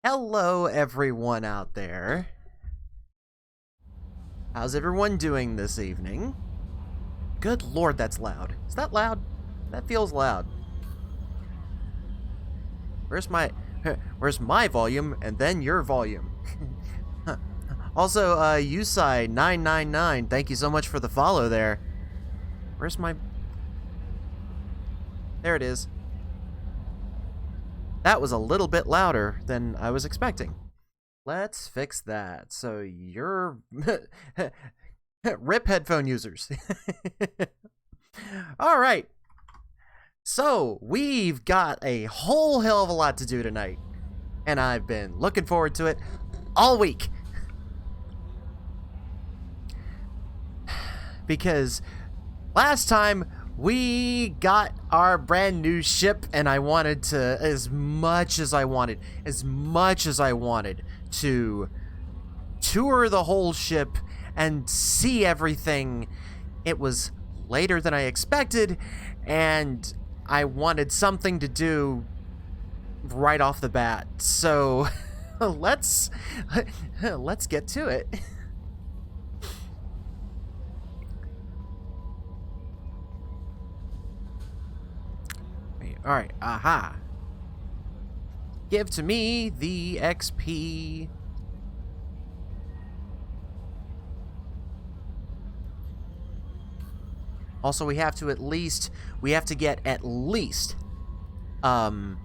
Hello, everyone out there. How's everyone doing this evening? Good lord, that's loud. Is that loud? That feels loud. Where's my volume and then your volume? Also, Usai999, thank you so much for the follow there. Where's my... There it is. That was a little bit louder than I was expecting. Let's fix that. So you're... Rip headphone users. Alright. So, we've got a whole hell of a lot to do tonight. And I've been looking forward to it all week. Because last time we got our brand new ship and I wanted to, as much as I wanted to tour the whole ship and see everything. It was later than I expected and I wanted something to do right off the bat. So let's get to it. Alright, aha. Give to me the XP. Also, we have to get at least, our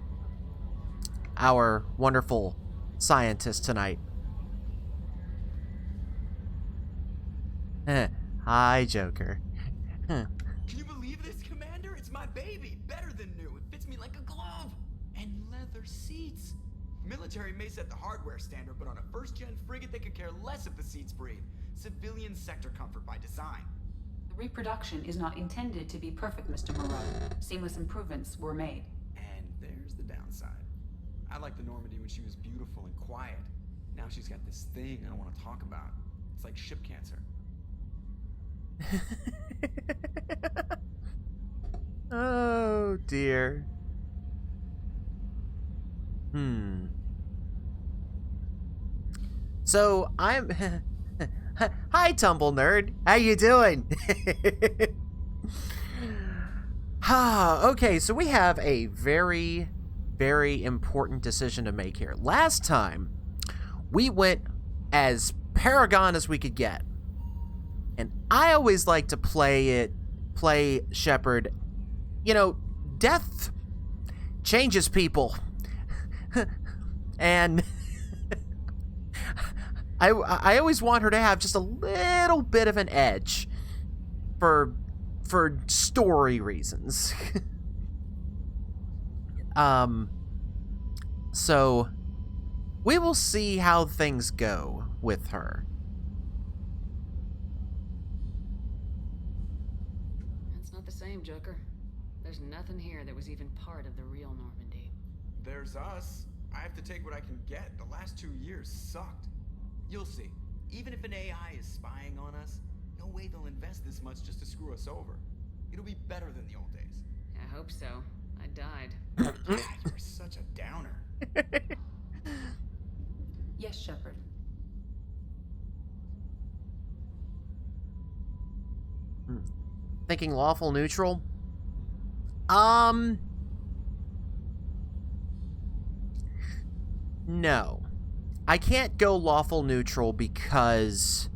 wonderful scientist tonight. Hi, Joker. Can you believe this, Commander? It's my baby. Better than new. It fits me like a glove. And leather seats. Military may set the hardware standard, but on a first-gen frigate, they could care less if the seats breathe. Civilian sector comfort by design. The reproduction is not intended to be perfect, Mr. Moreau. Seamless improvements were made. And there's the downside. I liked the Normandy when she was beautiful and quiet. Now she's got this thing I don't want to talk about. It's like ship cancer. Oh dear. So I'm Hi, Tumble Nerd. How you doing? Okay, so we have a very, very important decision to make here. Last time, we went as Paragon as we could get. And I always like to play Shepard. You know, death changes people. And I always want her to have just a little bit of an edge for story reasons. So we will see how things go with her. That's not the same, Joker. There's nothing here that was even part of the real Normandy. There's us. I have to take what I can get. The last 2 years sucked. You'll see. Even if an AI is spying on us, no way they'll invest this much just to screw us over. It'll be better than the old days. I hope so. I died. Yeah, you're such a downer. Yes, Shepard. Thinking lawful neutral? No. I can't go lawful neutral because,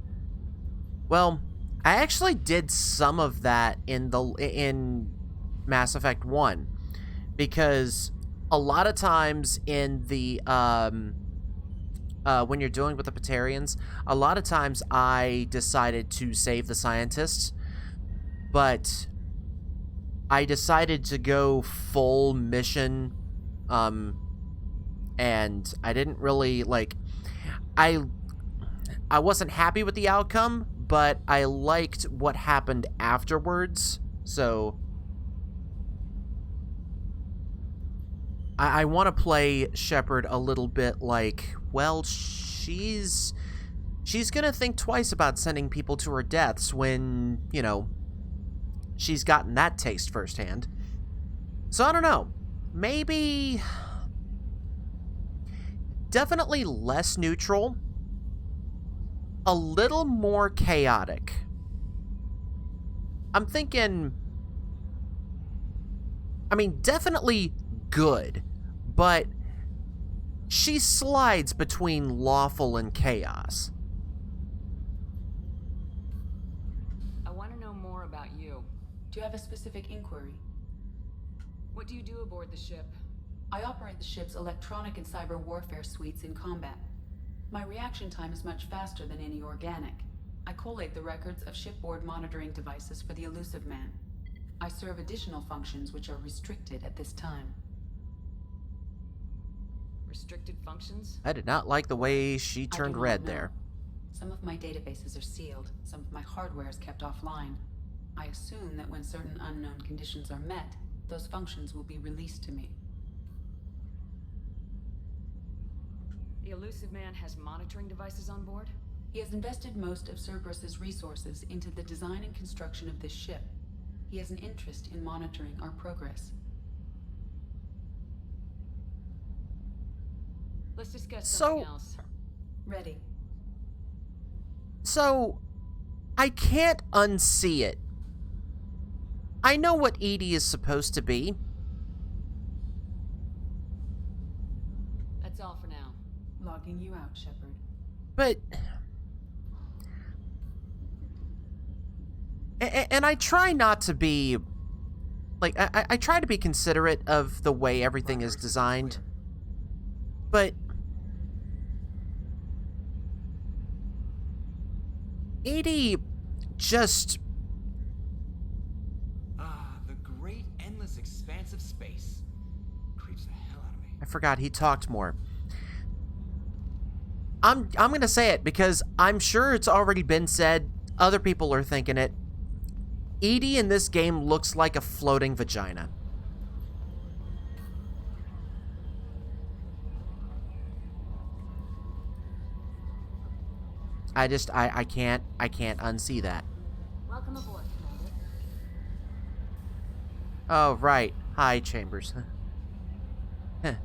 well, I actually did some of that in Mass Effect 1, because a lot of times in the when you're dealing with the Batarians, a lot of times I decided to save the scientists, but I decided to go full mission, and I didn't really, like, I wasn't happy with the outcome, but I liked what happened afterwards, so I want to play Shepard a little bit like, well, she's gonna think twice about sending people to her deaths when, you know, she's gotten that taste firsthand. So I don't know, maybe definitely less neutral, a little more chaotic. I'm thinking, I mean, definitely good, but she slides between lawful and chaos. I want to know more about you. Do you have a specific inquiry? What do you do aboard the ship? I operate the ship's electronic and cyber warfare suites in combat. My reaction time is much faster than any organic. I collate the records of shipboard monitoring devices for the elusive man. I serve additional functions which are restricted at this time. Restricted functions? I did not like the way she I do turned not red know. there. Some of my databases are sealed. Some of my hardware is kept offline. I assume that when certain unknown conditions are met, those functions will be released to me. The elusive man has monitoring devices on board? He has invested most of Cerberus's resources into the design and construction of this ship. He has an interest in monitoring our progress. Let's discuss So- something else. Ready. So, I can't unsee it. I know what Edie is supposed to be. That's all for now. Logging you out, Shepard. But... And I try not to be... Like, I try to be considerate of the way everything is designed. But... Edie just... The great endless expanse of space. Creeps the hell out of me. I forgot he talked more. I'm gonna say it because I'm sure it's already been said. Other people are thinking it. Edie in this game looks like a floating vagina. I can't unsee that. Welcome aboard, Commander. Oh, right. Hi, Chambers. I'm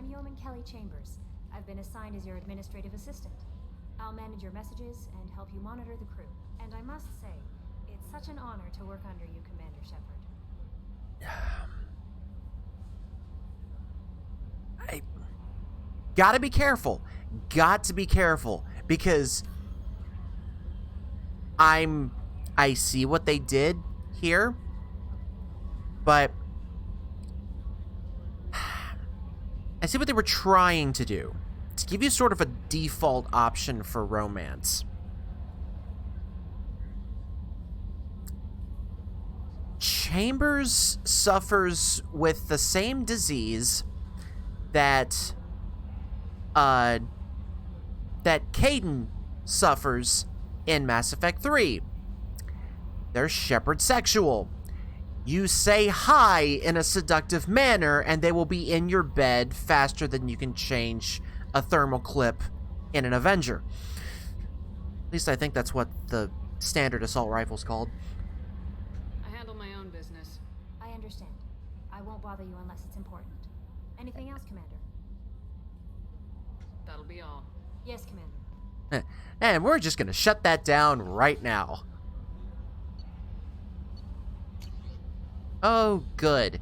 Yeoman Kelly Chambers. I've been assigned as your administrative assistant. I'll manage your messages and help you monitor the crew. And I must say, it's such an honor to work under you, Commander Shepard. I gotta be careful. Got to be careful. Because I see what they did here, but I see what they were trying to do. To give you sort of a default option for romance. Chambers suffers with the same disease that Kaidan suffers in Mass Effect 3. They're Shepard sexual. You say hi in a seductive manner, and they will be in your bed faster than you can change a thermal clip in an Avenger. At least I think that's what the standard assault rifle's called. I handle my own business. I understand. I won't bother you unless it's important. Anything else, Commander? That'll be all. Yes, Commander. And we're just gonna shut that down right now. Oh, good.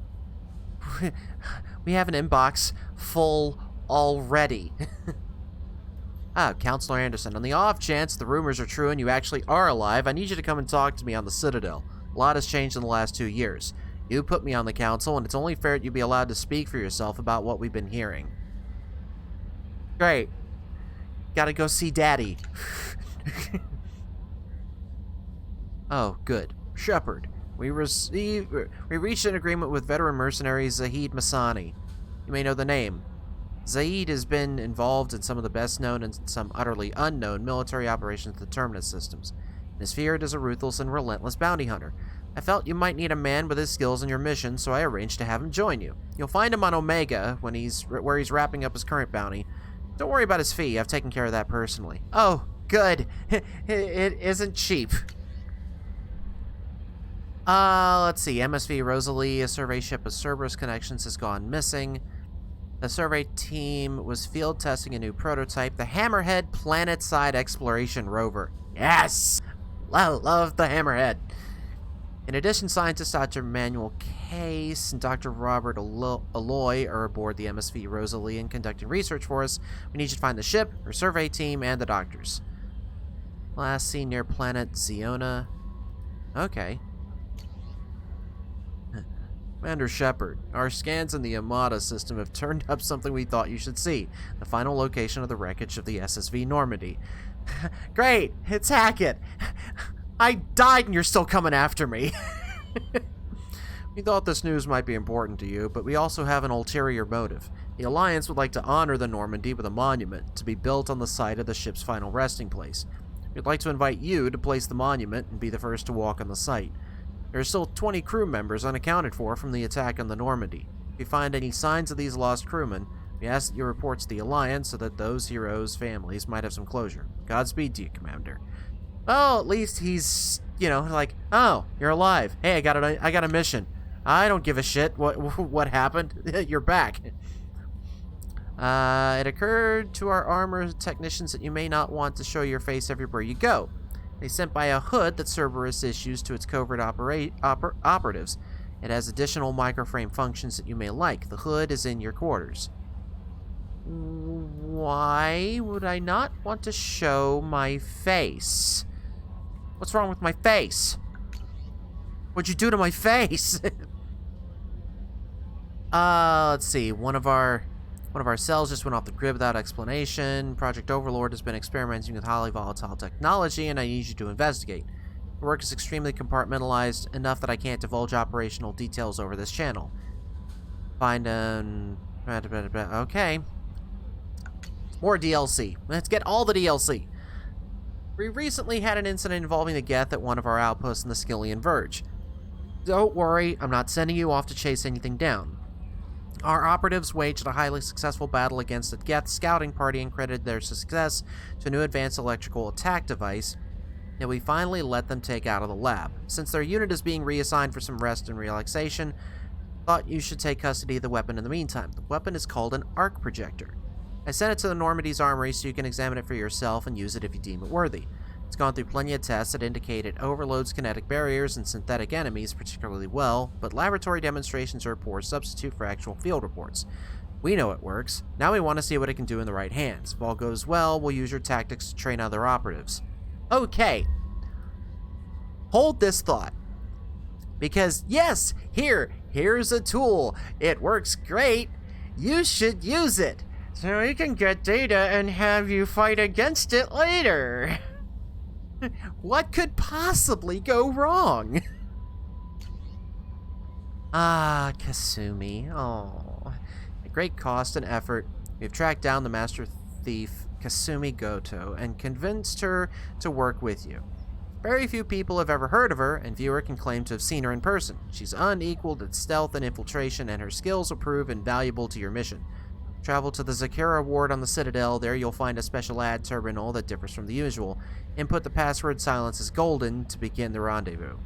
We have an inbox full already. Counselor Anderson, on the off chance the rumors are true and you actually are alive, I need you to come and talk to me on the Citadel. A lot has changed in the last 2 years. You put me on the council, and it's only fair that you be allowed to speak for yourself about what we've been hearing. Great. Gotta go see Daddy. Oh, good. Shepard, we reached an agreement with veteran mercenary Zahid Masani. You may know the name. Zahid has been involved in some of the best known and some utterly unknown military operations of the Terminus systems, and is feared as a ruthless and relentless bounty hunter. I felt you might need a man with his skills in your mission, so I arranged to have him join you. You'll find him on Omega where he's wrapping up his current bounty. Don't worry about his fee. I've taken care of that personally. Oh, good. It isn't cheap. Let's see. MSV Rosalie, a survey ship with Cerberus connections, has gone missing. The survey team was field testing a new prototype, the Hammerhead Planet-Side Exploration Rover. Yes! I love the Hammerhead. In addition, scientists Dr. Manuel Case and Dr. Robert Alloy are aboard the MSV Rosalie and conducting research for us. We need you to find the ship, her survey team, and the doctors. Last seen near planet Ziona. Okay. Commander Shepard, our scans in the Amada system have turned up something we thought you should see. The final location of the wreckage of the SSV Normandy. Great! It's Hackett! I died and you're still coming after me. We thought this news might be important to you, but we also have an ulterior motive. The Alliance would like to honor the Normandy with a monument to be built on the site of the ship's final resting place. We'd like to invite you to place the monument and be the first to walk on the site. There are still 20 crew members unaccounted for from the attack on the Normandy. If you find any signs of these lost crewmen, we ask that you report to the Alliance so that those heroes' families might have some closure. Godspeed to you, Commander. Well, at least he's, like, oh, you're alive. Hey, I got a mission. I don't give a shit what happened. You're back. It occurred to our armor technicians that you may not want to show your face everywhere you go. They sent by a hood that Cerberus issues to its covert operatives. It has additional microframe functions that you may like. The hood is in your quarters. Why would I not want to show my face? What's wrong with my face? What'd you do to my face? Let's see. One of our cells just went off the grid without explanation. Project Overlord has been experimenting with highly volatile technology, and I need you to investigate. The work is extremely compartmentalized, enough that I can't divulge operational details over this channel. Find okay. More DLC. Let's get all the DLC. We recently had an incident involving the Geth at one of our outposts in the Skillian Verge. Don't worry, I'm not sending you off to chase anything down. Our operatives waged a highly successful battle against the Geth scouting party and credited their success to a new advanced electrical attack device that we finally let them take out of the lab. Since their unit is being reassigned for some rest and relaxation, thought you should take custody of the weapon in the meantime. The weapon is called an arc projector. I sent it to the Normandy's armory so you can examine it for yourself and use it if you deem it worthy. It's gone through plenty of tests that indicate it overloads kinetic barriers and synthetic enemies particularly well, but laboratory demonstrations are a poor substitute for actual field reports. We know it works. Now we want to see what it can do in the right hands. If all goes well, we'll use your tactics to train other operatives. Okay. Hold this thought. Because, yes, here's a tool. It works great. You should use it. So we can get data and have you fight against it later. What could possibly go wrong? Ah, Kasumi. Oh. At great cost and effort, we've tracked down the master thief, Kasumi Goto, and convinced her to work with you. Very few people have ever heard of her, and viewer can claim to have seen her in person. She's unequaled at stealth and infiltration, and her skills will prove invaluable to your mission. Travel to the Zakara ward on the Citadel. There you'll find a special ad terminal that differs from the usual. Input the password Silence is Golden to begin the rendezvous.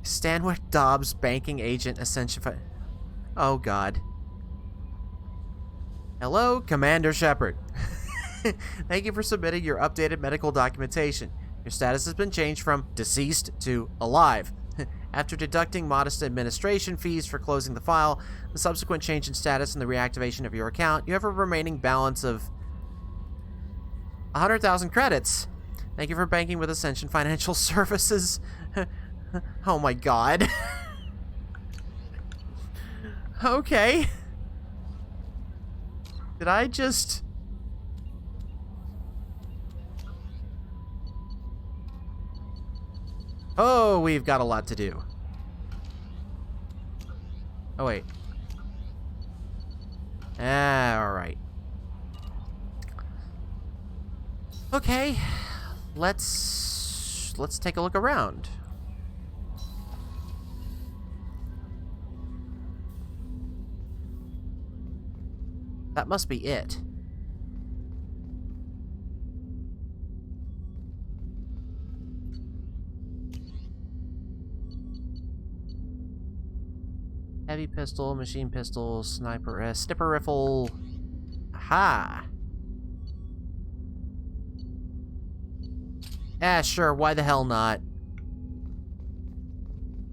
Stanwyck Dobbs, banking agent, Ascension. Oh, God. Hello, Commander Shepard. Thank you for submitting your updated medical documentation. Your status has been changed from deceased to alive. After deducting modest administration fees for closing the file, the subsequent change in status, and the reactivation of your account, you have a remaining balance of 100,000 credits. Thank you for banking with Ascension Financial Services. Oh my God. Okay. Did I just... Oh, we've got a lot to do. Oh, wait. Alright. Okay. Let's take a look around. That must be it. Heavy pistol, machine pistol, sniper, snipper rifle. Aha! Ah, sure, why the hell not?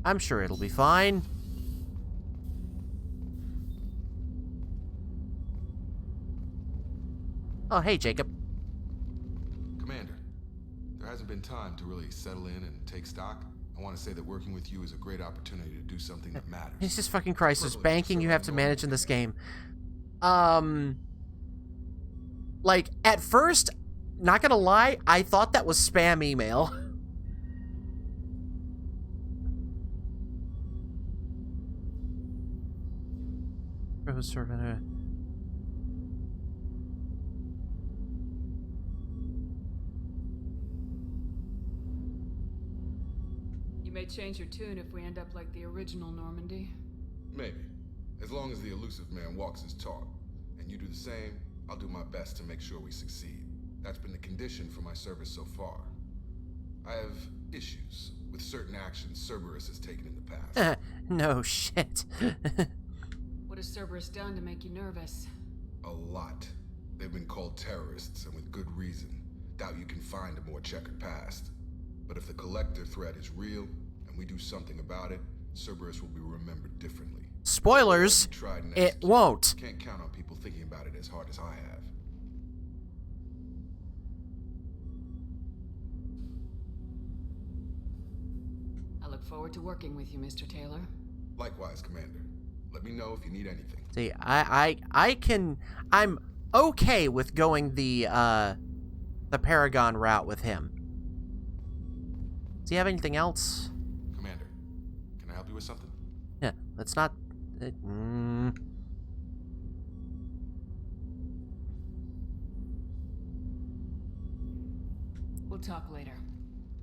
I'm sure it'll be fine. Oh, hey, Jacob. Commander, there hasn't been time to really settle in and take stock. I want to say that working with you is a great opportunity to do something that matters. Jesus fucking Christ, there's banking you have to manage in this game. Like, at first, not gonna lie, I thought that was spam email. You may change your tune if we end up like the original Normandy. Maybe. As long as the elusive man walks his talk, and you do the same, I'll do my best to make sure we succeed. That's been the condition for my service so far. I have issues with certain actions Cerberus has taken in the past. No shit. What has Cerberus done to make you nervous? A lot. They've been called terrorists, and with good reason. Doubt you can find a more checkered past. But if the collector threat is real, and we do something about it, Cerberus will be remembered differently. Spoilers, it won't. Can't count on people thinking about it as hard as I have. I look forward to working with you, Mr. Taylor. Likewise, Commander. Let me know if you need anything. See, I'm okay with going the Paragon route with him. Does he have anything else? Commander, can I help you with something? Yeah, let's not... We'll talk later.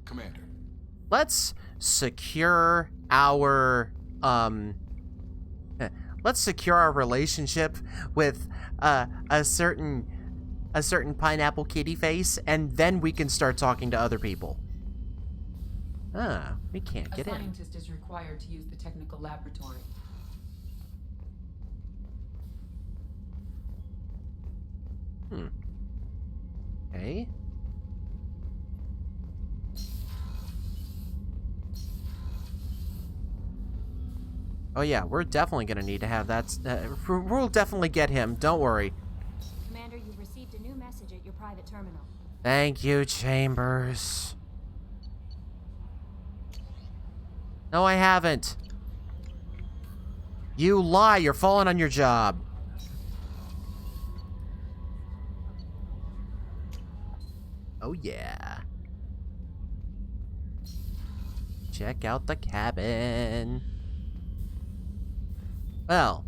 Commander. Let's secure our, let's secure our relationship with, a certain pineapple kitty face, and then we can start talking to other people. Ah, we can't get in. A scientist is required to use the technical laboratory. Okay. Oh yeah, we're definitely gonna need to have that. We'll definitely get him. Don't worry. Commander, you've received a new message at your private terminal. Thank you, Chambers. No, I haven't. You lie. You're falling on your job. Oh yeah. Check out the cabin. Well,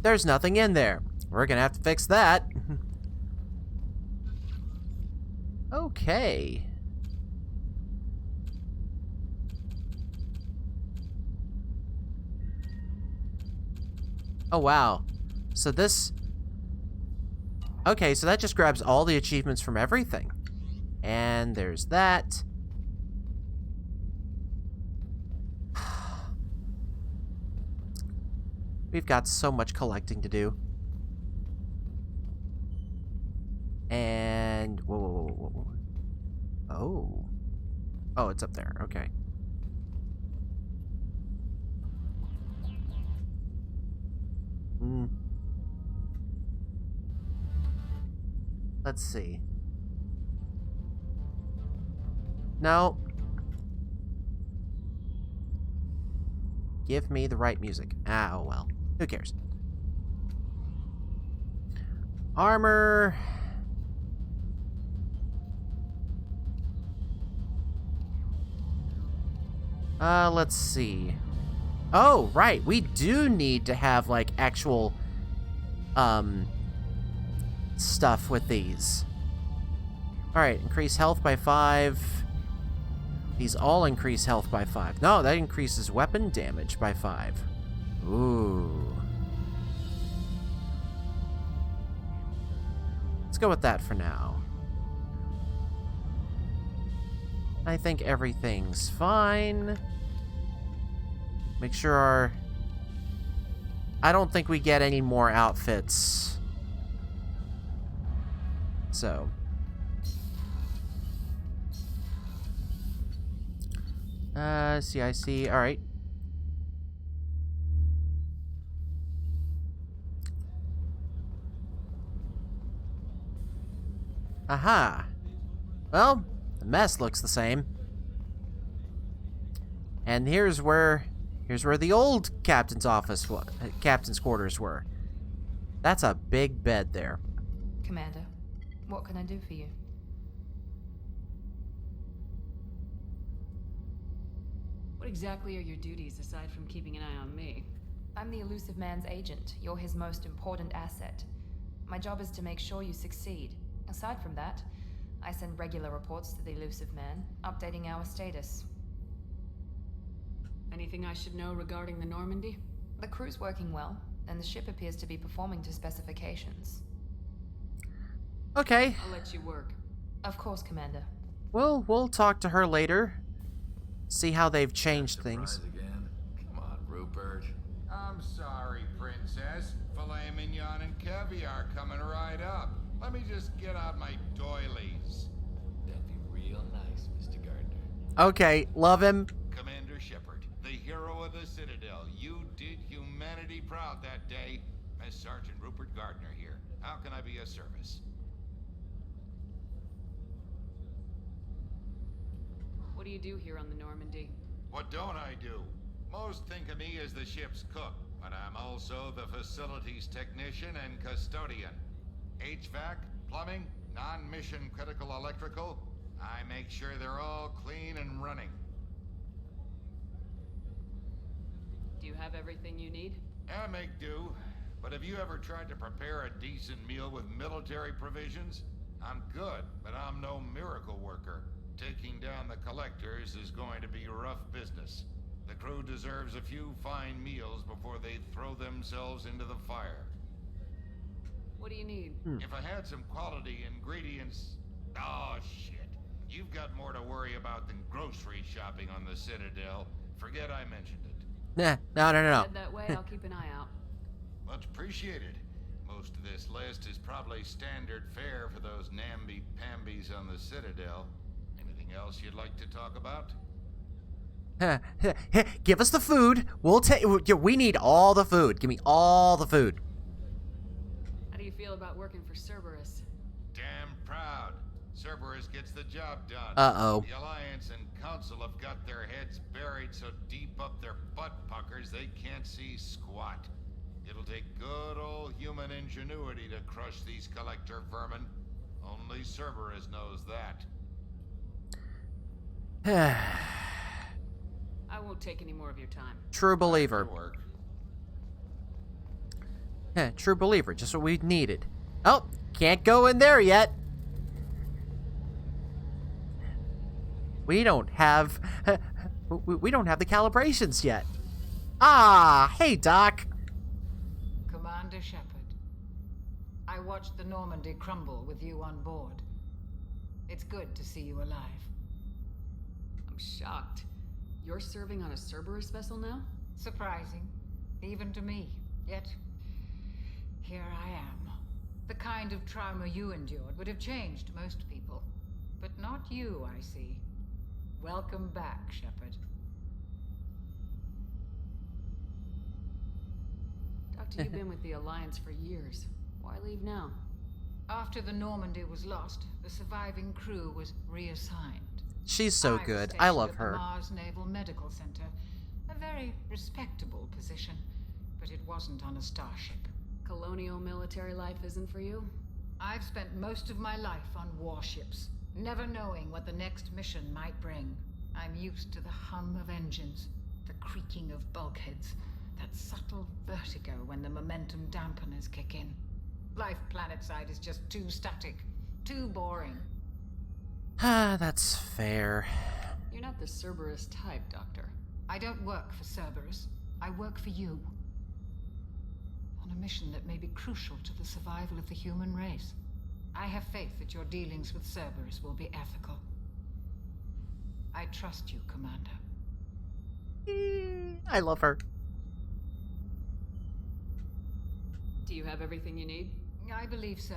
there's nothing in there. We're gonna have to fix that. Okay. Oh, wow. So this... Okay, so that just grabs all the achievements from everything. And there's that. We've got so much collecting to do. And... Whoa. Oh. Oh, it's up there. Okay. Let's see. No. Give me the right music. Ah, oh well. Who cares? Armor. Let's see. Oh, right. We do need to have, like, actual, stuff with these. Alright, increase health by 5. These all increase health by 5. No, that increases weapon damage by 5. Ooh. Let's go with that for now. I think everything's fine. Make sure our I don't think we get any more outfits. So. CIC, alright. Aha. Well, the mess looks the same. And here's where the old captain's office, captain's quarters were. That's a big bed there. Commander, what can I do for you? What exactly are your duties aside from keeping an eye on me? I'm the Elusive Man's agent. You're his most important asset. My job is to make sure you succeed. Aside from that, I send regular reports to the Elusive Man, updating our status. Anything I should know regarding the Normandy? The crew's working well, and the ship appears to be performing to specifications. Okay. I'll let you work. Of course, Commander. Well, we'll talk to her later. See how they've changed things. Again? Come on, Rupert. I'm sorry, Princess. Filet mignon and caviar coming right up. Let me just get out my doilies. That'd be real nice, Mr. Gardner. Okay, love him. Commander Shepard, the hero of the Citadel. You did humanity proud that day. As Sergeant Rupert Gardner here. How can I be of service? What do you do here on the Normandy? What don't I do? Most think of me as the ship's cook, but I'm also the facilities technician and custodian. HVAC, plumbing, non-mission critical electrical. I make sure they're all clean and running. Do you have everything you need? I make do, but have you ever tried to prepare a decent meal with military provisions? I'm good, but I'm no miracle worker. Taking down the collectors is going to be rough business. The crew deserves a few fine meals before they throw themselves into the fire. What do you need? If I had some quality ingredients... Oh, shit. You've got more to worry about than grocery shopping on the Citadel. Forget I mentioned it. Nah, no. Head that way, I'll keep an eye out. Much appreciated. Most of this list is probably standard fare for those namby-pambies on the Citadel. Anything else you'd like to talk about? Give us the food. We'll take. We need all the food. Give me all the food. How do you feel about working for Cerberus? Damn proud. Cerberus gets the job done. Uh-oh. The Alliance and Council have got their heads buried so deep up their butt puckers they can't see squat. It'll take good old human ingenuity to crush these collector vermin. Only Cerberus knows that. I won't take any more of your time. True believer. Good work. True believer. Just what we needed. Oh, can't go in there yet. We don't have. We don't have the calibrations yet. Ah, hey, Doc. Commander Shepard, I watched the Normandy crumble with you on board. It's good to see you alive. I'm shocked. You're serving on a Cerberus vessel now? Surprising, even to me. Yet, here I am. The kind of trauma you endured would have changed most people. But not you, I see. Welcome back, Shepard. Doctor, you've been with the Alliance for years. Why leave now? After the Normandy was lost, the surviving crew was reassigned. She's so was good. stationed I love at her. the Mars Naval Medical Center. A very respectable position, but it wasn't on a starship. Colonial military life isn't for you? I've spent most of my life on warships, never knowing what the next mission might bring. I'm used to the hum of engines, the creaking of bulkheads, that subtle vertigo when the momentum dampeners kick in. Life planetside is just too static, too boring. Ah, that's fair. You're not the Cerberus type, Doctor. I don't work for Cerberus. I work for you. On a mission that may be crucial to the survival of the human race. I have faith that your dealings with Cerberus will be ethical. I trust you, Commander. I love her. Do you have everything you need? I believe so.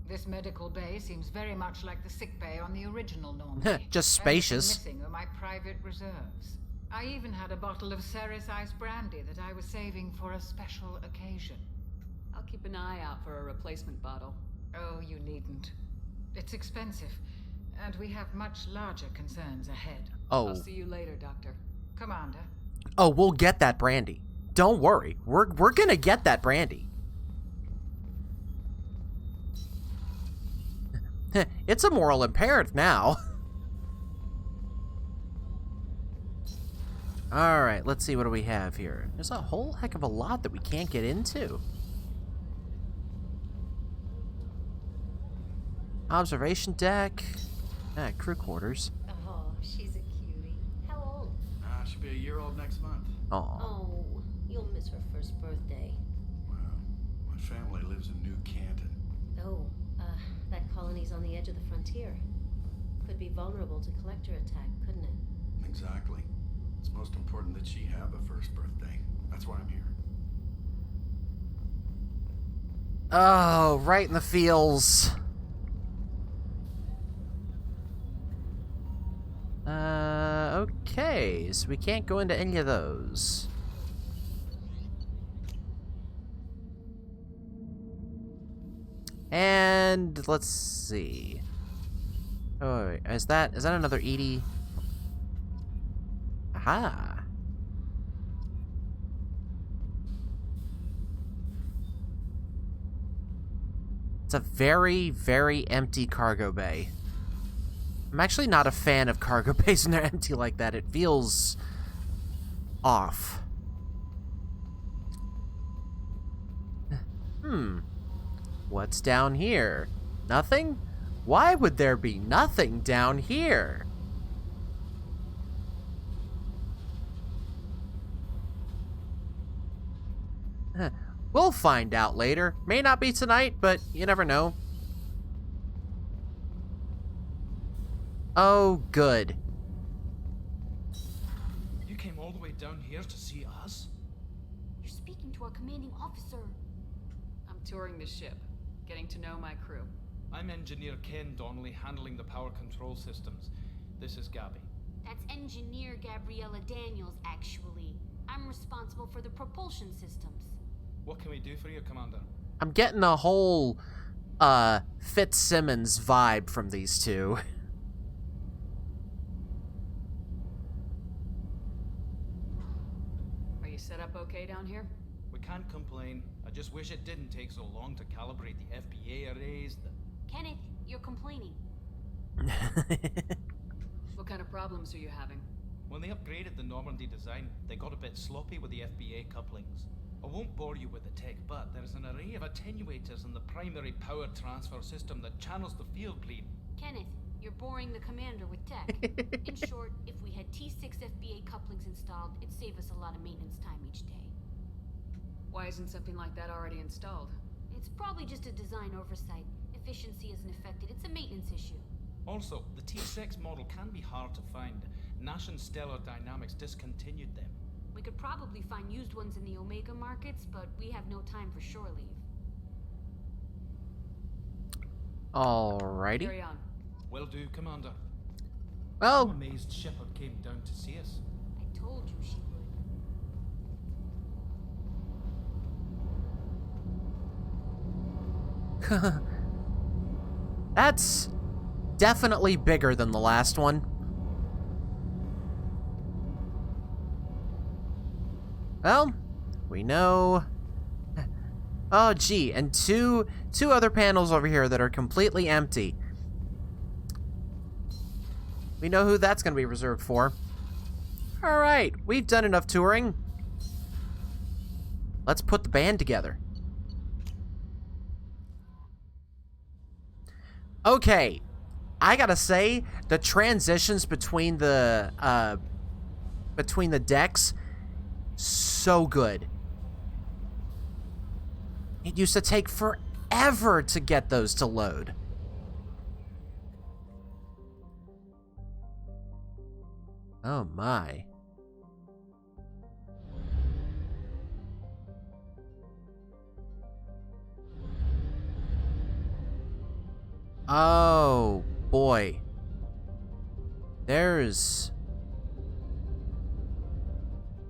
This medical bay seems very much like the sick bay on the original Normandy. Just spacious. Everything missing are my private reserves. I even had a bottle of Ceres Ice brandy that I was saving for a special occasion. I'll keep an eye out for a replacement bottle. Oh, you needn't. It's expensive, and we have much larger concerns ahead. Oh. I'll see you later, Doctor. Commander. Oh, we'll get that brandy. Don't worry. We're gonna get that brandy. It's a moral imperative now. Alright, let's see, what do we have here? There's a whole heck of a lot that we can't get into. Observation deck. Crew quarters. Oh, she's a cutie. How old? She'll be a year old next month. Aw. Oh, you'll miss her first birthday. Well, my family lives in New Canton. Oh, that colony's on the edge of the frontier. Could be vulnerable to collector attack, couldn't it? Exactly. It's most important that she have a first birthday. That's why I'm here. Oh, right in the feels. Okay, so we can't go into any of those. And let's see. Oh, wait, is that another Edie? Aha. It's a very, very empty cargo bay. I'm actually not a fan of cargo bays when they're empty like that. It feels off. What's down here? Nothing? Why would there be nothing down here? We'll find out later. May not be tonight, but you never know. Oh, good. You came all the way down here to see us? You're speaking to our commanding officer. I'm touring the ship, getting to know my crew. I'm Engineer Ken Donnelly, handling the power control systems. This is Gabby. That's Engineer Gabriella Daniels, actually. I'm responsible for the propulsion systems. What can we do for you, Commander? I'm getting a whole, Fitzsimmons vibe from these two. Are you set up okay down here? We can't complain. I just wish it didn't take so long to calibrate the FBA arrays. Kenneth, you're complaining. What kind of problems are you having? When they upgraded the Normandy design, they got a bit sloppy with the FBA couplings. I won't bore you with the tech, but there's an array of attenuators in the primary power transfer system that channels the field bleed. Kenneth, you're boring the commander with tech. In short, if we had T6 FBA couplings installed, it'd save us a lot of maintenance time each day. Why isn't something like that already installed? It's probably just a design oversight. Efficiency isn't affected. It's a maintenance issue. Also, the T6 model can be hard to find. Nash and Stellar Dynamics discontinued them. We could probably find used ones in the Omega markets, but we have no time for shore leave. Alrighty. Carry on. Will do, Commander. Well, I'm amazed Shepard came down to see us. I told you she would. that's definitely bigger than the last one. Well, we know. Oh, gee, and two other panels over here that are completely empty. We know who that's going to be reserved for. All right, we've done enough touring. Let's put the band together. Okay, I gotta say, the transitions between the decks, so good. It used to take forever to get those to load. Oh my. Oh, boy. There's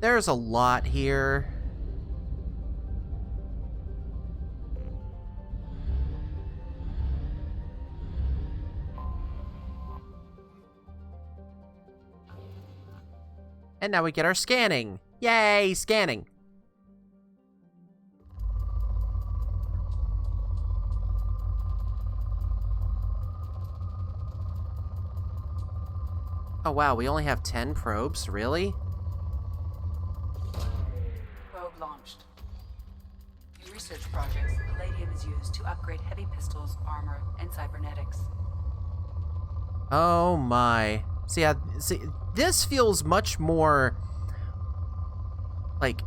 a lot here. And now we get our scanning. Yay, scanning. Oh wow, we only have 10 probes? Really? Probe launched. In research projects, palladium is used to upgrade heavy pistols, armor, and cybernetics. Oh my. See, this feels much more like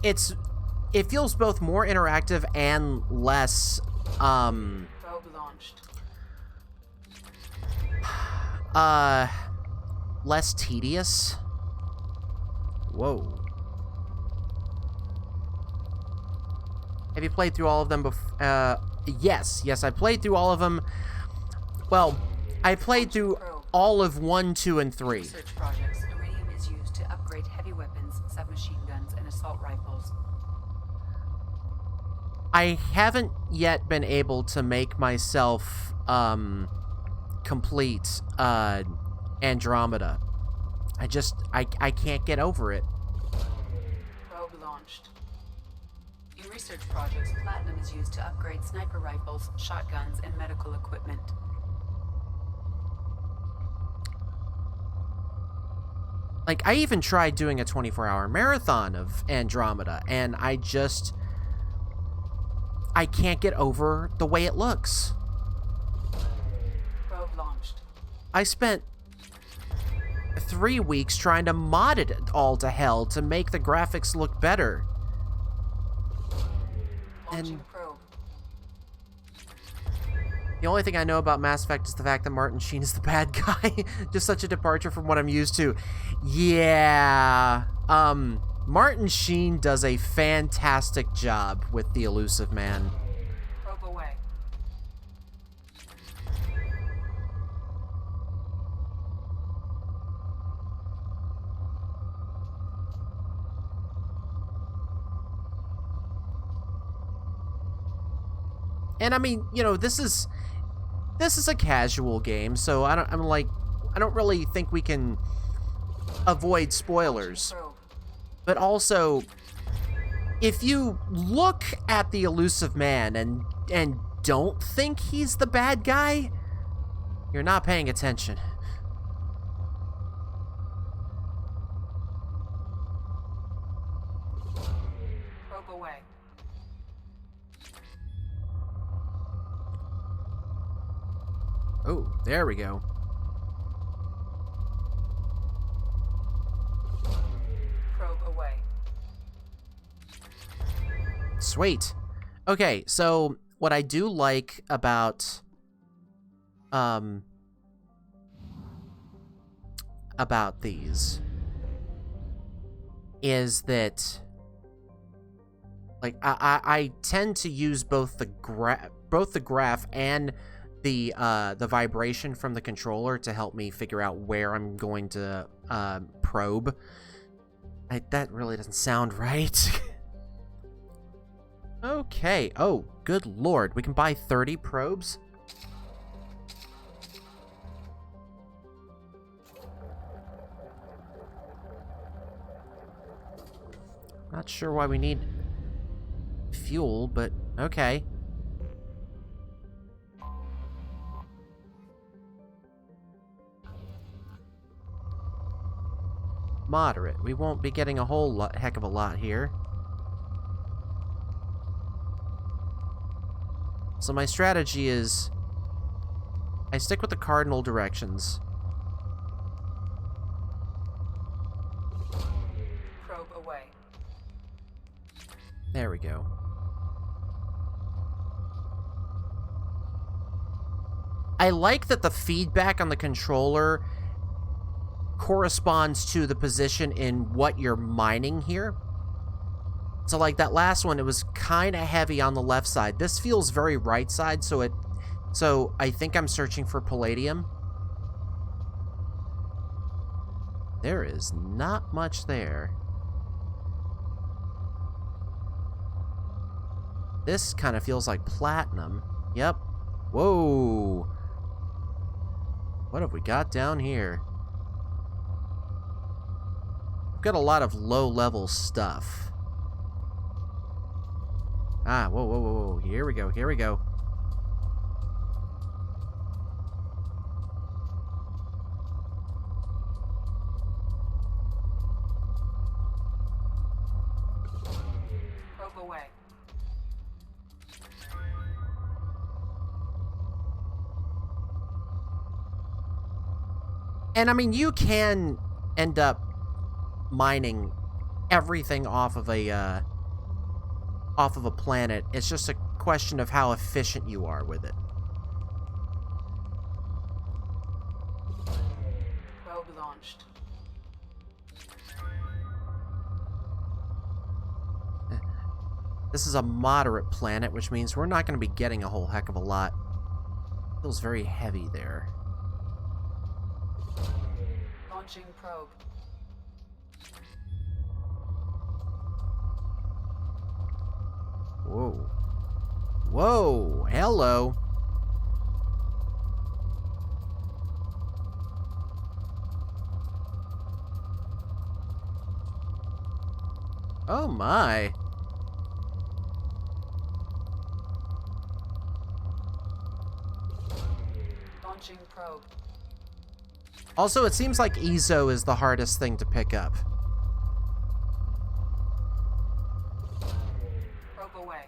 it feels both more interactive and less Probe launched. less tedious. Whoa. Have you played through all of them before? Yes, I played through all of them. Well, I played through all of 1, 2, and 3. Research projects, iridium is used to upgrade heavy weapons, submachine guns, and assault rifles. I haven't yet been able to make myself complete Andromeda. I can't get over it. Probe launched. In research projects, platinum is used to upgrade sniper rifles, shotguns, and medical equipment. Like, I even tried doing a 24-hour marathon of Andromeda, and I can't get over the way it looks. Probe launched. I spent 3 weeks trying to mod it all to hell to make the graphics look better. Launching probe. The only thing I know about Mass Effect is the fact that Martin Sheen is the bad guy. Just such a departure from what I'm used to. Yeah. Martin Sheen does a fantastic job with the Elusive Man. Probe away. And I mean, you know, this is a casual game, so I don't really think we can avoid spoilers. But also, if you look at the Elusive Man and don't think he's the bad guy, you're not paying attention. Probe away. Oh, there we go. Probe away. Sweet. Okay, so what I do like about these is that, like, I tend to use both the graph and the vibration from the controller to help me figure out where I'm going to probe. That really doesn't sound right. Okay. Oh, good lord. We can buy 30 probes? Not sure why we need fuel, but okay. Moderate. We won't be getting a whole heck of a lot here. So my strategy is I stick with the cardinal directions. Probe away. There we go. I like that the feedback on the controller corresponds to the position in what you're mining here. So like that last one, it was kind of heavy on the left side. This feels very right side, so I think I'm searching for palladium. There is not much there. This kind of feels like platinum. Yep. Whoa. What have we got down here? We've got a lot of low-level stuff. Ah, whoa, whoa, whoa, whoa. Here we go, here we go. Probe away. And I mean, you can end up mining everything off of a planet. It's just a question of how efficient you are with it. Probe launched. This is a moderate planet, which means we're not going to be getting a whole heck of a lot. Feels very heavy there. Launching probe. Whoa. Whoa, hello. Oh my. Launching probe. Also, it seems like Ezo is the hardest thing to pick up. Probe away.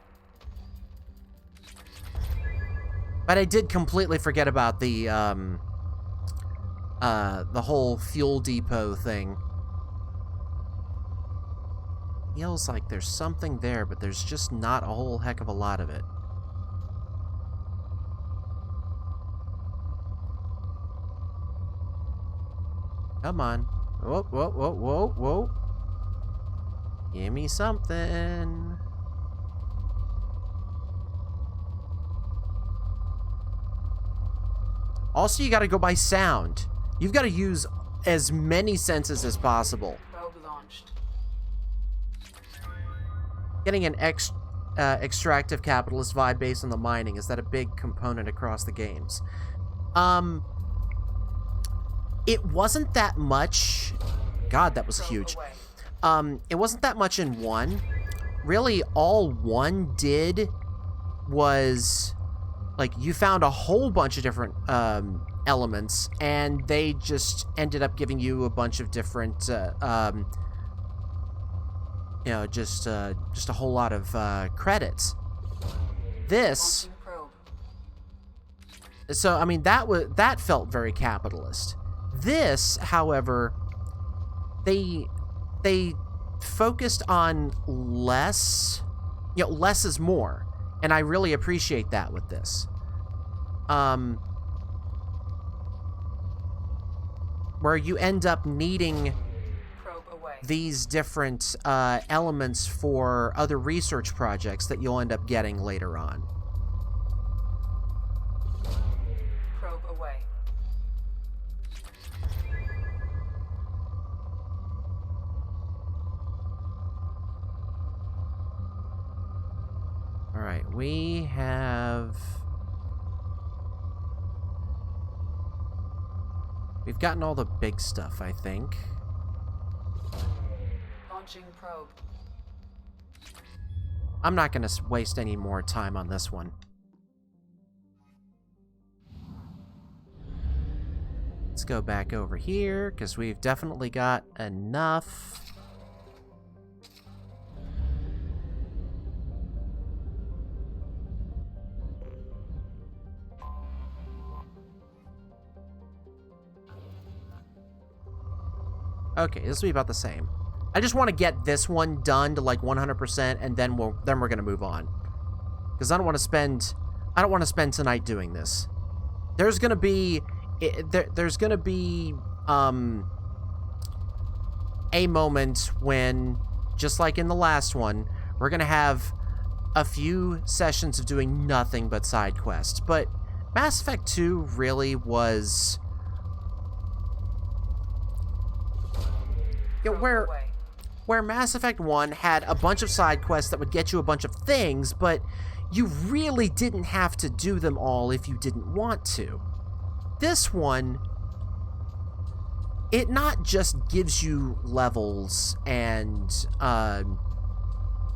But I did completely forget about the whole fuel depot thing. Feels like there's something there, but there's just not a whole heck of a lot of it. Come on. Whoa, whoa, whoa, whoa, whoa. Give me something. Also, you gotta go by sound. You've gotta use as many senses as possible. Probe launched. Getting an extractive capitalist vibe based on the mining, is that a big component across the games? It wasn't that much. God, that was huge. It wasn't that much in 1. Really, all 1 did was, like, you found a whole bunch of different elements, and they just ended up giving you a bunch of different, you know, just a whole lot of credits. This, so I mean, that felt very capitalist. This, however, they focused on less, you know, less is more, and I really appreciate that with this. Where you end up needing these different elements for other research projects that you'll end up getting later on. Probe away. All right, we've gotten all the big stuff, I think. Launching probe. I'm not going to waste any more time on this one. Let's go back over here, because we've definitely got enough. Okay, this will be about the same. I just want to get this one done to like 100%, and then we're gonna move on. Because I don't want to spend tonight doing this. There's gonna be a moment when, just like in the last one, We're gonna have a few sessions of doing nothing but side quests, but Mass Effect 2 really was... Yeah, where Mass Effect 1 had a bunch of side quests that would get you a bunch of things, but you really didn't have to do them all if you didn't want to. This one, it not just gives you levels and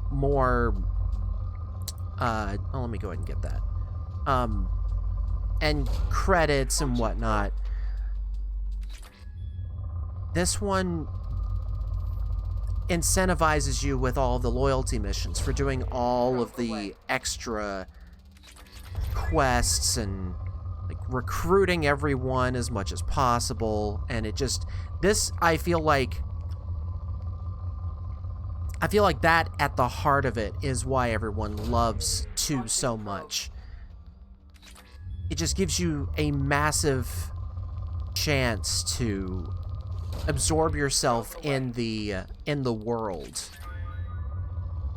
more... let me go ahead and get that. And credits and whatnot. This one incentivizes you with all the loyalty missions for doing all of the extra quests and like recruiting everyone as much as possible. And it just, this, I feel like that at the heart of it is why everyone loves 2 so much. It just gives you a massive chance to absorb yourself in the world.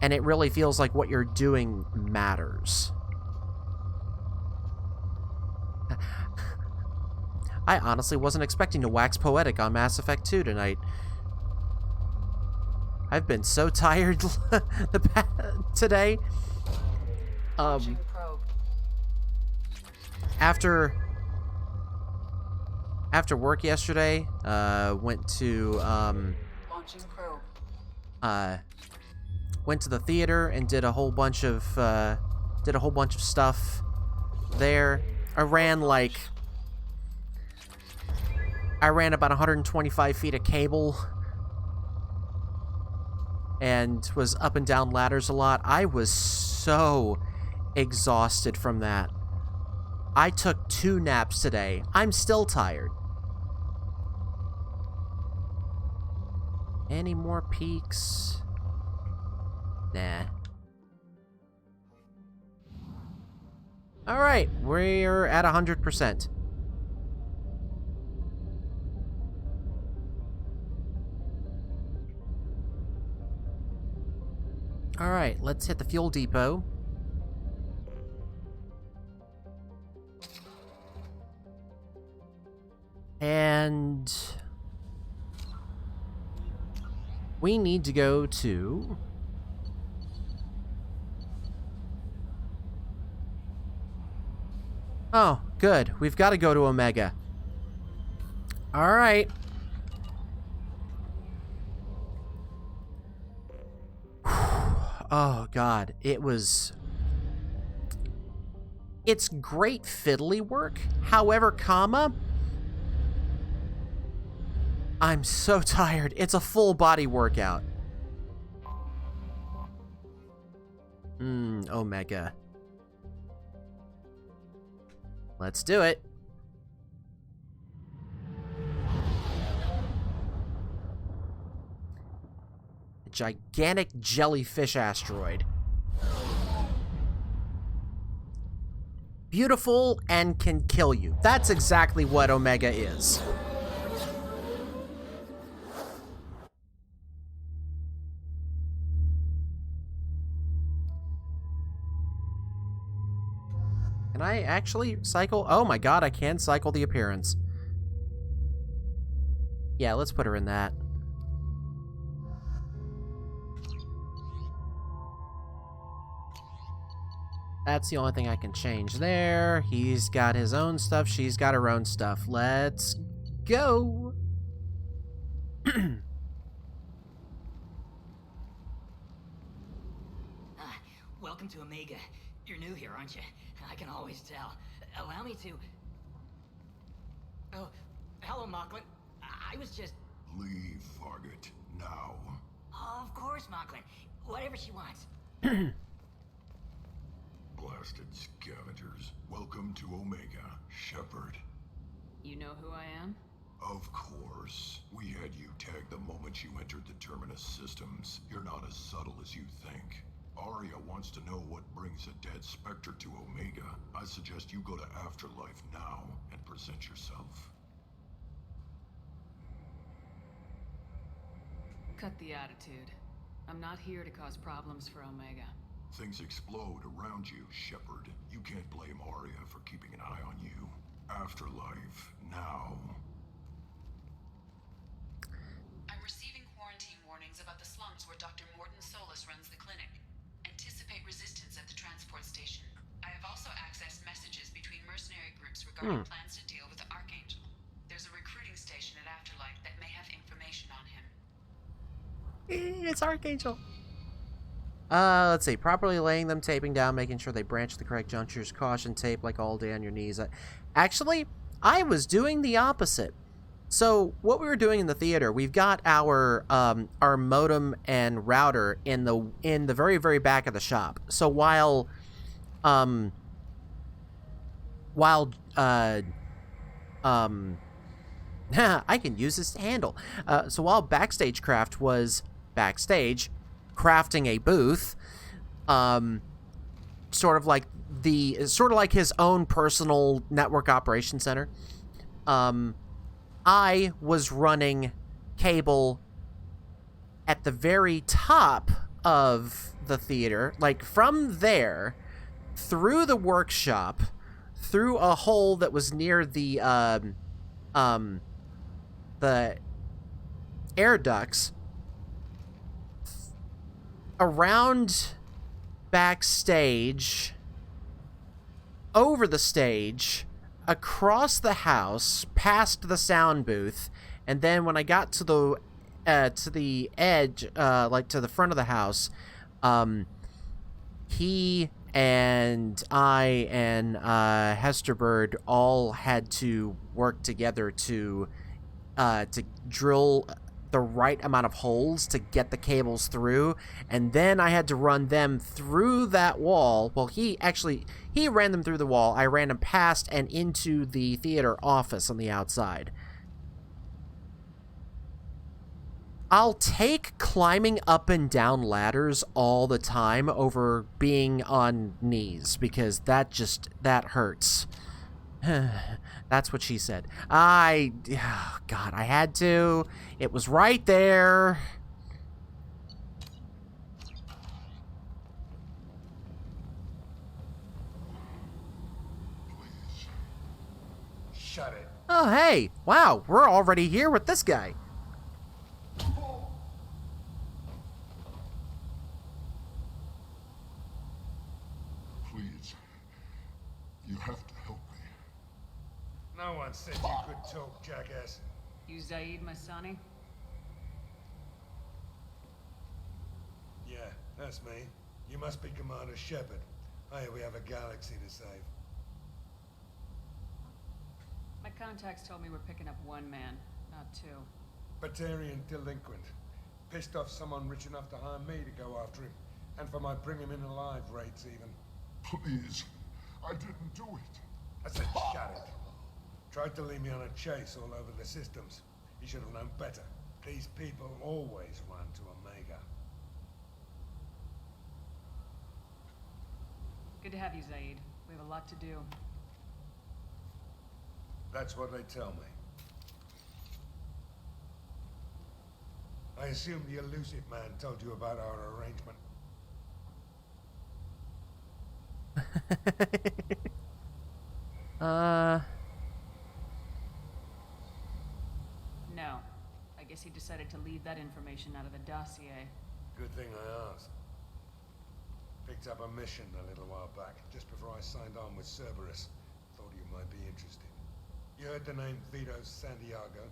And it really feels like what you're doing matters. I honestly wasn't expecting to wax poetic on Mass Effect 2 tonight. I've been so tired today. After work yesterday, went to went to the theater and did a whole bunch of stuff there. I ran about 125 feet of cable and was up and down ladders a lot. I was so exhausted from that. I took 2 naps today. I'm still tired. Any more peaks? Nah. Alright, we're at 100%. Alright, let's hit the fuel depot. And we need to go to... Oh, good. We've got to go to Omega. All right. Oh, God. It's great fiddly work. However, I'm so tired. It's a full body workout. Omega. Let's do it. A gigantic jellyfish asteroid. Beautiful and can kill you. That's exactly what Omega is. Can I actually cycle? Oh my god, I can cycle the appearance. Yeah, let's put her in that. That's the only thing I can change there. He's got his own stuff. She's got her own stuff. Let's go. Welcome to Omega. You're new here, aren't you? I can always tell. Allow me to... Oh, hello, Mocklin. I was just... Leave, Fargate, now. Of course, Mocklin. Whatever she wants. Blasted scavengers. Welcome to Omega, Shepard. You know who I am? Of course. We had you tagged the moment you entered the Terminus systems. You're not as subtle as you think. Aria wants to know what brings a dead Spectre to Omega. I suggest you go to Afterlife now and present yourself. Cut the attitude. I'm not here to cause problems for Omega. Things explode around you, Shepard. You can't blame Arya for keeping an eye on you. Afterlife, now. I'm receiving quarantine warnings about the slums where Dr. Morton Solus runs the clinic. Anticipate resistance at the transport station. I have also accessed messages between mercenary groups regarding plans to deal with the Archangel. There's a recruiting station at Afterlife that may have information on him. It's Archangel. Let's see. Properly laying them, taping down, making sure they branch at the correct junctures. Caution tape like all day on your knees. Actually, I was doing the opposite. So what we were doing in the theater, we've got our modem and router in the very, very back of the shop. So while I can use this to handle. So while Backstage Craft was backstage crafting a booth, sort of like his own personal network operation center, I was running cable at the very top of the theater, like from there through the workshop, through a hole that was near the air ducts, around backstage, over the stage, across the house, past the sound booth, and then when I got to the edge, like to the front of the house, he and I and Hesterbird all had to work together to drill the right amount of holes to get the cables through, and then I had to run them through that wall. Well, he ran them through the wall. I ran them past and into the theater office on the outside. I'll take climbing up and down ladders all the time over being on knees, because that hurts. That's what she said. God, I had to. It was right there. Please. Shut it. Oh, hey. Wow, we're already here with this guy. Please. You have to help me. No one said you could talk, jackass. You Zaid Masani? Yeah, that's me. You must be Commander Shepard. Hey, we have a galaxy to save. My contacts told me we're picking up one man, not two. Batarian delinquent. Pissed off someone rich enough to hire me to go after him. And for my bring him in alive rates even. Please. I didn't do it. I said shut it. Tried to lead me on a chase all over the systems. He should have known better. These people always run to Omega. Good to have you, Zaid. We have a lot to do. That's what they tell me. I assume the elusive man told you about our arrangement. No. I guess he decided to leave that information out of the dossier. Good thing I asked. Picked up a mission a little while back, just before I signed on with Cerberus. Thought you might be interested. You heard the name Vito Santiago?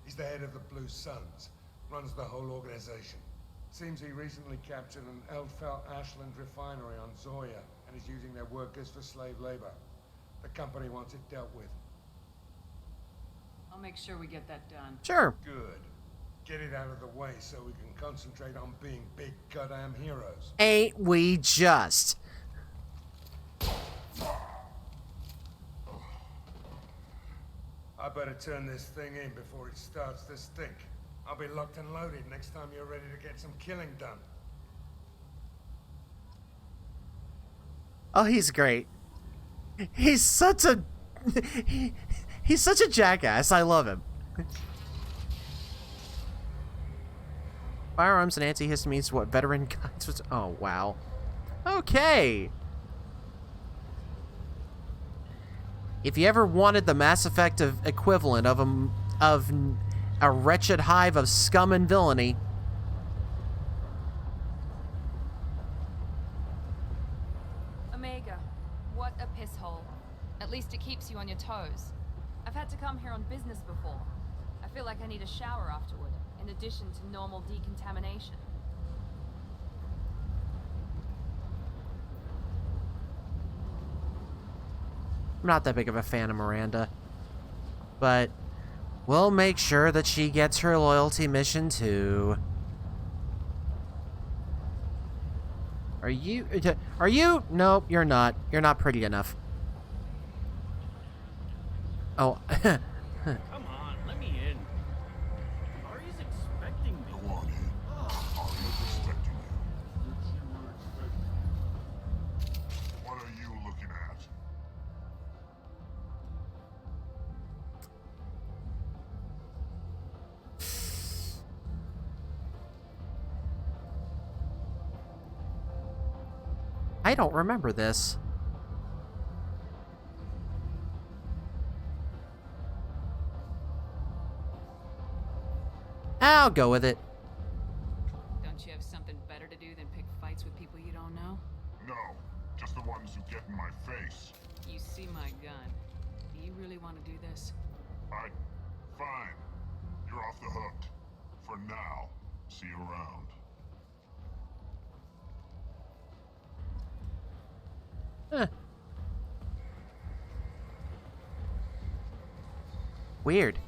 He's the head of the Blue Suns. Runs the whole organization. Seems he recently captured an Eldfell Ashland refinery on Zoya and is using their workers for slave labor. The company wants it dealt with. I'll make sure we get that done. Sure. Good. Get it out of the way so we can concentrate on being big goddamn heroes. Ain't we just? I better turn this thing in before it starts to stink. I'll be locked and loaded next time you're ready to get some killing done. Oh, he's great. He's such a he's such a jackass. I love him. Firearms and antihistamines is what veteran guys was. Oh, wow. Okay. If you ever wanted the Mass Effect equivalent of a wretched hive of scum and villainy, Omega, what a piss hole. At least it keeps you on your toes. I've had to come here on business before. I feel like I need a shower afterward, in addition to normal decontamination. I'm not that big of a fan of Miranda, but we'll make sure that she gets her loyalty mission too. Are you? Nope, you're not. You're not pretty enough. Oh. Come on, let me in. Ari's expecting me. Go on in. Ari's expecting you. What are you looking at? I don't remember this. I'll go with it. Don't you have something better to do than pick fights with people you don't know? No, just the ones who get in my face. You see my gun. Do you really want to do this? Fine. You're off the hook. For now. See you around. Huh. Weird.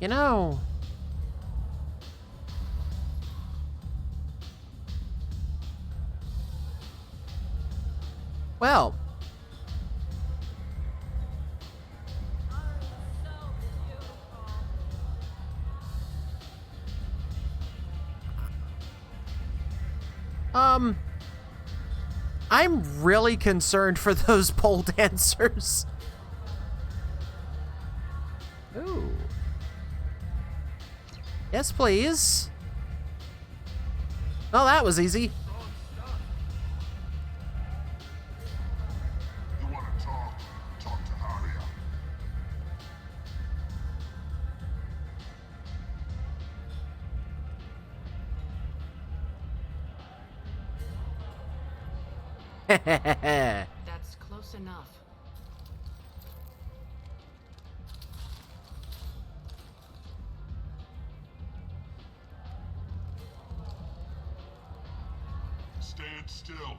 You know, well, I'm really concerned for those pole dancers. Ooh. Yes, please. Oh, that was easy. You want to talk? Talk to Aria. That's close enough. Stand still.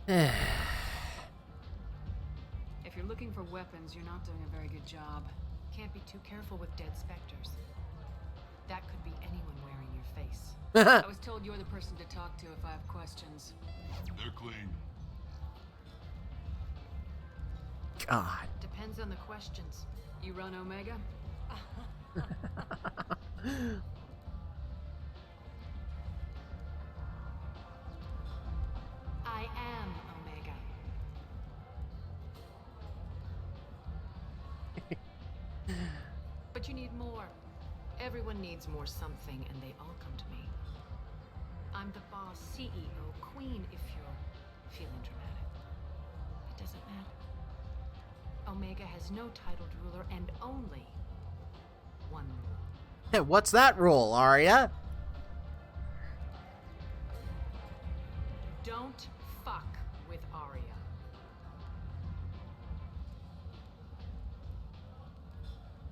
If you're looking for weapons, you're not doing a very good job. Can't be too careful with dead specters. That could be anyone wearing your face. I was told you're the person to talk to if I have questions. They're clean. God. Depends on the questions. You run Omega? I am Omega. But you need more. Everyone needs more something, and they all come to me. I'm the boss, CEO, queen, if you're feeling dramatic. It doesn't matter. Omega has no titled ruler and only one rule. What's that rule, Arya? Don't fuck with Arya.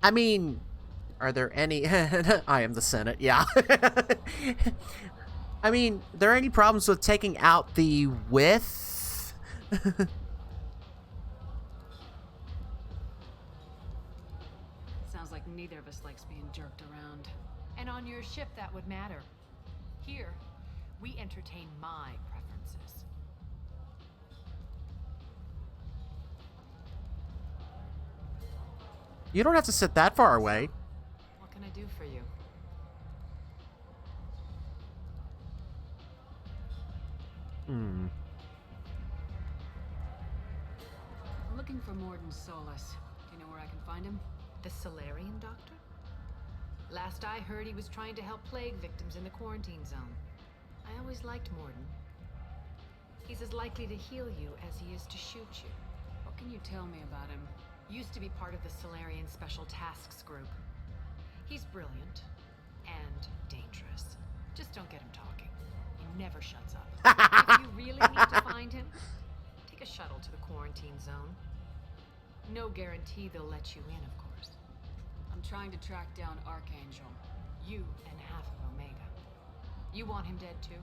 I mean, are there any... I am the Senate, yeah. I mean, are there any problems with taking out the with? Sounds like neither of us likes being jerked around. And on your ship, that would matter. Here, we entertain my preferences. You don't have to sit that far away. What can I do for you? looking for Morden Solus. Do you know where I can find him? The Solarian doctor? Last I heard, he was trying to help plague victims in the quarantine zone. I always liked Morden. He's as likely to heal you as he is to shoot you. What can you tell me about him? Used to be part of the Solarian Special Tasks Group. He's brilliant and dangerous. Just don't get him talking. He never shuts up. If you really need to find him, take a shuttle to the quarantine zone. No guarantee they'll let you in, of course. I'm trying to track down Archangel. You and half of Omega. You want him dead too?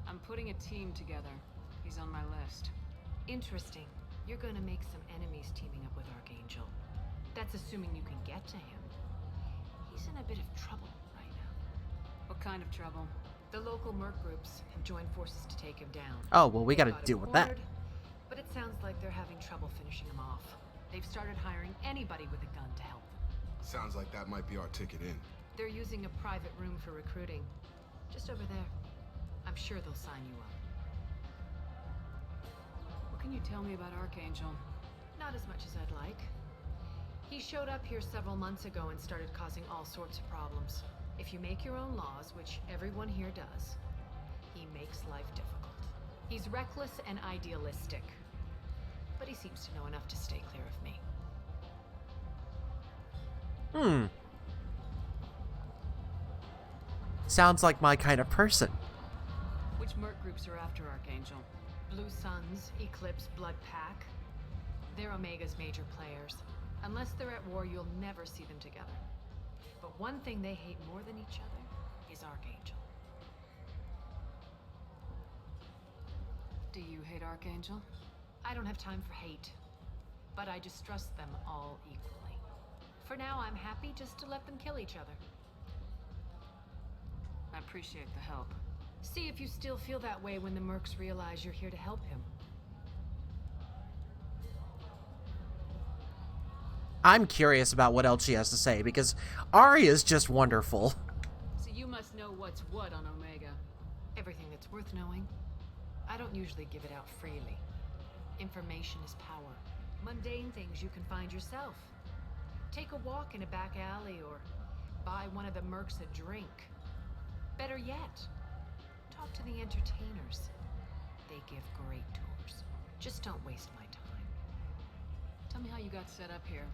I'm putting a team together. He's on my list. Interesting. You're gonna make some enemies teaming up with Archangel. That's assuming you can get to him. He's in a bit of trouble right now. What kind of trouble? The local merc groups have joined forces to take him down. Oh, well, we They gotta got him deal with that. cornered, but it sounds like they're having trouble finishing him off. They've started hiring anybody with a gun to help them. Sounds like that might be our ticket in. They're using a private room for recruiting. Just over there. I'm sure they'll sign you up. What can you tell me about Archangel? Not as much as I'd like. He showed up here several months ago and started causing all sorts of problems. If you make your own laws, which everyone here does, he makes life difficult. He's reckless and idealistic. But he seems to know enough to stay clear of me. Sounds like my kind of person. Which merc groups are after Archangel? Blue Suns, Eclipse, Blood Pack. They're Omega's major players. Unless they're at war, you'll never see them together. But one thing they hate more than each other is Archangel. Do you hate Archangel? I don't have time for hate. But I distrust them all equally. For now, I'm happy just to let them kill each other. I appreciate the help. See if you still feel that way when the mercs realize you're here to help him. I'm curious about what else she has to say, because Arya's just wonderful. So you must know what's what on Omega. Everything that's worth knowing. I don't usually give it out freely. Information is power. Mundane things you can find yourself. Take a walk in a back alley or buy one of the mercs a drink. Better yet, talk to the entertainers. They give great tours. Just don't waste my time. Tell me how you got set up here.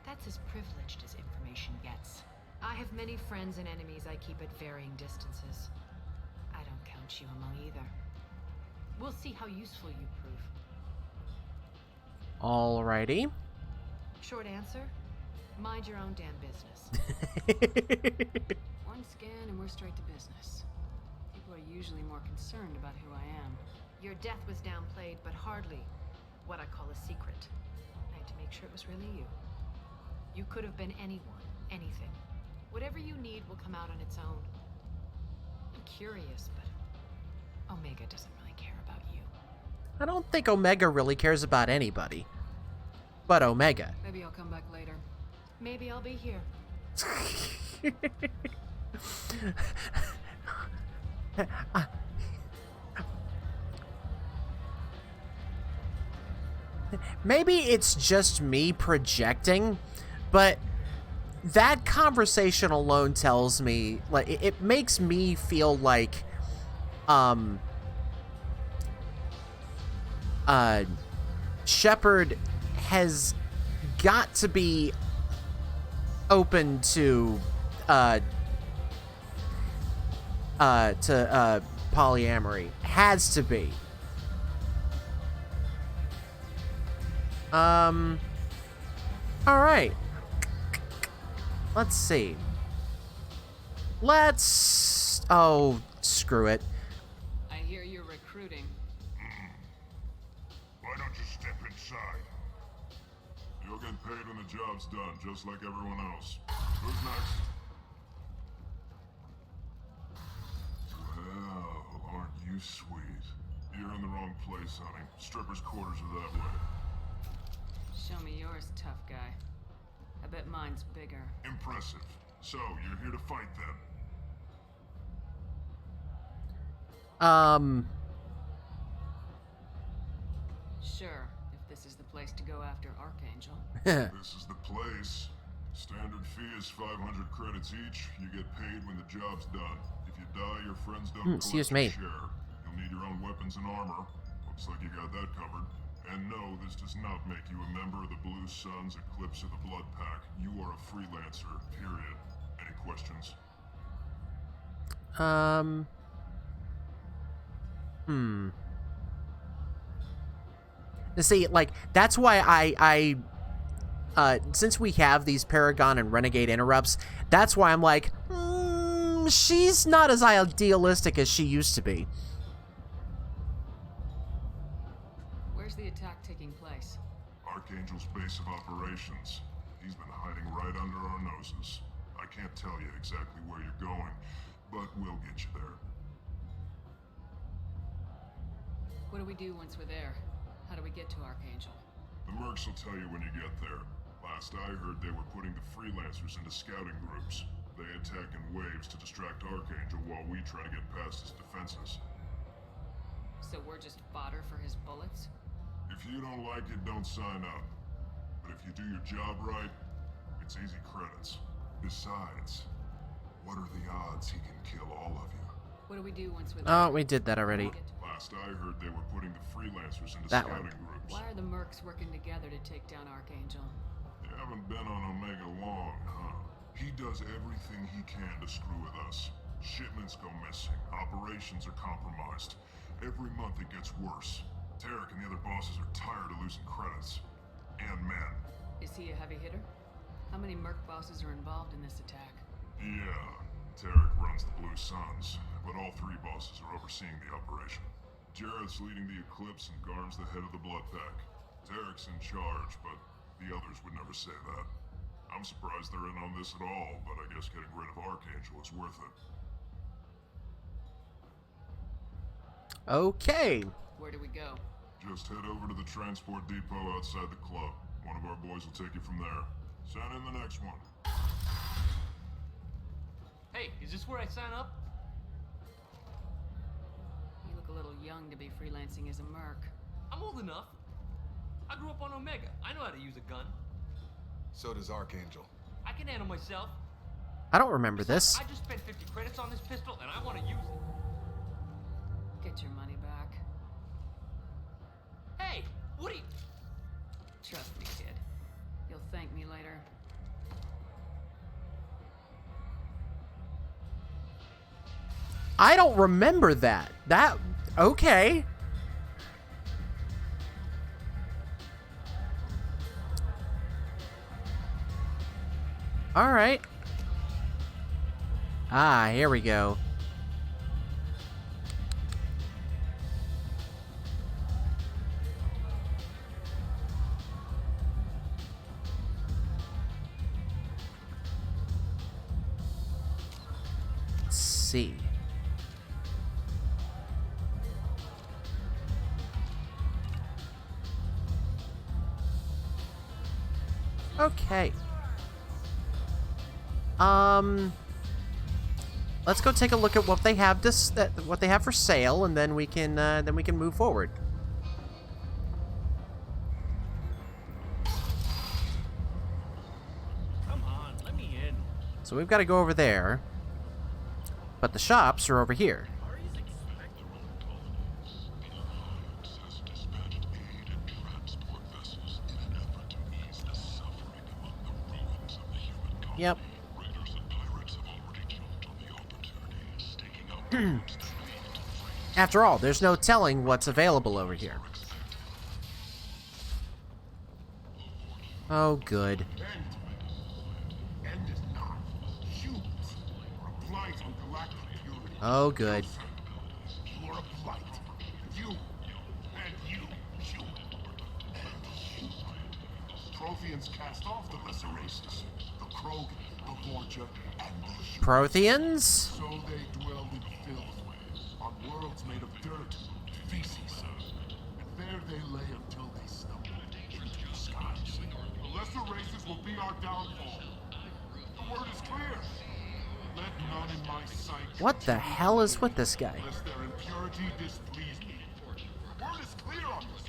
That's as privileged as information gets. I have many friends and enemies I keep at varying distances. I don't count you among either. We'll see how useful you prove. Alrighty. Short answer, mind your own damn business. One scan and we're straight to business. People are usually more concerned about who I am. Your death was downplayed, but hardly what I call a secret. I had to make sure it was really you. You could have been anyone, anything. Whatever you need will come out on its own. I'm curious, but Omega doesn't really care about you. I don't think Omega really cares about anybody. But Omega. Maybe I'll come back later. Maybe I'll be here. Maybe it's just me projecting, but that conversation alone tells me, like, it makes me feel like, Shepard has got to be open to polyamory. Has to be. All right. Let's see. Oh, screw it. I hear you're recruiting. Why don't you step inside? You'll get paid when the job's done, just like everyone else. Who's next? Well, aren't you sweet? You're in the wrong place, honey. Strippers' quarters are that way. Show me yours, tough guy. I bet mine's bigger. Impressive. So, you're here to fight them? place to go after Archangel. This is the place. Standard fee is 500 credits each. You get paid when the job's done. If you die, your friends don't collect excuse your me. share. You'll need your own weapons and armor. Looks like you got that covered. And no, this does not make you a member of the Blue Suns Eclipse of the Blood Pack. You are a freelancer, period. Any questions? See, like, that's why I since we have these Paragon and Renegade interrupts, that's why I'm like, she's not as idealistic as she used to be. Where's the attack taking place? Archangel's base of operations. He's been hiding right under our noses. I can't tell you exactly where you're going, but we'll get you there. What do we do once we're there? How do we get to Archangel? The mercs will tell you when you get there. Last I heard, they were putting the freelancers into scouting groups. They attack in waves to distract Archangel while we try to get past his defenses. So we're just fodder for his bullets? If you don't like it, don't sign up. But if you do your job right, it's easy credits. Besides, what are the odds he can kill all of you? What do we do once we're there? Oh, we did that already. Last I heard, they were putting the freelancers into That scouting one. groups. Why are the mercs working together to take down Archangel? You haven't been on Omega long, huh? He does everything he can to screw with us. Shipments go missing. Operations are compromised. Every month it gets worse. Tarek and the other bosses are tired of losing credits. And men. Is he a heavy hitter? How many merc bosses are involved in this attack? Yeah, Tarek runs the Blue Suns, but all three bosses are overseeing the operation. Jared's leading the Eclipse and Garn's the head of the Blood Pack. Tarek's in charge, but the others would never say that. I'm surprised they're in on this at all, but I guess getting rid of Archangel is worth it. Okay. Where do we go? Just head over to the transport depot outside the club. One of our boys will take you from there. Send in the next one. Hey, is this where I sign up? You look a little young to be freelancing as a merc. I'm old enough. I grew up on Omega. I know how to use a gun. So does Archangel. I can handle myself. I don't remember this. I just spent 50 credits on this pistol, and I want to use it. Get your money back. Hey, what are you... Trust me, kid. You'll thank me later. I don't remember that. Okay. All right. Ah, here we go. Let's see. Okay. Let's go take a look at what they have what they have for sale, and then we can move forward. Come on, let me in. So we've got to go over there, but the shops are over here. Yep. After all, there's no telling what's available over here. Oh, good. Oh, good. You are a blight. You and you. Protheans cast off the lesser races. The Krogan, the Vorcha, and the Human. Protheans? So they dwell in filth, on worlds made of dirt, feces. And there they lay until they stumble into the skies. The lesser races will be our downfall. The word is clear. Let none in my sight. What the hell is with this guy? Lest their impurity displease me. The word is clear on this.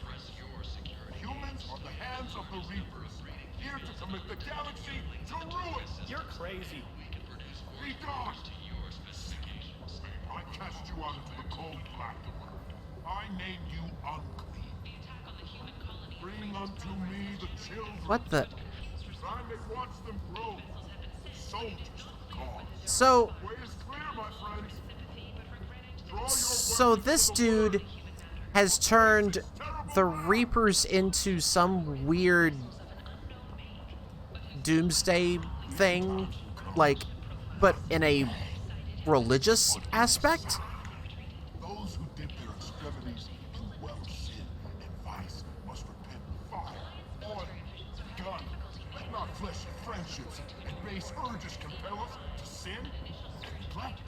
Humans are the descendants of the Reapers, here to commit the galaxy to ruin. You're crazy. Be gone! I cast you out into the cold black. I named you unclean. Bring unto me the children. What the? I may watch them grow. Soldiers of God. So, Way is clear, my friends. Draw your so this dude has turned the Reapers into some weird doomsday thing, like, but in a religious aspect? Those who dip their extremities in well sin and vice must repent in fire, oil, gun. Let not fleshy friendships and base urges compel us to sin and neglect.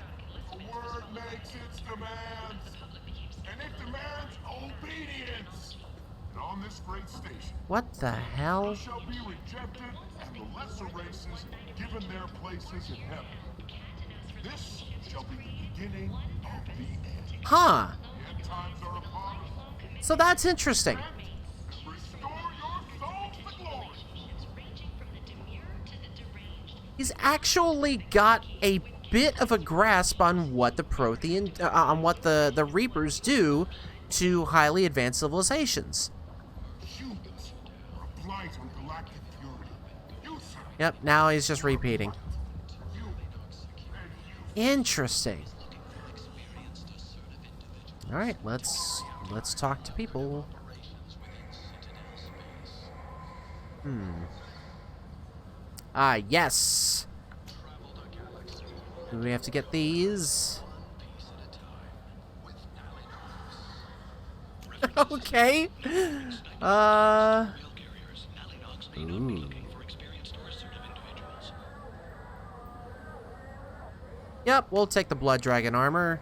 The word makes its demands, and it demands obedience. And on this great station, What the hell? you shall be rejected, and the lesser races given their places in heaven. This shall be the beginning of the end. Huh. The end times are upon us. So that's interesting. Restore your souls to glory. He's actually got a bit of a grasp on what the Prothean, on what the Reapers do to highly advanced civilizations. Humans are a blight on galactic purity. You, sir, Yep, now he's just repeating. Interesting. All right, let's talk to people. Ah, yes. Do we have to get these? Okay. Ooh. Yep, we'll take the Blood Dragon armor.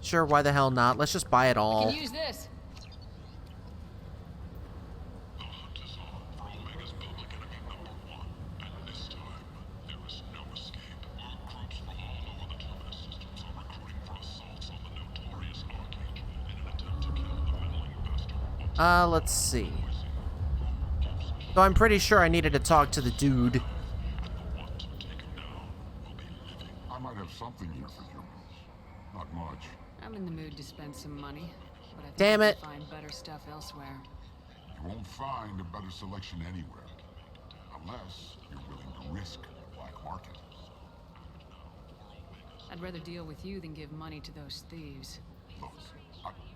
Sure, why the hell not? Let's just buy it all. Can use this. the hunt is on for Omega's public enemy #1, and this time there is no escape. Groups from all over the Terminus systems are recruiting for assaults on the notorious Archangel in an attempt to kill the meddling bastard. Let's see. So I'm pretty sure I needed to talk to the dude. I might have something here for humans. Not much. I'm in the mood to spend some money, but I think Damn I it. can find better stuff elsewhere. You won't find a better selection anywhere. Unless you're willing to risk the black market. I'd rather deal with you than give money to those thieves. Look,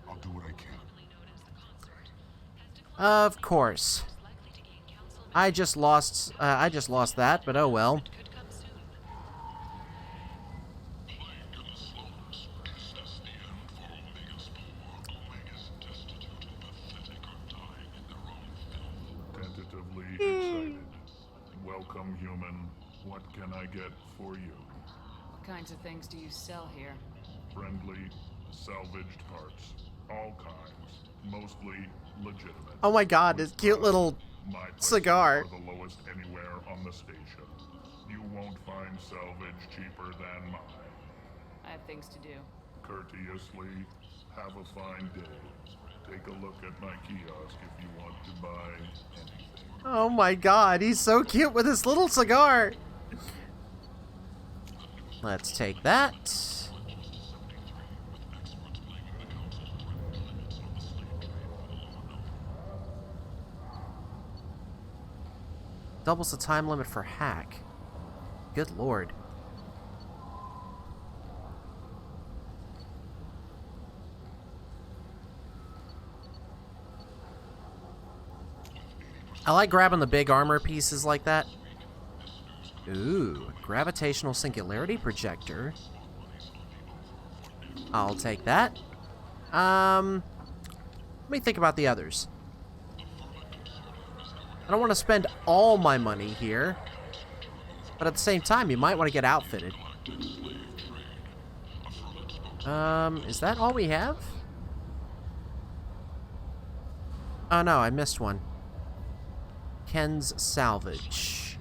I'll do what I can. Of course. I just lost that, but oh well. Tentatively excited. Welcome, human. What can I get for you? What kinds of things do you sell here? Friendly, salvaged parts. All kinds. Mostly legitimate. Oh my god, his cute little My prices cigar. are the lowest anywhere on the station. You won't find salvage cheaper than mine. I have things to do. Courteously, have a fine day. Take a look at my kiosk if you want to buy anything. Oh my god, he's so cute with his little cigar. Let's take that. Doubles the time limit for hack. Good lord. I like grabbing the big armor pieces like that. Ooh, gravitational singularity projector. I'll take that. Let me think about the others. I don't want to spend all my money here, but at the same time, you might want to get outfitted. Is that all we have? Oh no, I missed one. Ken's salvage.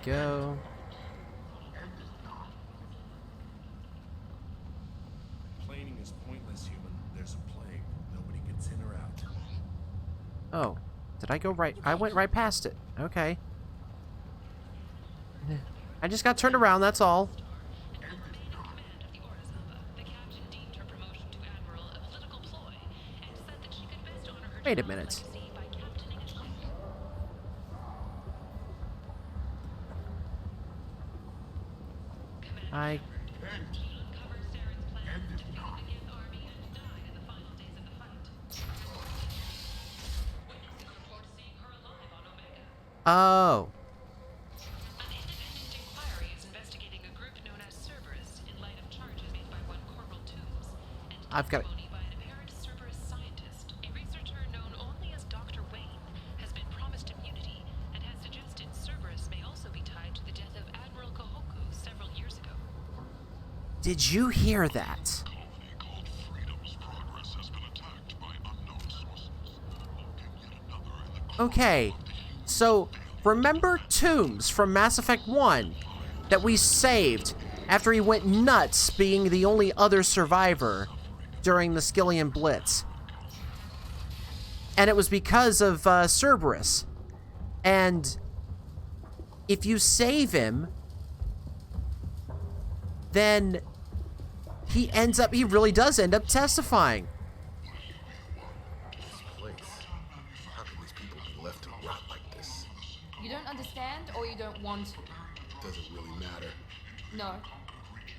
go. Complaining is pointless, human. There's a plague. Nobody gets in or out. Oh, did I go right? I went right past it. Okay. I just got turned around, that's all. Wait a minute. Oh. I've got it. Did you hear that? Okay, so remember Toombs from Mass Effect 1 that we saved after he went nuts being the only other survivor during the Skillian Blitz? And it was because of Cerberus. And if you save him, then he really does end up testifying. This place. How can these people be left to rot like this? You don't understand, or you don't want to? Doesn't really matter. No.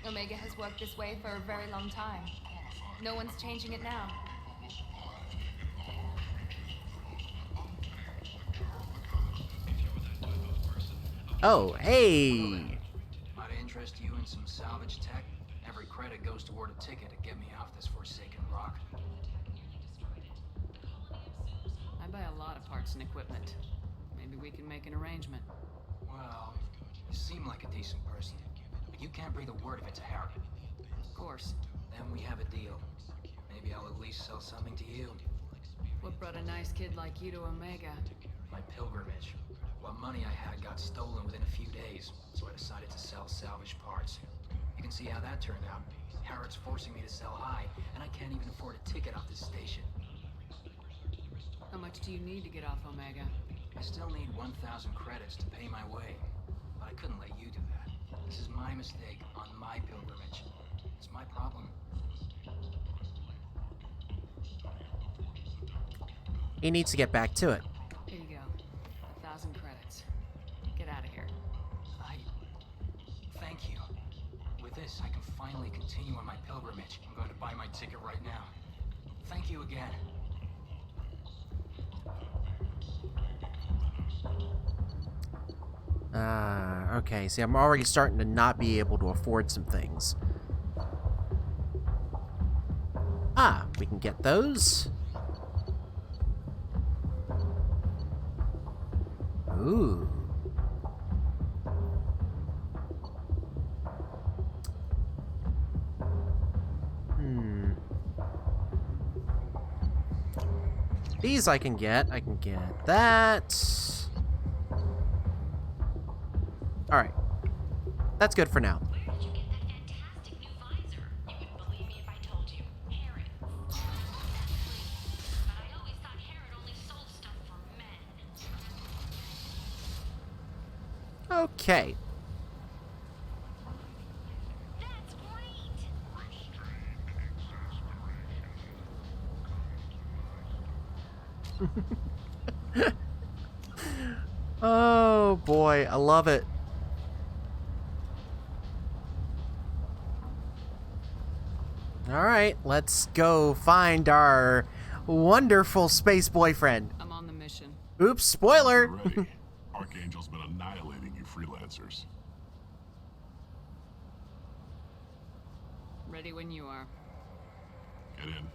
Omega has worked this way for a very long time. No one's changing it now. Oh, hey! Might interest you in some salvage tech? Every credit goes toward a ticket to get me off this forsaken rock. I buy a lot of parts and equipment. Maybe we can make an arrangement. Well, you seem like a decent person, but you can't breathe a word of it to Harry. Of course. Then we have a deal. Maybe I'll at least sell something to you. What brought a nice kid like you to Omega? My pilgrimage. What money I had got stolen within a few days, so I decided to sell salvage parts. You can see how that turned out. Harrod's forcing me to sell high, and I can't even afford a ticket off this station. How much do you need to get off Omega? I still need 1,000 credits to pay my way, but I couldn't let you do that. This is my mistake on my pilgrimage. It's my problem. He needs to get back to it. Here you go. 1,000 credits. Get out of here. Thank you. With this, I can finally continue on my pilgrimage. I'm going to buy my ticket right now. Thank you again. Okay, see, I'm already starting to not be able to afford some things. Ah, we can get those. Ooh. These I can get. I can get that. Alright. That's good for now. Where did you get that fantastic new visor? You wouldn't believe me if I told you. Herod. But I always thought Herod only sold stuff for men. Okay. That's great. Oh boy, I love it. Alright, let's go find our wonderful space boyfriend. I'm on the mission. Oops, spoiler! Ready. Archangel's been annihilating you freelancers. Ready when you are. Get in.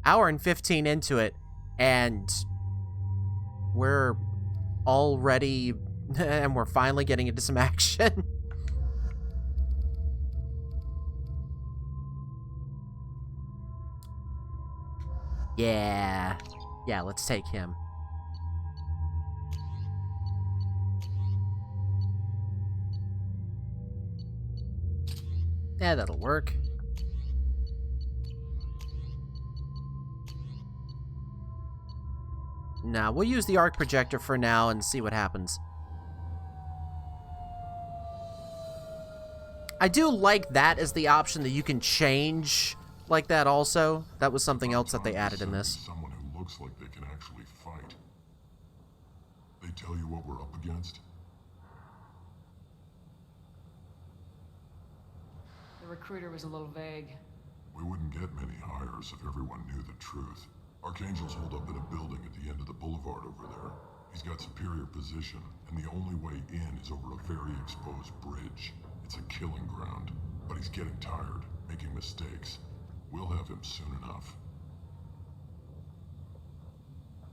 Hour and 15 into it, and we're already... and we're finally getting into some action. Yeah. Yeah, let's take him. Yeah, that'll work. Nah, we'll use the arc projector for now and see what happens. I do like that as the option that you can change like that also. That was something else that they added in this. Someone who looks like they can actually fight. They tell you what we're up against? The recruiter was a little vague. We wouldn't get many hires if everyone knew the truth. Archangel's holed up in a building at the end of the boulevard over there. He's got superior position, and the only way in is over a very exposed bridge. It's a killing ground, but he's getting tired, making mistakes. We'll have him soon enough.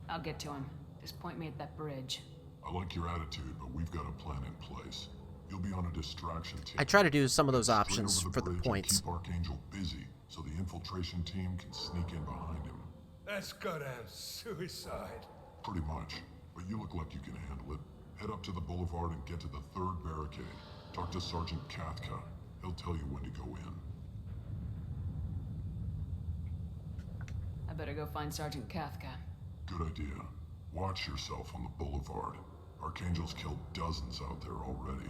I'll get to him. Just point me at that bridge. I like your attitude, but we've got a plan in place. You'll be on a distraction team. I try to do some of those Straight options over for the bridge and points. Keep Archangel busy, so the infiltration team can sneak in behind him. That's goddamn suicide. Pretty much, but you look like you can handle it. Head up to the boulevard and get to the third barricade. Talk to Sergeant Kathka. He'll tell you when to go in. I better go find Sergeant Kathka. Good idea. Watch yourself on the boulevard. Archangel's killed dozens out there already.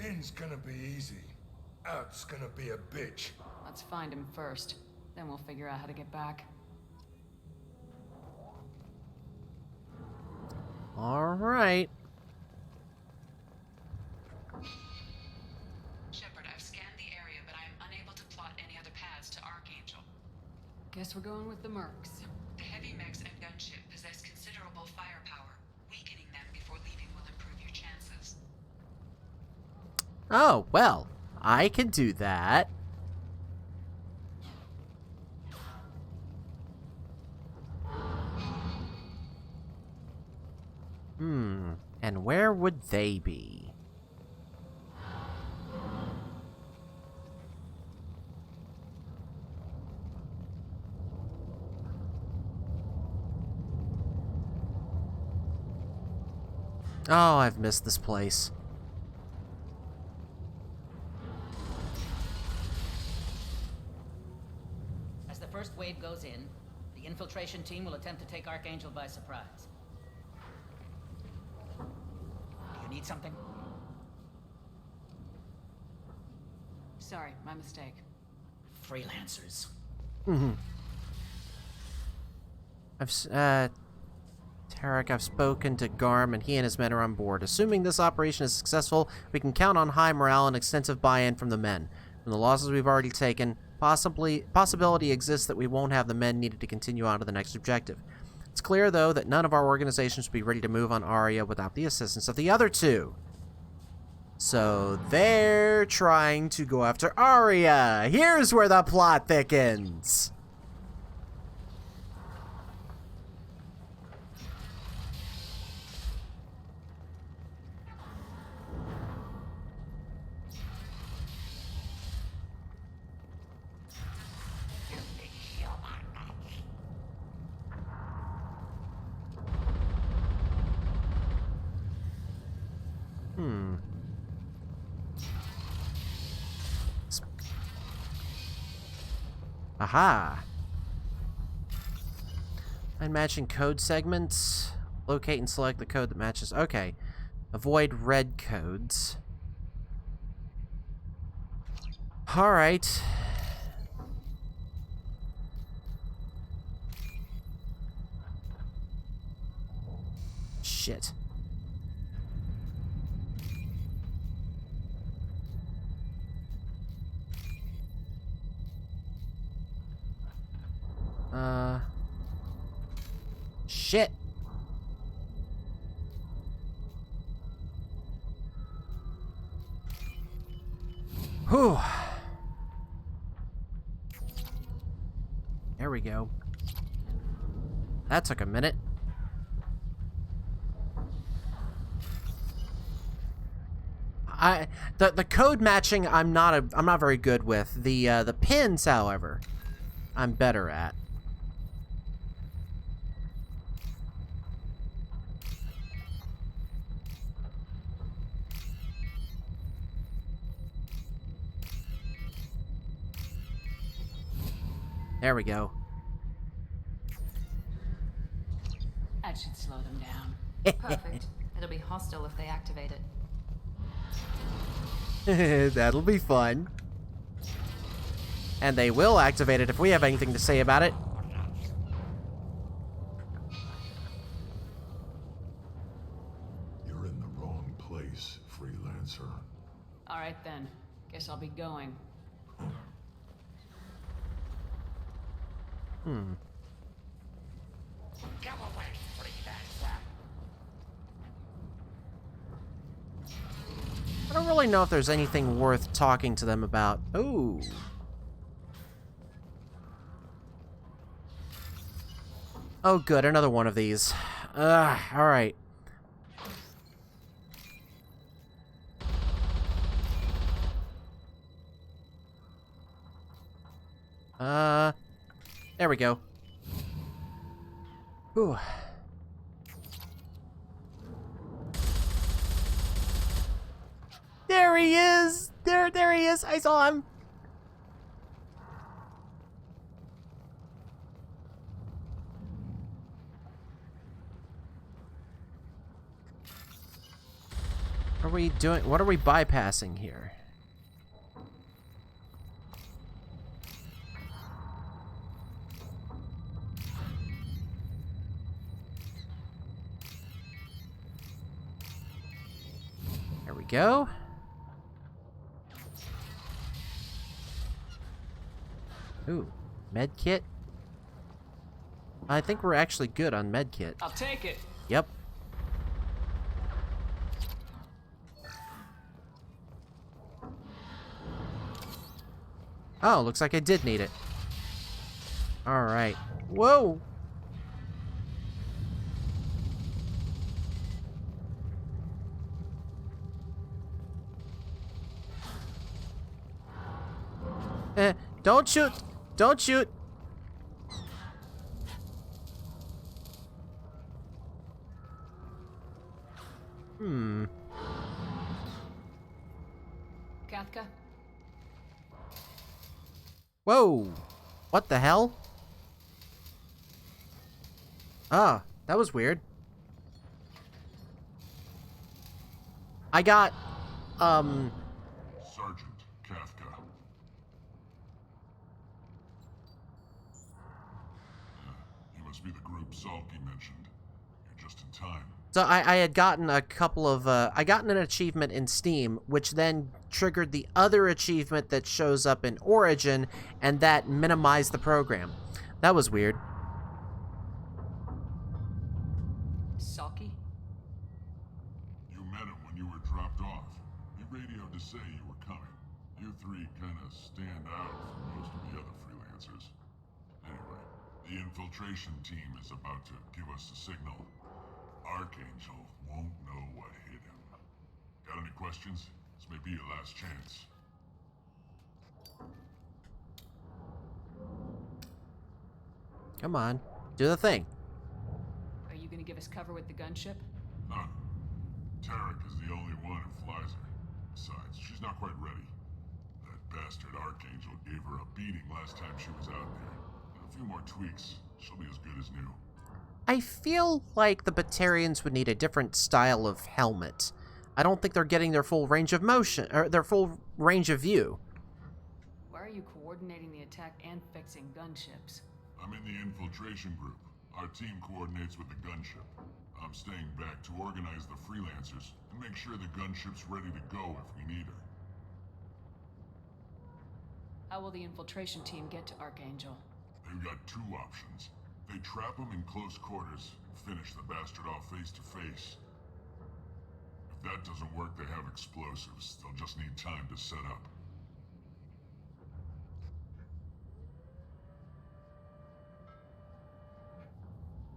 In's gonna be easy. Out's gonna be a bitch. Let's find him first. Then we'll figure out how to get back. Alright. Shepard, I've scanned the area, but I am unable to plot any other paths to Archangel. Guess we're going with the Mercs. The heavy mechs and gunship possess considerable firepower. Weakening them before leaving will improve your chances. Oh, well, I can do that. And where would they be? Oh, I've missed this place. As the first wave goes in, the infiltration team will attempt to take Archangel by surprise. Do you need something? Sorry, my mistake. Freelancers. Tarek, I've spoken to Garm, and he and his men are on board. Assuming this operation is successful, we can count on high morale and extensive buy-in from the men. From the losses we've already taken, possibility exists that we won't have the men needed to continue on to the next objective. It's clear, though, that none of our organizations will be ready to move on Aria without the assistance of the other two. So they're trying to go after Aria. Here's where the plot thickens. Aha! Find matching code segments. Locate and select the code that matches. Okay. Avoid red codes. Alright. Shit. Shit. Whew. There we go. That took a minute. The code matching I'm not very good with. The pins, however, I'm better at. There we go. That should slow them down. Perfect. It'll be hostile if they activate it. That'll be fun. And they will activate it if we have anything to say about it. You're in the wrong place, freelancer. All right then. Guess I'll be going. I don't really know if there's anything worth talking to them about. Ooh. Oh, good. Another one of these. Alright. There we go. Ooh. There he is! There he is! I saw him! What are we doing? What are we bypassing here? There we go. Ooh, med kit. I think we're actually good on med kit. I'll take it. Yep. Oh, looks like I did need it. All right. Whoa. Don't shoot! Don't shoot! Kathka? Whoa! What the hell? Ah, that was weird. I got, Sergeant Kafka. You must be the group Salky mentioned. You're just in time. So I had gotten a couple of, I gotten an achievement in Steam, which then triggered the other achievement that shows up in Origin, and that minimized the program. That was weird. Salky? You met him when you were dropped off. He radioed to say you were coming. You three kind of stand out from most of the other freelancers. Anyway, the infiltration team is about to give us a signal. Archangel won't know what hit him. Got any questions? This may be your last chance. Come on, do the thing. Are you gonna give us cover with the gunship? None. Tarek is the only one who flies her. Besides, she's not quite ready. That bastard Archangel gave her a beating last time she was out there. A few more tweaks, she'll be as good as new. I feel like the Batarians would need a different style of helmet. I don't think they're getting their full range of motion, or their full range of view. Why are you coordinating the attack and fixing gunships? I'm in the infiltration group. Our team coordinates with the gunship. I'm staying back to organize the freelancers and make sure the gunship's ready to go if we need her. How will the infiltration team get to Archangel? They've got two options. They trap him in close quarters and finish the bastard off face to face. If that doesn't work, they have explosives. They'll just need time to set up.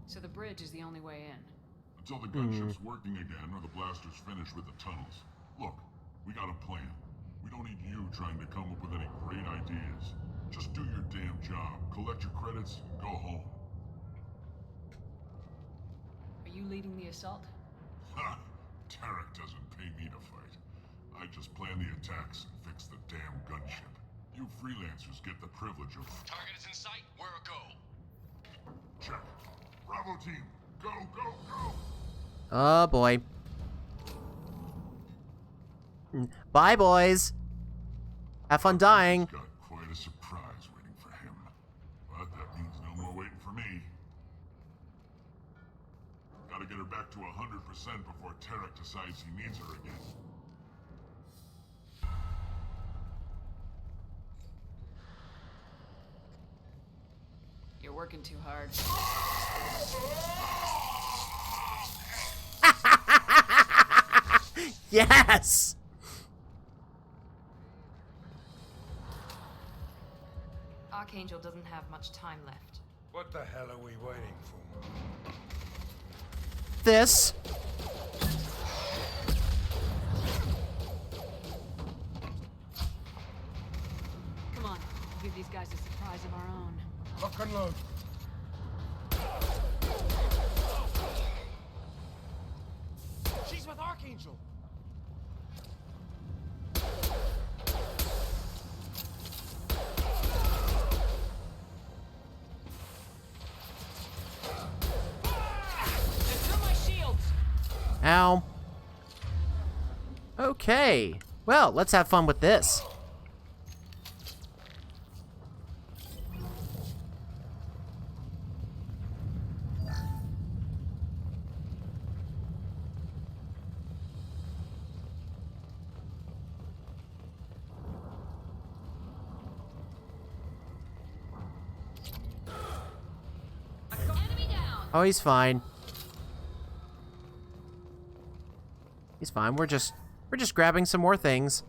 So the bridge is the only way in. Until the gunship's working again or the blasters finish with the tunnels. Look, we got a plan. We don't need you trying to come up with any great ideas. Just do your damn job, collect your credits, and go home. Are you leading the assault? Ha! Tarek doesn't pay me to fight. I just plan the attacks and fix the damn gunship. You freelancers get the privilege of... Target is in sight. Where a go? Check. Bravo team, go, go, go! Oh boy. Bye, boys. Have fun dying. Got quite a surprise waiting for him. But that means no more waiting for me. Gotta get her back to 100% before Tarek decides he needs her again. You're working too hard. Yes! Archangel doesn't have much time left. What the hell are we waiting for? This. Come on, we'll give these guys a surprise of our own. Lock and load. She's with Archangel. Ow. Okay. Well, let's have fun with this. Oh, he's fine. He's fine. We're just grabbing some more things.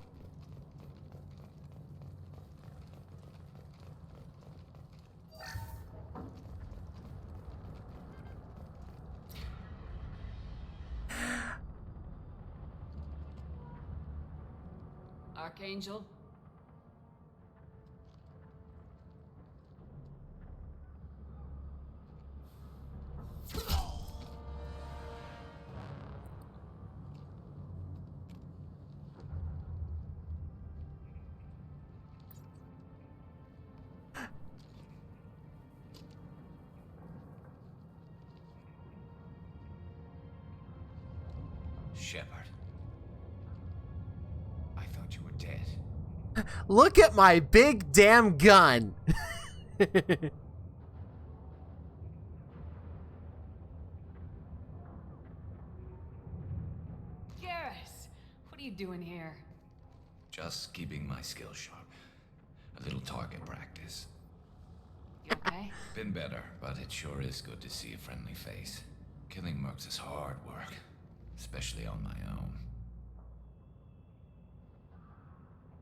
Archangel? Shepard. I thought you were dead. Look at my big damn gun. Garrus, what are you doing here? Just keeping my skills sharp. A little target practice. You okay? Been better, but it sure is good to see a friendly face. Killing mercs is hard work, especially on my own.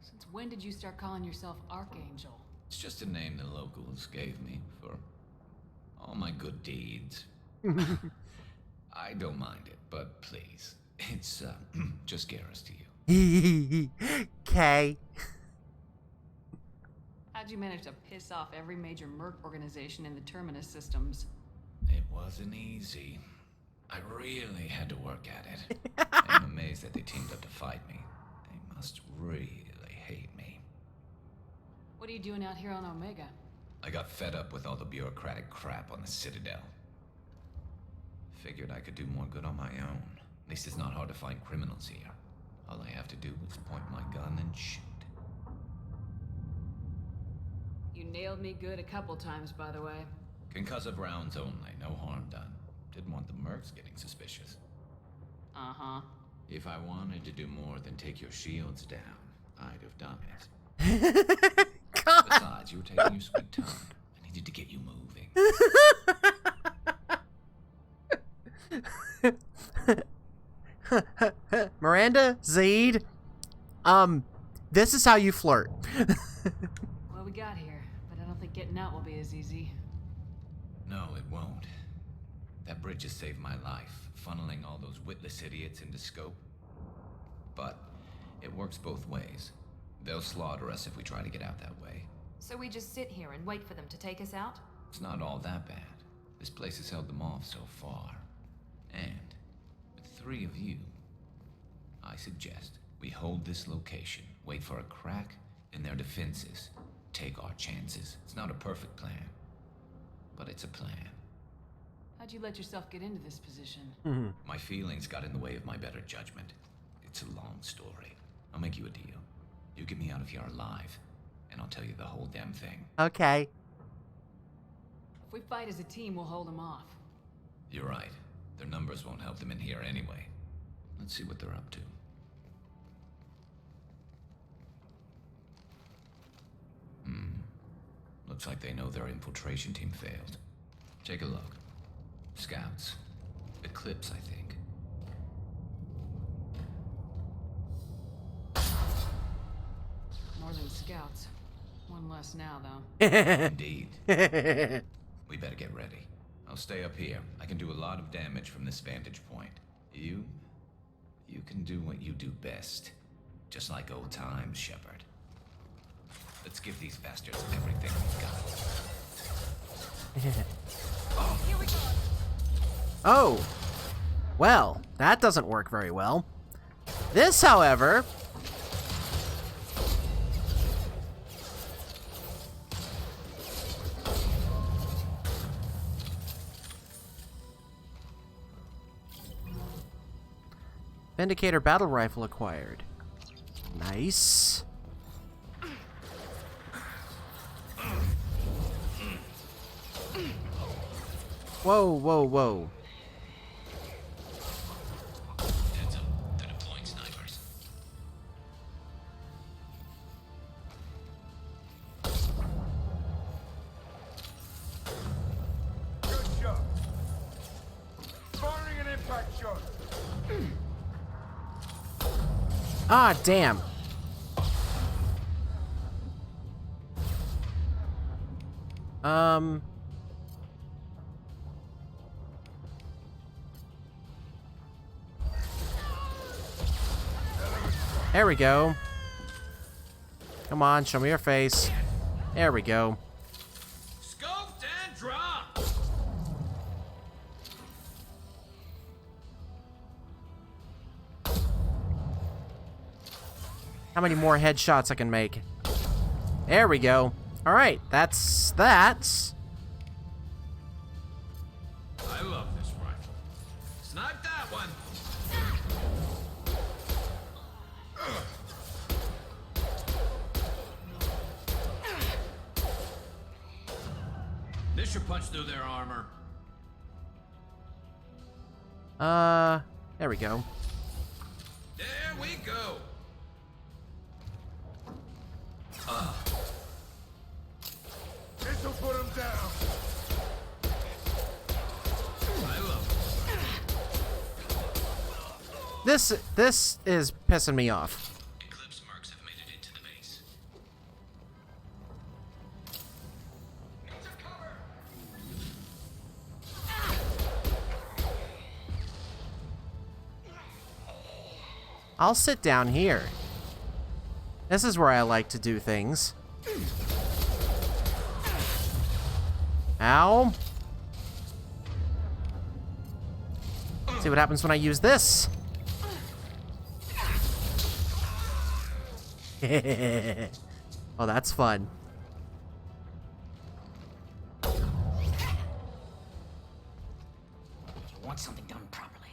Since when did you start calling yourself Archangel? It's just a name the locals gave me for all my good deeds. I don't mind it, but please, it's just Garrus to you. Okay. How'd you manage to piss off every major merc organization in the Terminus systems? It wasn't easy. I really had to work at it. I'm amazed that they teamed up to fight me. They must really hate me. What are you doing out here on Omega? I got fed up with all the bureaucratic crap on the Citadel. Figured I could do more good on my own. At least it's not hard to find criminals here. All I have to do is point my gun and shoot. You nailed me good a couple times, by the way. Concussive rounds only, no harm done. Didn't want the mercs getting suspicious. Uh-huh. If I wanted to do more than take your shields down, I'd have done it. Besides, you were taking your sweet time. I needed to get you moving. Miranda, Zaid, this is how you flirt. Well, we got here, but I don't think getting out will be as easy. No, it won't. That bridge has saved my life, funneling all those witless idiots into scope. But it works both ways. They'll slaughter us if we try to get out that way. So we just sit here and wait for them to take us out? It's not all that bad. This place has held them off so far. And with 3 of you, I suggest we hold this location, wait for a crack in their defenses, take our chances. It's not a perfect plan, but it's a plan. How'd you let yourself get into this position? My feelings got in the way of my better judgment. It's a long story. I'll make you a deal. You get me out of here alive, and I'll tell you the whole damn thing. Okay. If we fight as a team, we'll hold them off. You're right. Their numbers won't help them in here anyway. Let's see what they're up to. Looks like they know their infiltration team failed. Take a look. Scouts. Eclipse, I think. More than scouts. One less now, though. Indeed. We better get ready. I'll stay up here. I can do a lot of damage from this vantage point. You can do what you do best. Just like old times, Shepard. Let's give these bastards everything we've got. Oh, here we go. Oh. Well, that doesn't work very well. This, however... Vindicator battle rifle acquired. Nice. Whoa, whoa, whoa. Heads up, they're deploying snipers. Good shot. Firing an impact shot. Ah, damn. There we go. Come on, show me your face. There we go. Scoped and dropped. How many more headshots I can make? There we go. All right, that's that. I love this rifle. Snipe that one. This should punch through their armor. There we go. There we go. This'll put him down. I love This is pissing me off. Eclipse marks have made it into the base. I'll sit down here. This is where I like to do things. Ow. See what happens when I use this. Oh, that's fun. You want something done properly.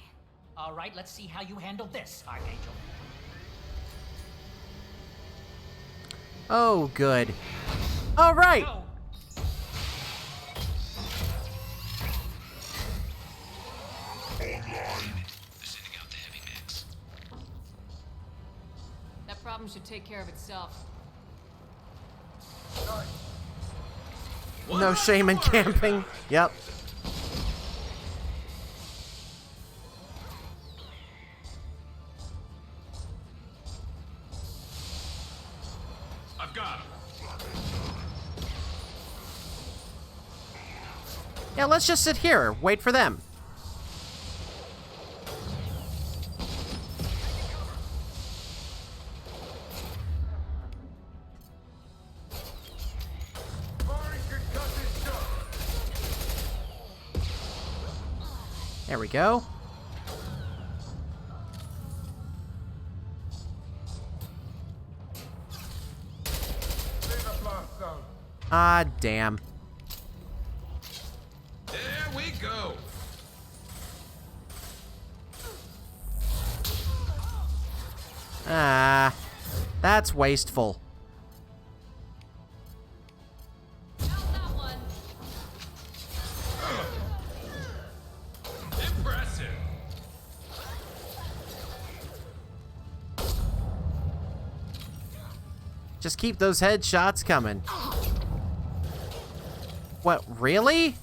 All right, let's see how you handle this, Archangel. Oh, good. All right. Go. Sending out the heavy mix. That problem should take care of itself. No shame in camping. Yep. I've got him. Yeah, let's just sit here. Wait for them. There we go. Ah, damn. There we go. Ah, that's wasteful. Impressive. Just keep those headshots coming. What, really?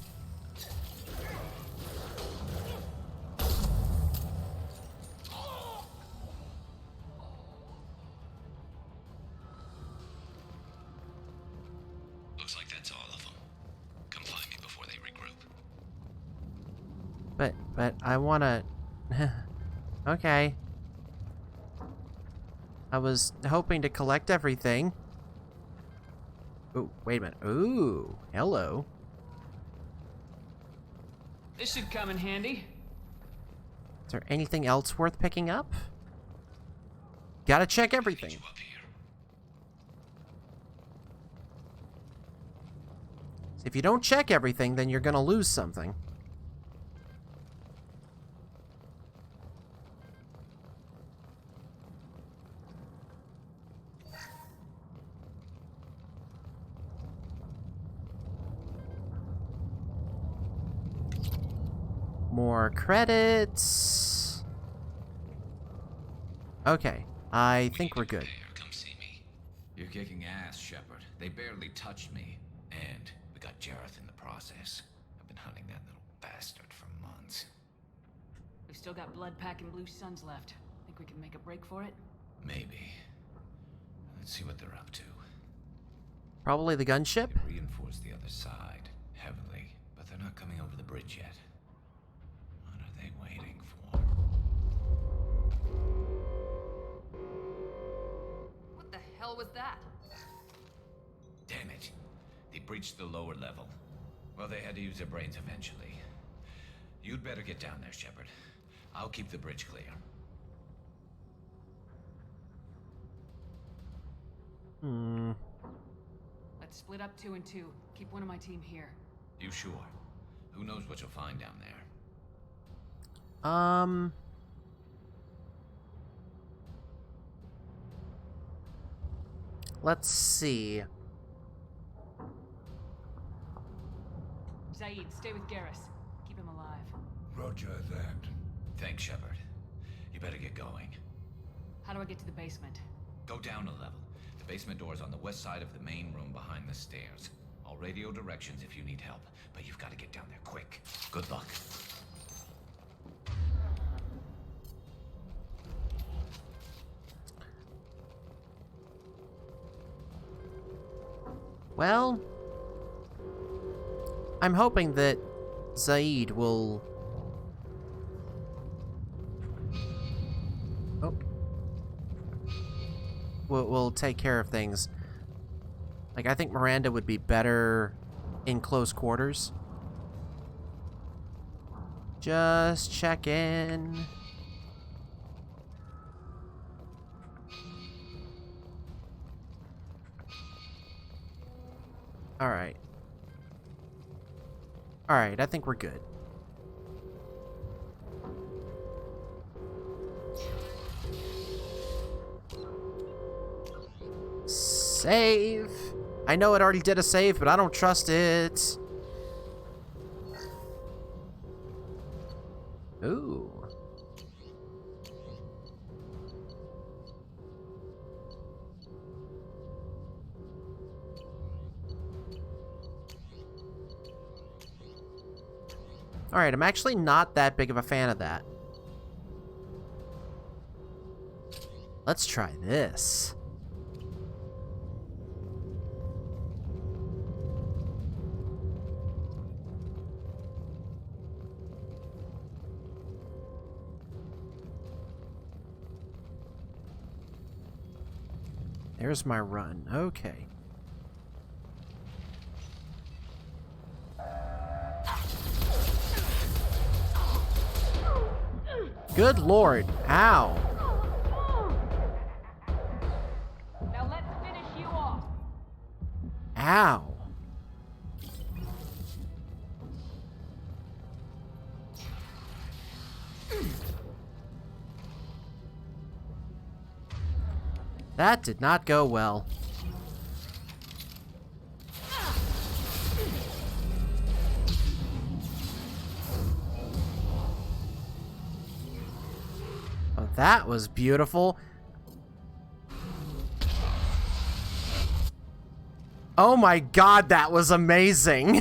Looks like that's all of them. Come find me before they regroup. But I wanna... Okay. I was hoping to collect everything. Ooh, wait a minute. Ooh, hello. This should come in handy. Is there anything else worth picking up? Gotta check everything. If you don't check everything, then you're gonna lose something. More credits. Okay, I think we're good. Come see me. You're kicking ass, Shepard. They barely touched me. And we got Jareth in the process. I've been hunting that little bastard for months. We've still got blood pack and blue suns left. Think we can make a break for it? Maybe. Let's see what they're up to. Probably the gunship? They reinforced the other side heavily, but they're not coming over the bridge yet. What are they waiting for? What the hell was that? Damn it. They breached the lower level. Well, they had to use their brains eventually. You'd better get down there, Shepard. I'll keep the bridge clear. Let's split up 2 and 2. Keep one of my team here. You sure? Who knows what you'll find down there? Let's see. Zaid, stay with Garrus. Keep him alive. Roger that. Thanks, Shepard. You better get going. How do I get to the basement? Go down a level. The basement door's on the west side of the main room behind the stairs. I'll radio directions if you need help, but you've got to get down there quick. Good luck. Well, I'm hoping that Zaid will... Oh. Will take care of things. Like, I think Miranda would be better in close quarters. Just check in. Alright. Alright, I think we're good. Save! I know it already did a save, but I don't trust it. Ooh. Alright, I'm actually not that big of a fan of that. Let's try this. There's my run. Okay. Good lord. Ow. Now let's finish you off. Ow. That did not go well. Oh, that was beautiful. Oh my god, that was amazing.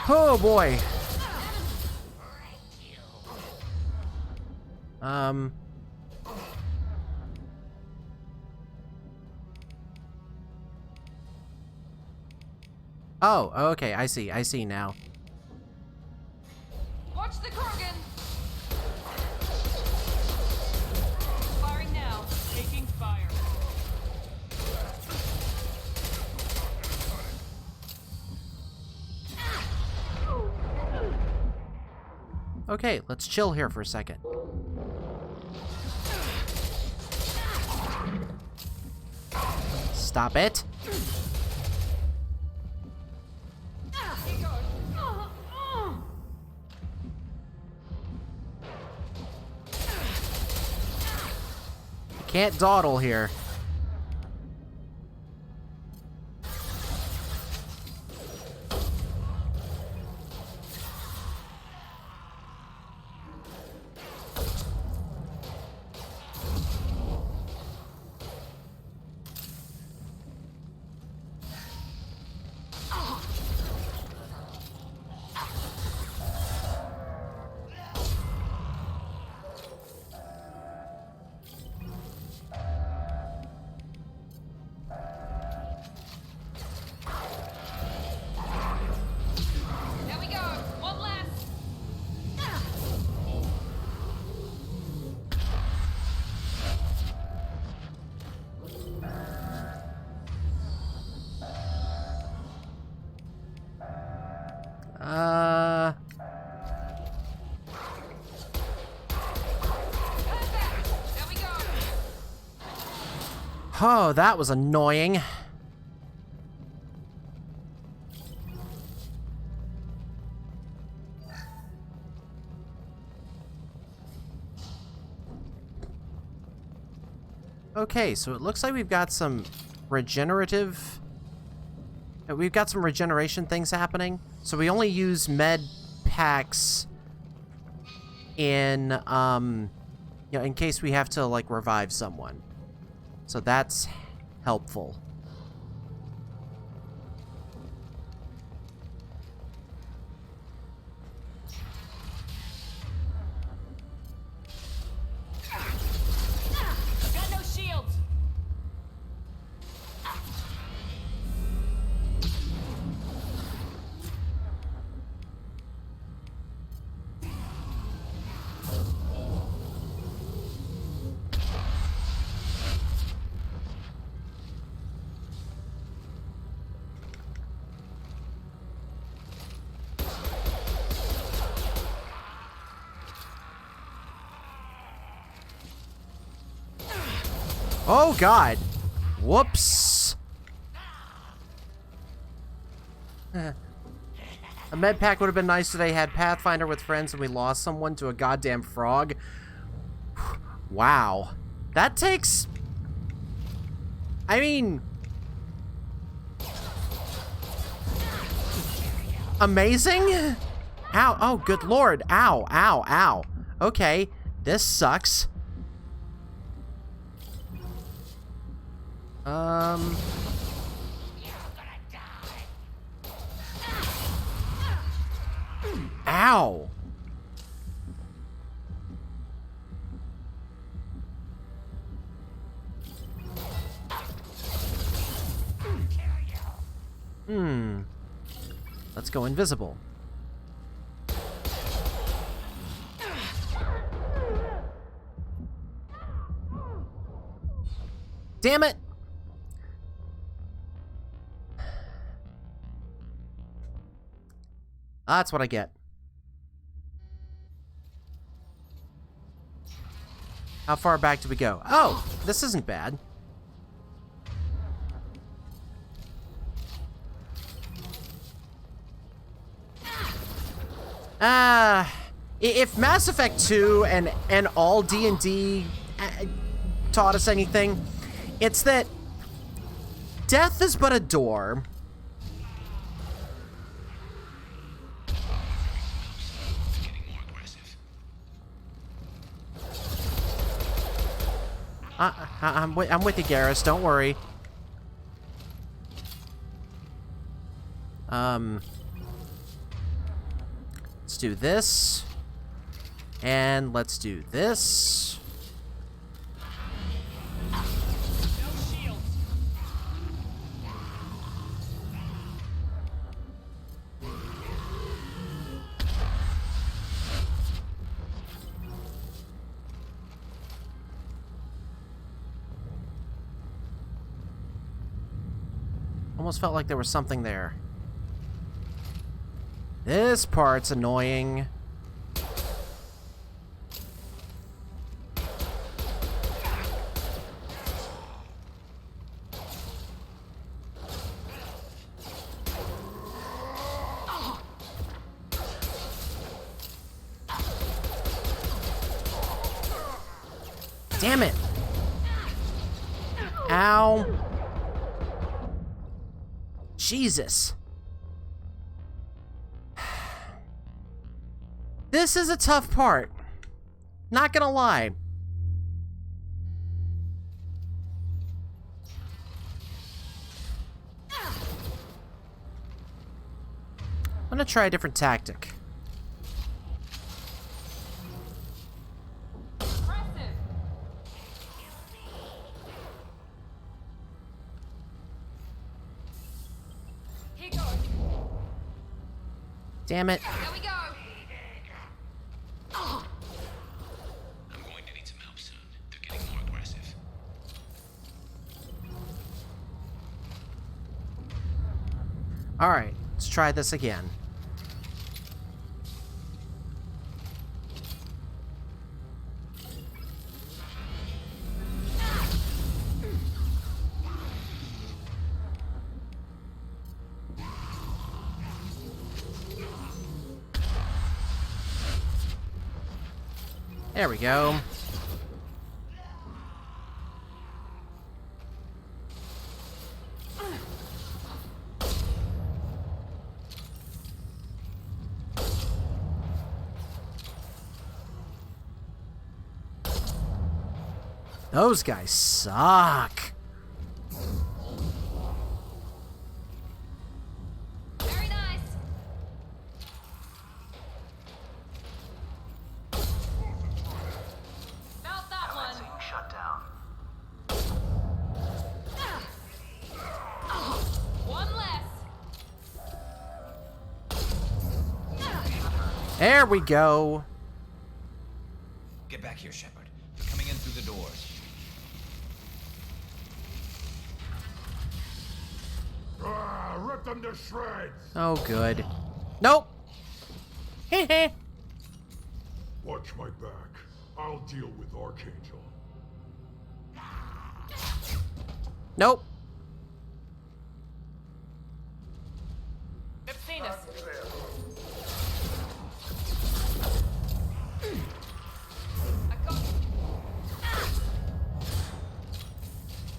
Oh boy. Oh, okay, I see now. Watch the Krogan. Firing now. Taking fire. Okay, let's chill here for a second. Stop it. Can't dawdle here. There we go. One last. There we go. Oh, that was annoying. Okay, so it looks like we've got some regeneration things happening. So we only use med packs in, in case we have to, like, revive someone. So that's helpful. Got no shields. Oh, God. Whoops. A med pack would have been nice today. Had Pathfinder with friends and we lost someone to a goddamn frog. Wow. That takes... I mean... amazing? Ow. Oh, good lord. Ow, ow, ow. Okay. This sucks. Ow. Let's go invisible. Damn it! That's what I get. How far back do we go? Oh, this isn't bad. If Mass Effect 2 and all D&D taught us anything, it's that death is but a door. I'm with you, Garrus. Don't worry. Let's do this. And let's do this. Almost felt like there was something there. This part's annoying. Damn it! Ow. Jesus. This is a tough part. Not gonna lie. I'm gonna try a different tactic. Damn it. There we go. I'm going to need some help soon. They're getting more aggressive. Alright, let's try this again. There we go. Those guys suck. Very nice. Felt that one. Shut down. One less. There we go. Get back here, Shepard. They're coming in through the doors. Rip them to shreds! Oh, good. Nope. Watch my back. I'll deal with Archangel. Nope. They've seen us. I got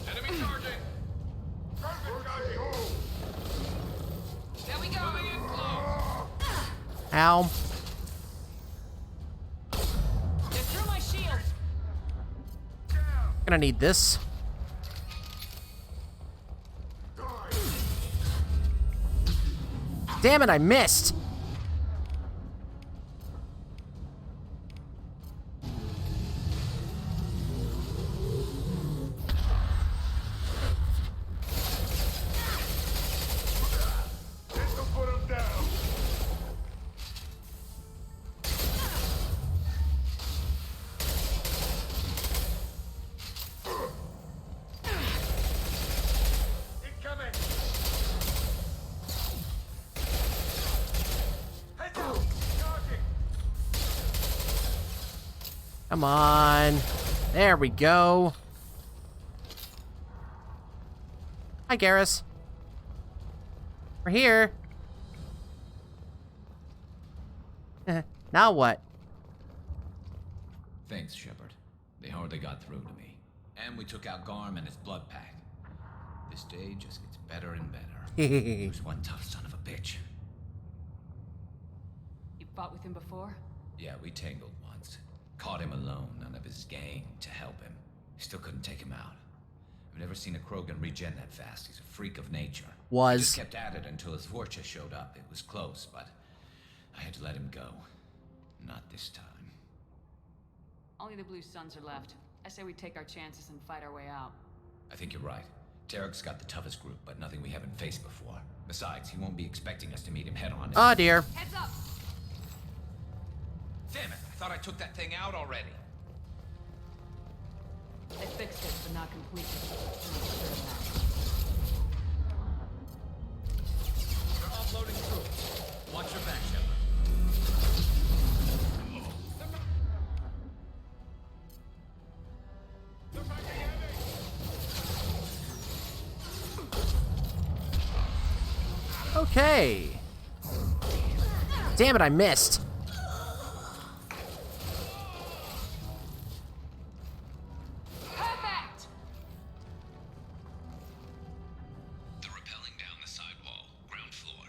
Enemy charging! There we go. Moving in close. Ow. They're through my shield. Gonna need this. Damn it, I missed. Come on. There we go. Hi, Garrus. We're here. Now what? Thanks, Shepard. They hardly got through to me. And we took out Garm and his blood pack. This day just gets better and better. There's one tough son of a bitch. You fought with him before? Yeah, we tangled once. Caught him alone, none of his gang to help him. Still couldn't take him out. I've never seen a Krogan regen that fast. He's a freak of nature. He just kept at it until his Vorcha showed up. It was close, but I had to let him go. Not this time. Only the Blue Suns are left. I say we take our chances and fight our way out. I think you're right. Tarek's got the toughest group, but nothing we haven't faced before. Besides, he won't be expecting us to meet him head-on. Oh, dear. Heads up! Damn it! I thought I took that thing out already. They fixed it, but not completely. They're offloading troops. Watch your back, Shepard. Okay. Damn it, I missed. Perfect! They're rappelling down the sidewall, ground floor.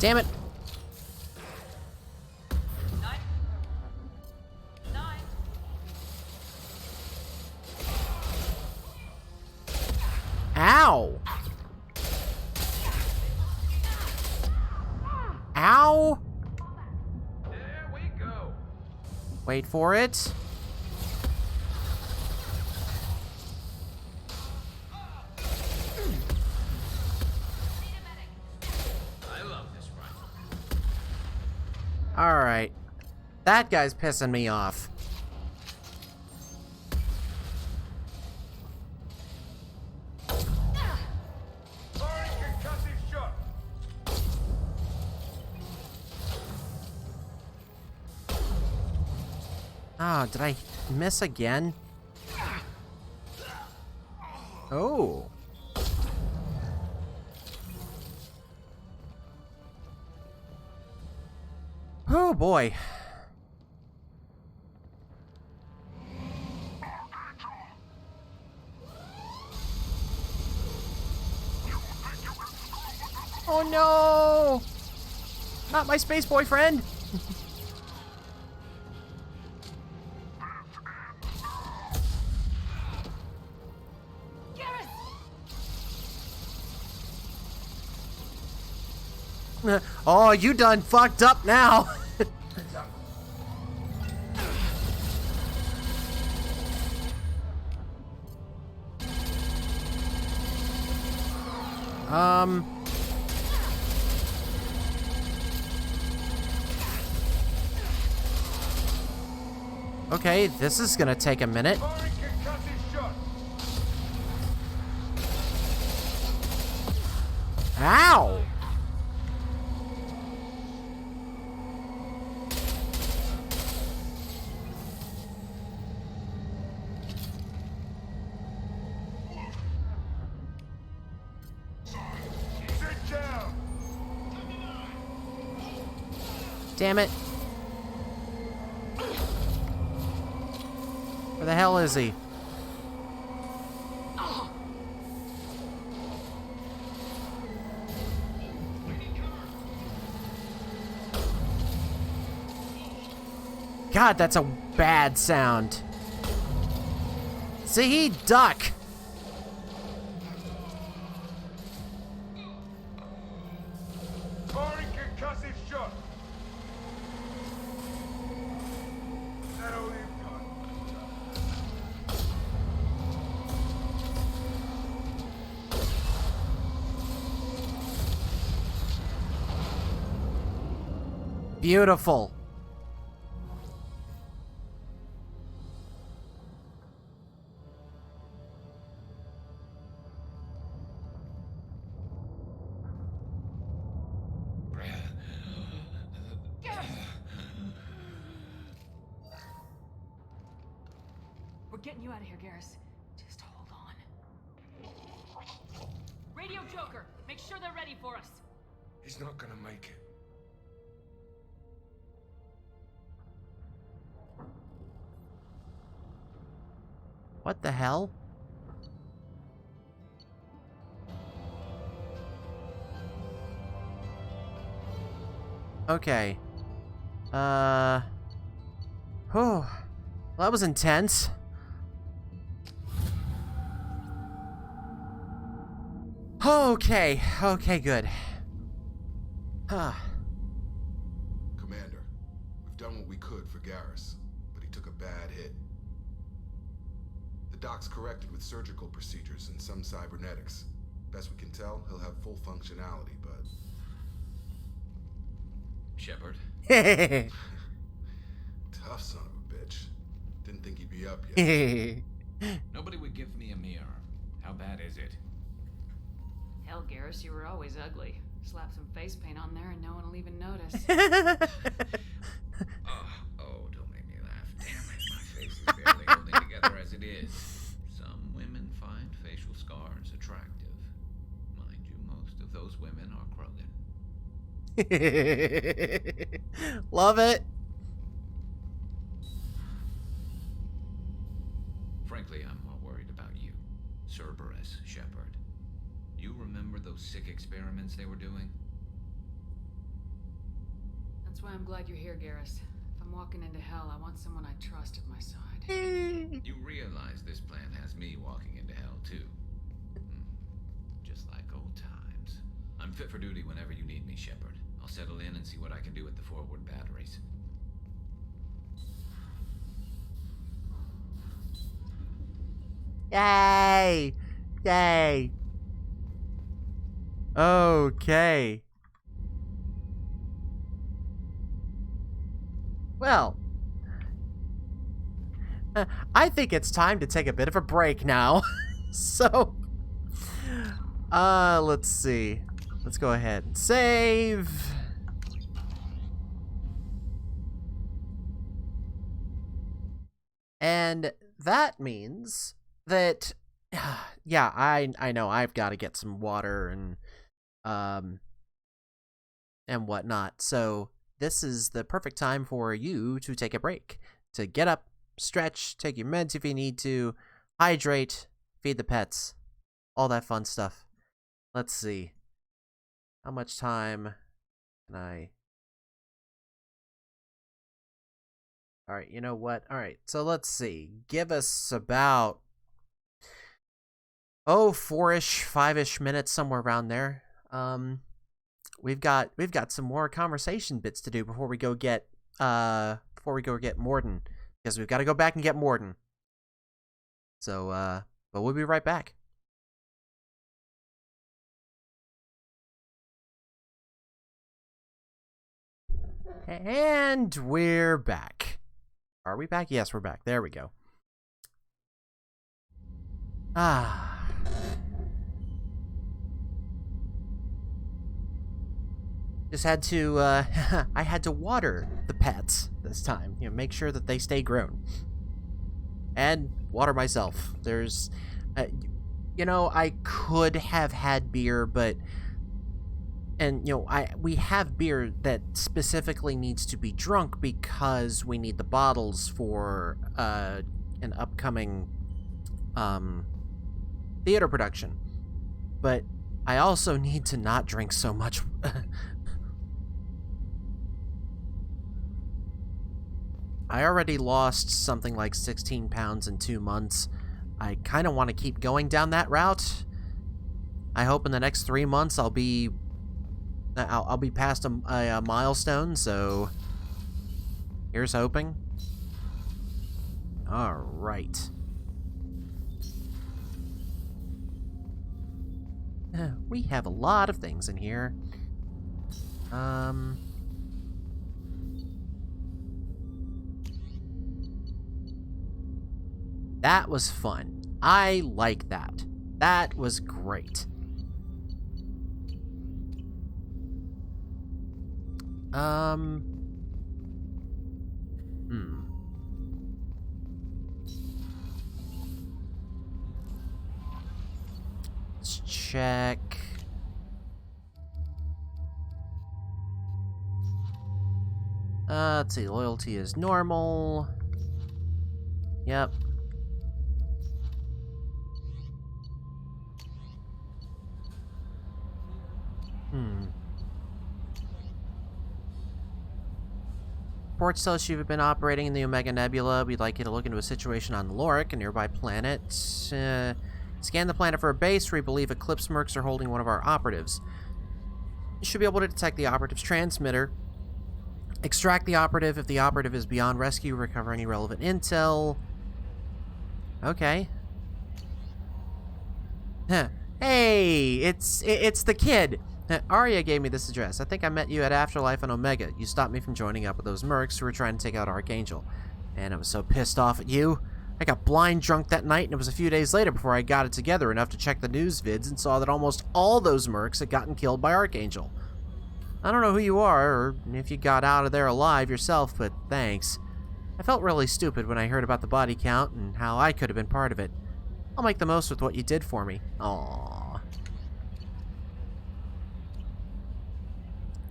Damn it. Ow! Ow! There we go. Wait for it. I love this rifle. Alright. That guy's pissing me off. Oh, did I miss again? Oh. Oh boy. Oh no! Not my space boyfriend! Oh, you done fucked up now. Okay, this is gonna take a minute. Ow! Damn it. Where the hell is he? God, that's a bad sound. See, duck. Beautiful. getting you out of here, Garrus. Just hold on. Radio Joker, make sure they're ready for us. He's not gonna make it. What the hell? Okay. Oh, well, that was intense. Okay, good. Huh. Commander, we've done what we could for Garrus, but he took a bad hit. The doc's corrected with surgical procedures and some cybernetics. Best we can tell, he'll have full functionality, but... Shepard? Tough son of a bitch. Didn't think he'd be up yet. Nobody would give me a mirror. How bad is it? Hell, Garrus, you were always ugly. Slap some face paint on there and no one will even notice. Oh, don't make me laugh. Damn it, my face is barely holding together as it is. Some women find facial scars attractive. Mind you, most of those women are Krogan. Love it. Frankly, I'm more worried about you. Cerberus, Shepard. You remember those sick experiments they were doing? That's why I'm glad you're here, Garrus. If I'm walking into hell, I want someone I trust at my side. You realize this plan has me walking into hell, too. Just like old times. I'm fit for duty whenever you need me, Shepard. I'll settle in and see what I can do with the forward batteries. Yay! Yay! Okay. Well, I think it's time to take a bit of a break now. So, let's see. Let's go ahead and save. And that means that, yeah, I know I've got to get some water and whatnot. So this is the perfect time for you to take a break, to get up, stretch, take your meds if you need to, hydrate, feed the pets, all that fun stuff. Let's see. How much time can I... Alright, you know what? Alright, so let's see. Give us about... 4-ish, 5-ish minutes, somewhere around there. We've got some more conversation bits to do before we go get Morden, because we've got to go back and get Morden. So but we'll be right back. And we're back. Are we back? Yes, we're back. There we go. Just had to, I had to water the pets this time. You know, make sure that they stay grown. And water myself. There's, you know, I could have had beer, but... And, you know, we have beer that specifically needs to be drunk because we need the bottles for an upcoming theater production. But I also need to not drink so much. I already lost something like 16 pounds in 2 months. I kind of want to keep going down that route. I hope in the next 3 months I'll be past a milestone, so here's hoping. All right. We have a lot of things in here. That was fun. I like that. That was great. check. Let's see, loyalty is normal. Yep. Reports tell us you've been operating in the Omega Nebula. We'd like you to look into a situation on Lorik, a nearby planet. Scan the planet for a base where we believe Eclipse Mercs are holding one of our operatives. You should be able to detect the operative's transmitter. Extract the operative. If the operative is beyond rescue, recover any relevant intel. Okay. Huh. Hey, it's the kid. Arya gave me this address. I think I met you at Afterlife on Omega. You stopped me from joining up with those mercs who were trying to take out Archangel. And I was so pissed off at you. I got blind drunk that night, and it was a few days later before I got it together enough to check the news vids and saw that almost all those mercs had gotten killed by Archangel. I don't know who you are, or if you got out of there alive yourself, but thanks. I felt really stupid when I heard about the body count and how I could have been part of it. I'll make the most with what you did for me. Aww.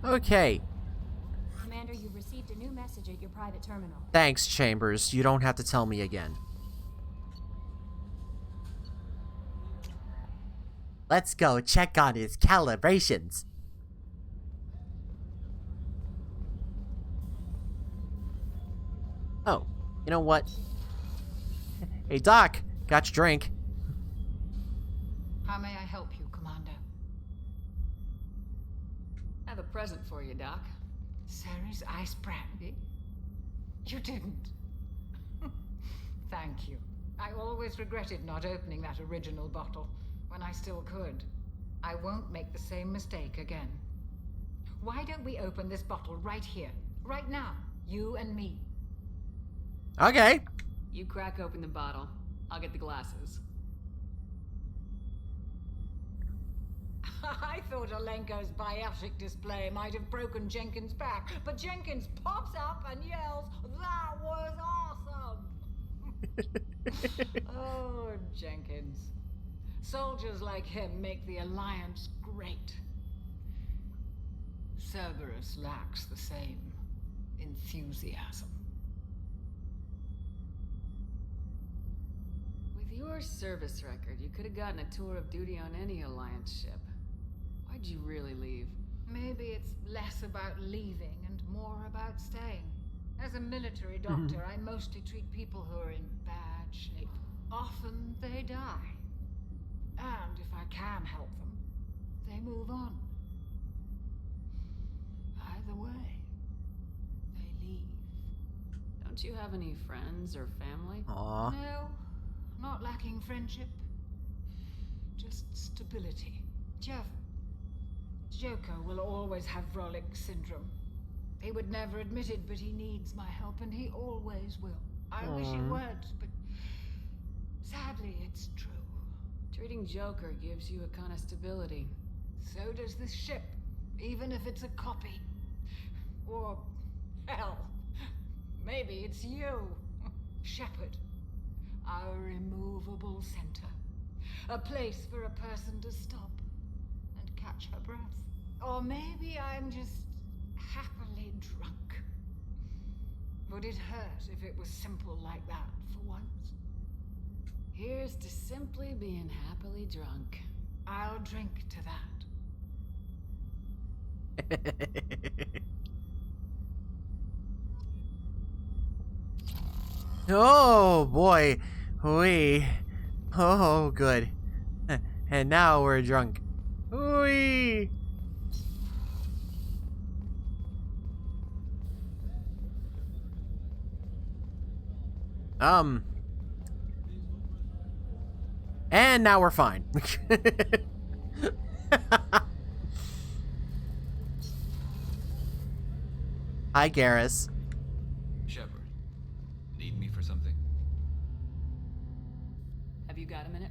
Okay. Commander, you've received a new message at your private terminal. Thanks, Chambers. You don't have to tell me again. Let's go check on his calibrations. Oh, you know what? Hey, Doc, got your drink. How may I help you, Commander? I have a present for you, Doc. Ceres ice brandy? You didn't. Thank you. I always regretted not opening that original bottle when I still could. I won't make the same mistake again. Why don't we open this bottle right here, right now, you and me? Okay. You crack open the bottle. I'll get the glasses. I thought Olenko's biotic display might have broken Jenkins' back, but Jenkins pops up and yells, "That was awesome!" Oh, Jenkins. Soldiers like him make the Alliance great. Cerberus lacks the same enthusiasm. With your service record, you could have gotten a tour of duty on any Alliance ship. Why'd you really leave? Maybe it's less about leaving and more about staying. As a military doctor, I mostly treat people who are in bad shape. Often they die. And if I can help them, they move on. Either way, they leave. Don't you have any friends or family? Aww. No, not lacking friendship. Just stability. Joker will always have Vrolic syndrome. He would never admit it, but he needs my help, and he always will. I wish he weren't, but sadly, it's true. Treating Joker gives you a kind of stability. So does this ship, even if it's a copy. Or, hell, maybe it's you, Shepard. Our immovable center. A place for a person to stop and catch her breath. Or maybe I'm just happily drunk. Would it hurt if it was simple like that for once? Here's to simply being happily drunk. I'll drink to that. Oh boy, oh good. And now we're drunk. Wee. And now we're fine. Hi, Garrus. Shepard, need me for something? Have you got a minute?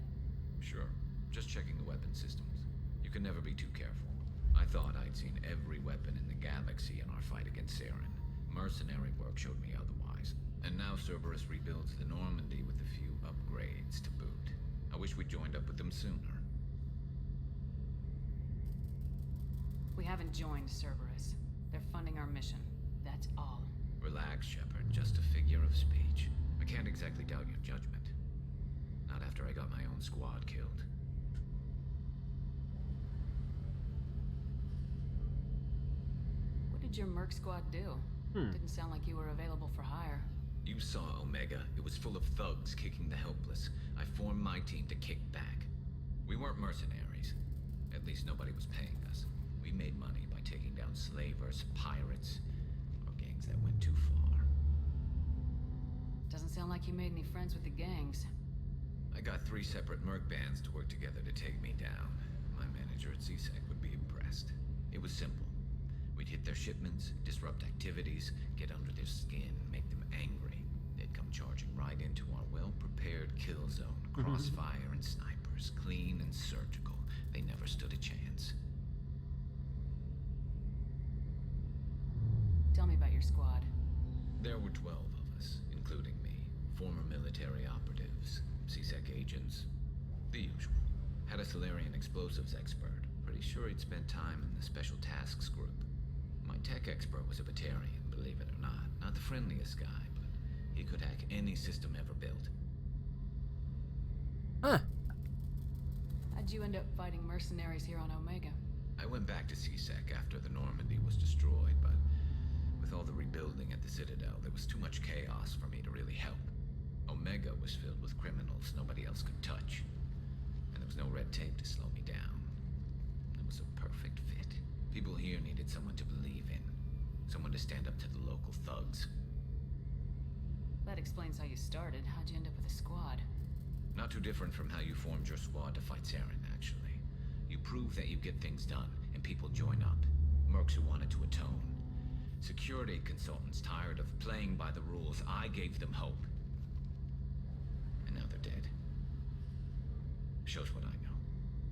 Sure. Just checking the weapon systems. You can never be too careful. I thought I'd seen every weapon in the galaxy in our fight against Saren. Mercenary work showed me otherwise. And now Cerberus rebuilds the Normandy with a few upgrades to boot. I wish we'd joined up with them sooner. We haven't joined Cerberus. They're funding our mission. That's all. Relax, Shepard. Just a figure of speech. I can't exactly doubt your judgment. Not after I got my own squad killed. What did your Merc squad do? Didn't sound like you were available for hire. You saw Omega. It was full of thugs kicking the helpless. I formed my team to kick back. We weren't mercenaries. At least nobody was paying us. We made money by taking down slavers, pirates, or gangs that went too far. Doesn't sound like you made any friends with the gangs. I got 3 separate merc bands to work together to take me down. My manager at CSEC would be impressed. It was simple. We'd hit their shipments, disrupt activities, get under their skin, make them angry. They'd come charging right into our well-prepared kill zone. Crossfire and snipers, clean and surgical. They never stood a chance. Tell me about your squad. There were 12 of us, including me. Former military operatives, CSEC agents, the usual. Had a Solarian explosives expert. Pretty sure he'd spent time in the Special Tasks Group. My tech expert was a Batarian, believe it or not. Not the friendliest guy, but he could hack any system ever built. Huh. How'd you end up fighting mercenaries here on Omega? I went back to CSEC after the Normandy was destroyed, but with all the rebuilding at the Citadel, there was too much chaos for me to really help. Omega was filled with criminals nobody else could touch, and there was no red tape to slow me down. It was a perfect fit. People here needed someone to believe in, someone to stand up to the local thugs. That explains how you started. How'd you end up with a squad? Not too different from how you formed your squad to fight Saren, actually. You prove that you get things done, and people join up. Mercs who wanted to atone. Security consultants tired of playing by the rules. I gave them hope. And now they're dead. Shows what I know.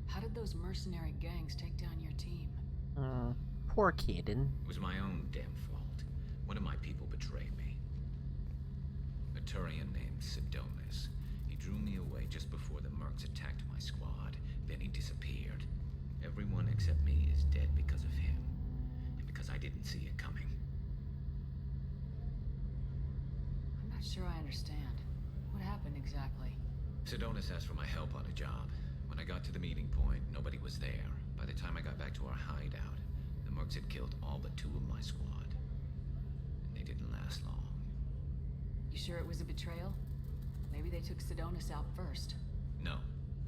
How did those mercenary gangs take down your team? Poor kitten. It was my own damn fault. One of my people betrayed me. A Turian named Sidonis. He drew me away just before the Mercs attacked my squad. Then he disappeared. Everyone except me is dead because of him. And because I didn't see it coming. I'm not sure I understand. What happened exactly? Sidonis asked for my help on a job. When I got to the meeting point, nobody was there. By the time I got back to our hideout, the Mercs had killed all but 2 of my squad. And they didn't last long. You sure it was a betrayal? Maybe they took Sidonis out first. No.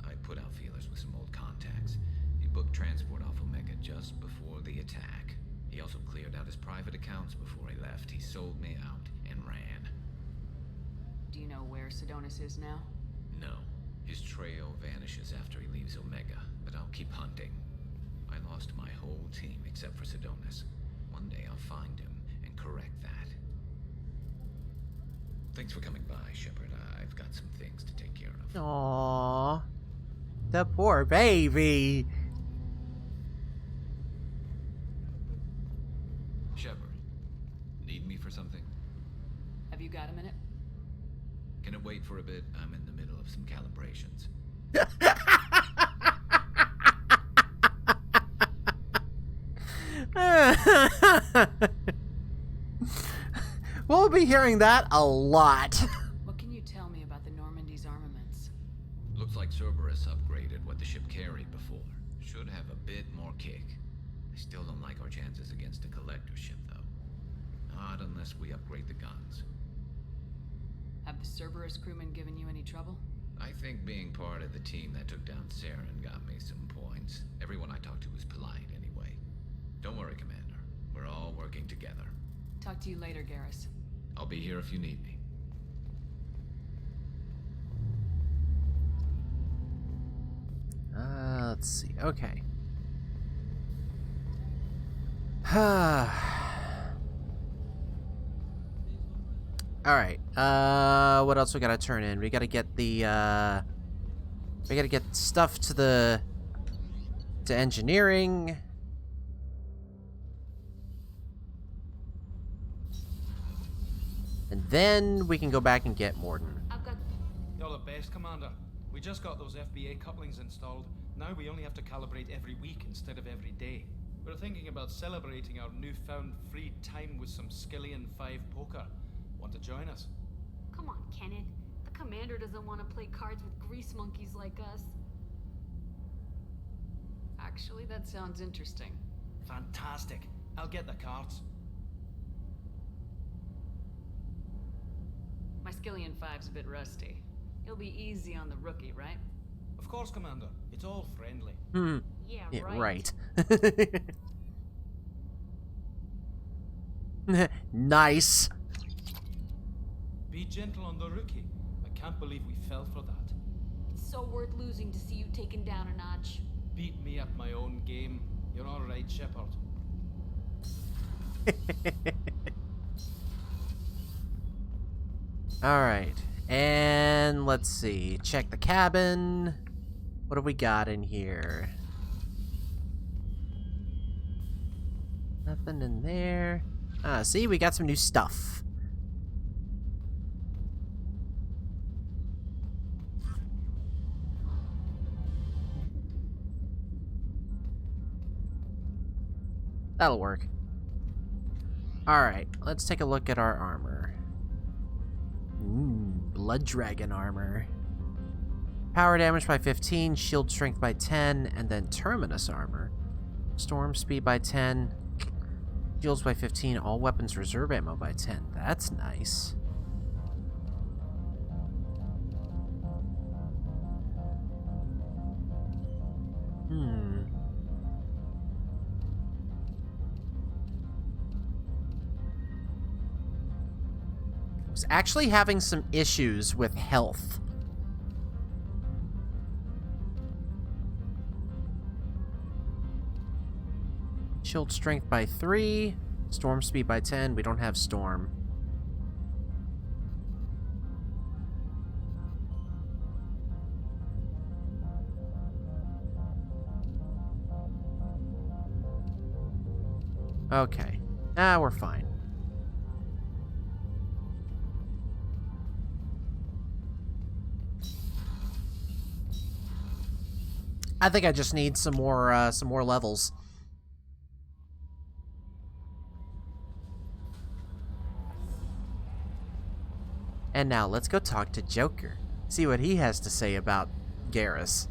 I put out feelers with some old contacts. He booked transport off Omega just before the attack. He also cleared out his private accounts before he left. He sold me out and ran. Do you know where Sidonis is now? No. His trail vanishes after he leaves Omega, but I'll keep hunting. I lost my whole team except for Sidonis. One day I'll find him and correct that. Thanks for coming by, Shepard. I've got some things to take care of. Aww. The poor baby. Shepard, need me for something? Have you got a minute? Can it wait for a bit? I'm in the middle of some calibrations. We'll be hearing that a lot. What can you tell me about the Normandy's armaments? Looks like Cerberus upgraded what the ship carried before. Should have a bit more kick. I still don't like our chances against a collector ship, though. Not unless we upgrade the guns. Have the Cerberus crewmen given you any trouble? I think being part of the team that took down Saren got me some points. Everyone I talked to was polite anyway. Don't worry, Commander. We're all working together. Talk to you later, Garrus. I'll be here if you need me. Let's see. Okay. Alright. What else we gotta turn in? We gotta get the, we gotta get stuff to engineering. And then we can go back and get Morden. You're the best, Commander. We just got those FBA couplings installed. Now we only have to calibrate every week instead of every day. We're thinking about celebrating our newfound free time with some Skillian 5 poker. Want to join us? Come on, Kenneth. The commander doesn't want to play cards with grease monkeys like us. Actually, that sounds interesting. Fantastic. I'll get the cards. My Skillian 5's a bit rusty. He'll be easy on the rookie, right? Of course, Commander. It's all friendly. Yeah, right. Nice. Be gentle on the rookie. I can't believe we fell for that. It's so worth losing to see you taken down a notch. Beat me at my own game. You're all right, Shepard. Alright. And let's see. Check the cabin. What have we got in here? Nothing in there. Ah, see, we got some new stuff. That'll work. Alright, let's take a look at our armor. Blood Dragon armor. Power damage by 15, shield strength by 10, and then Terminus armor. Storm speed by 10, shields by 15, all weapons reserve ammo by 10. That's nice. I was actually having some issues with health. Shield strength by 3, storm speed by 10. We don't have storm. Okay. We're fine. I think I just need some more levels. And now let's go talk to Joker. See what he has to say about Garrus.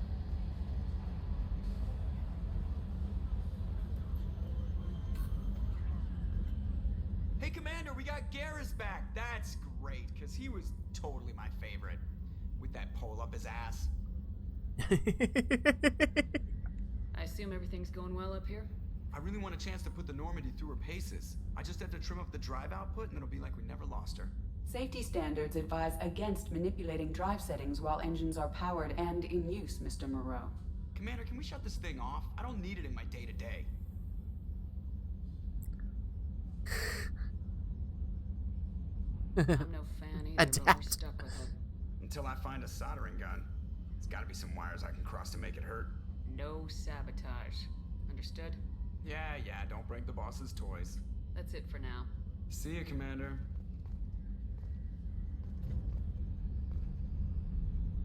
Hey, Commander, we got Garrus back. That's great, because he was totally my favorite. With that pole up his ass. I assume everything's going well up here? I really want a chance to put the Normandy through her paces. I just have to trim up the drive output, and it'll be like we never lost her. Safety standards advise against manipulating drive settings while engines are powered and in use, Mr. Moreau. Commander, can we shut this thing off? I don't need it in my day-to-day. I'm no fan either, but we're stuck with it. Until I find a soldering gun. There's gotta be some wires I can cross to make it hurt. No sabotage. Understood? Yeah, don't break the boss's toys. That's it for now. See ya, Commander.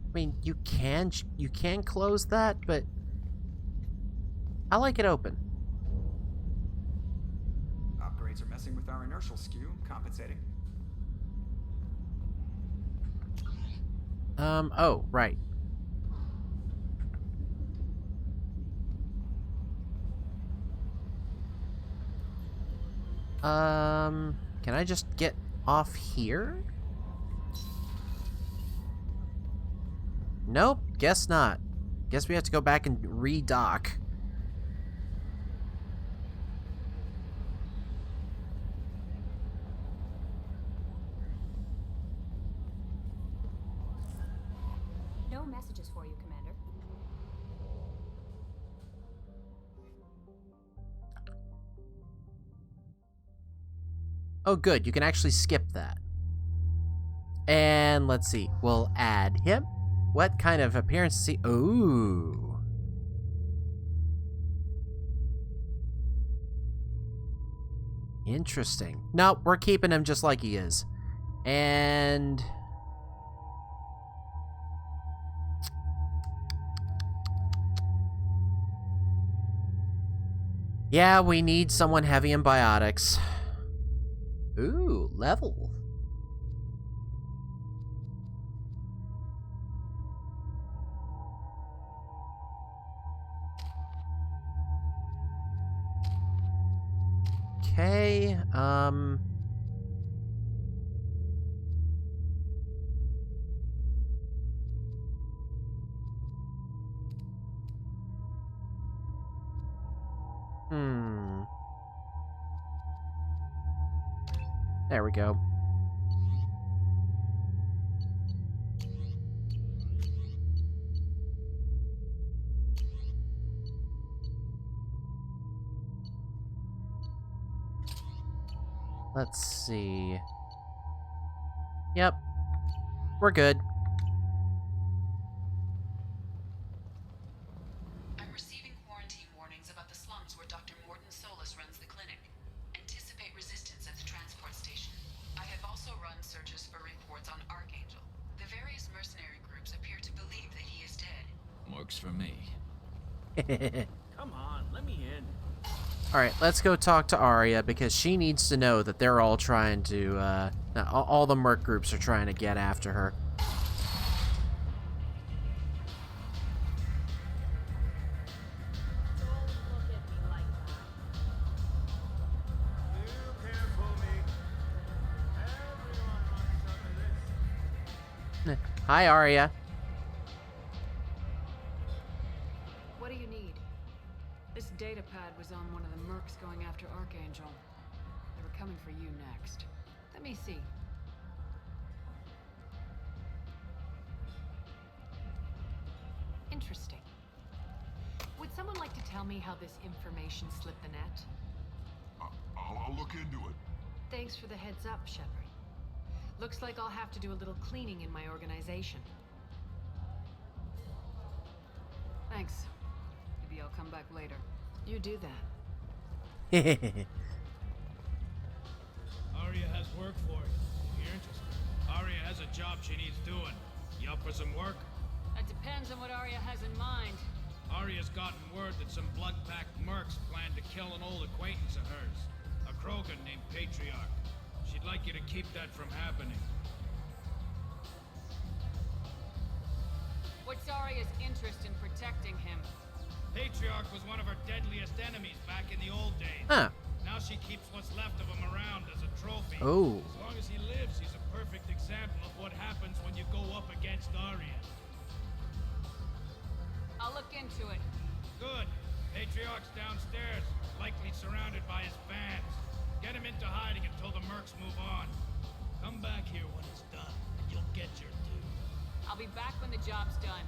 I mean, you can close that, but I like it open. Upgrades are messing with our inertial skew, compensating. Oh, right. Can I just get off here? Nope, guess not. Guess we have to go back and redock. No messages for you, Commander. Oh, good. You can actually skip that. And let's see. We'll add him. What kind of appearance is he? Ooh. Interesting. Nope, we're keeping him just like he is. And... Yeah, we need someone heavy in biotics. Ooh, level. Okay, There we go. Let's see. Yep. We're good. I'm receiving quarantine warnings about the slums where Dr. Morton Solus runs the clinic. Anticipate resistance at the transport station. I have also run searches for reports on Archangel. The various mercenary groups appear to believe that he is dead. Works for me. Come on, let me in. Alright, let's go talk to Arya, because she needs to know that they're all trying to, all the merc groups are trying to get after her. Hi, Arya. What do you need? This data pad was on one of the mercs going after Archangel. They were coming for you next. Let me see. Interesting. Would someone like to tell me how this information slipped the net? I'll look into it. Thanks for the heads up, Shepard. Looks like I'll have to do a little cleaning in my organization. Thanks. Maybe I'll come back later. You do that. Arya has work for you. You're interested. Arya has a job she needs doing. You up for some work? That depends on what Arya has in mind. Arya's gotten word that some blood-packed mercs plan to kill an old acquaintance of hers. A Krogan named Patriarch. She'd like you to keep that from happening. What's Arya's interest in protecting him? Patriarch was one of her deadliest enemies back in the old days. Huh. Now she keeps what's left of him around as a trophy. Oh. As long as he lives, he's a perfect example of what happens when you go up against Arya. I'll look into it. Good. Patriarch's downstairs, likely surrounded by his fans. Get him into hiding until the mercs move on. Come back here when it's done, and you'll get your due. I'll be back when the job's done.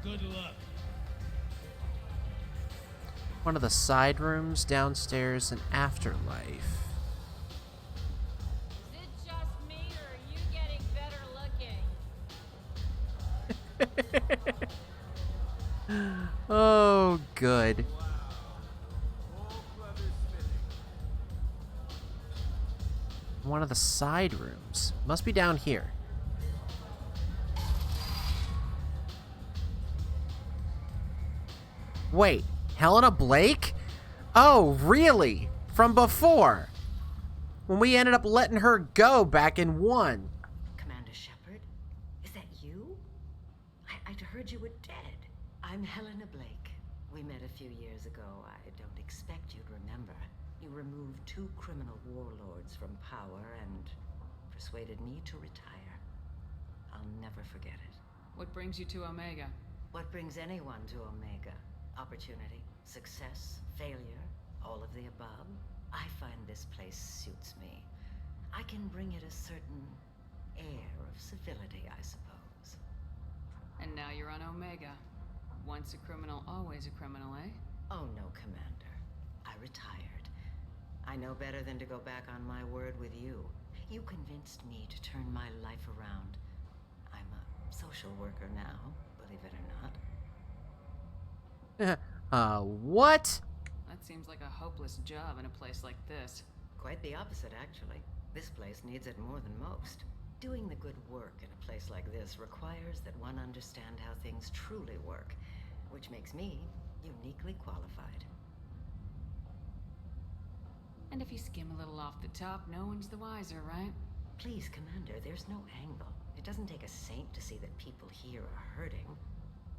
Good luck. One of the side rooms downstairs in Afterlife. Is it just me, or are you getting better looking? Oh, good. One of the side rooms. Must be down here. Wait, Helena Blake? Oh, really? From before? When we ended up letting her go back in 1. Commander Shepard? Is that you? I'd heard you were dead. I'm Helena Blake. We met a few years ago. I don't expect you'd remember. You removed 2 criminal warlords from power and persuaded me to retire. I'll never forget it. What brings you to Omega? What brings anyone to Omega? Opportunity, success, failure, all of the above. I find this place suits me. I can bring it a certain air of civility, I suppose. And now you're on Omega. Once a criminal, always a criminal, eh? Oh no, Commander. I retired. I know better than to go back on my word with you. You convinced me to turn my life around. I'm a social worker now, believe it or not. What? That seems like a hopeless job in a place like this. Quite the opposite, actually. This place needs it more than most. Doing the good work in a place like this requires that one understand how things truly work, which makes me uniquely qualified. And if you skim a little off the top, no one's the wiser, right? Please, Commander, there's no angle. It doesn't take a saint to see that people here are hurting.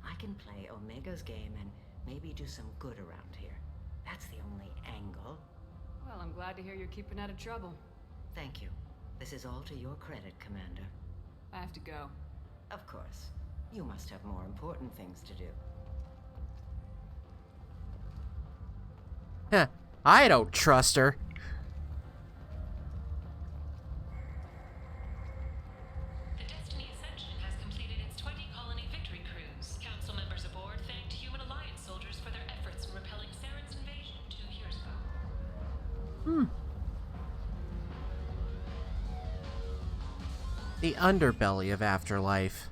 I can play Omega's game and maybe do some good around here. That's the only angle. Well, I'm glad to hear you're keeping out of trouble. Thank you. This is all to your credit, Commander. I have to go. Of course. You must have more important things to do. Heh, I don't trust her. The Destiny Ascension has completed its 20-colony victory cruise. Council members aboard thanked Human Alliance soldiers for their efforts in repelling Saren's invasion 2 years ago. The underbelly of Afterlife.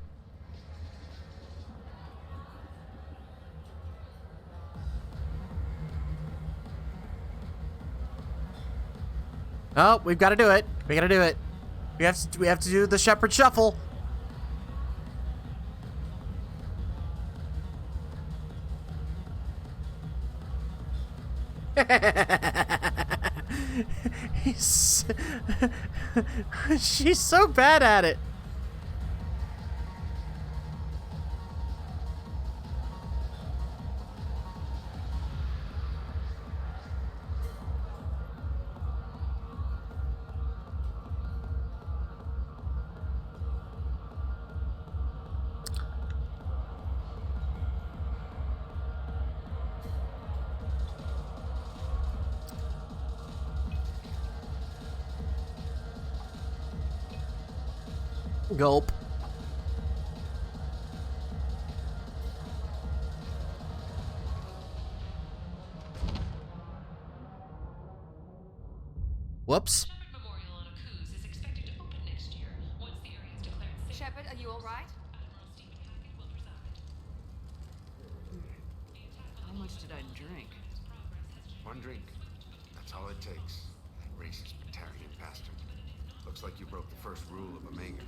Oh, we've got to do it. We got to do it. We have to do the Shepard Shuffle. She's so bad at it. Gulp. Whoops. Shepard, are you all right? How much did I drink? One drink. That's all it takes. That racist Batarian bastard. Looks like you broke the first rule of Omega.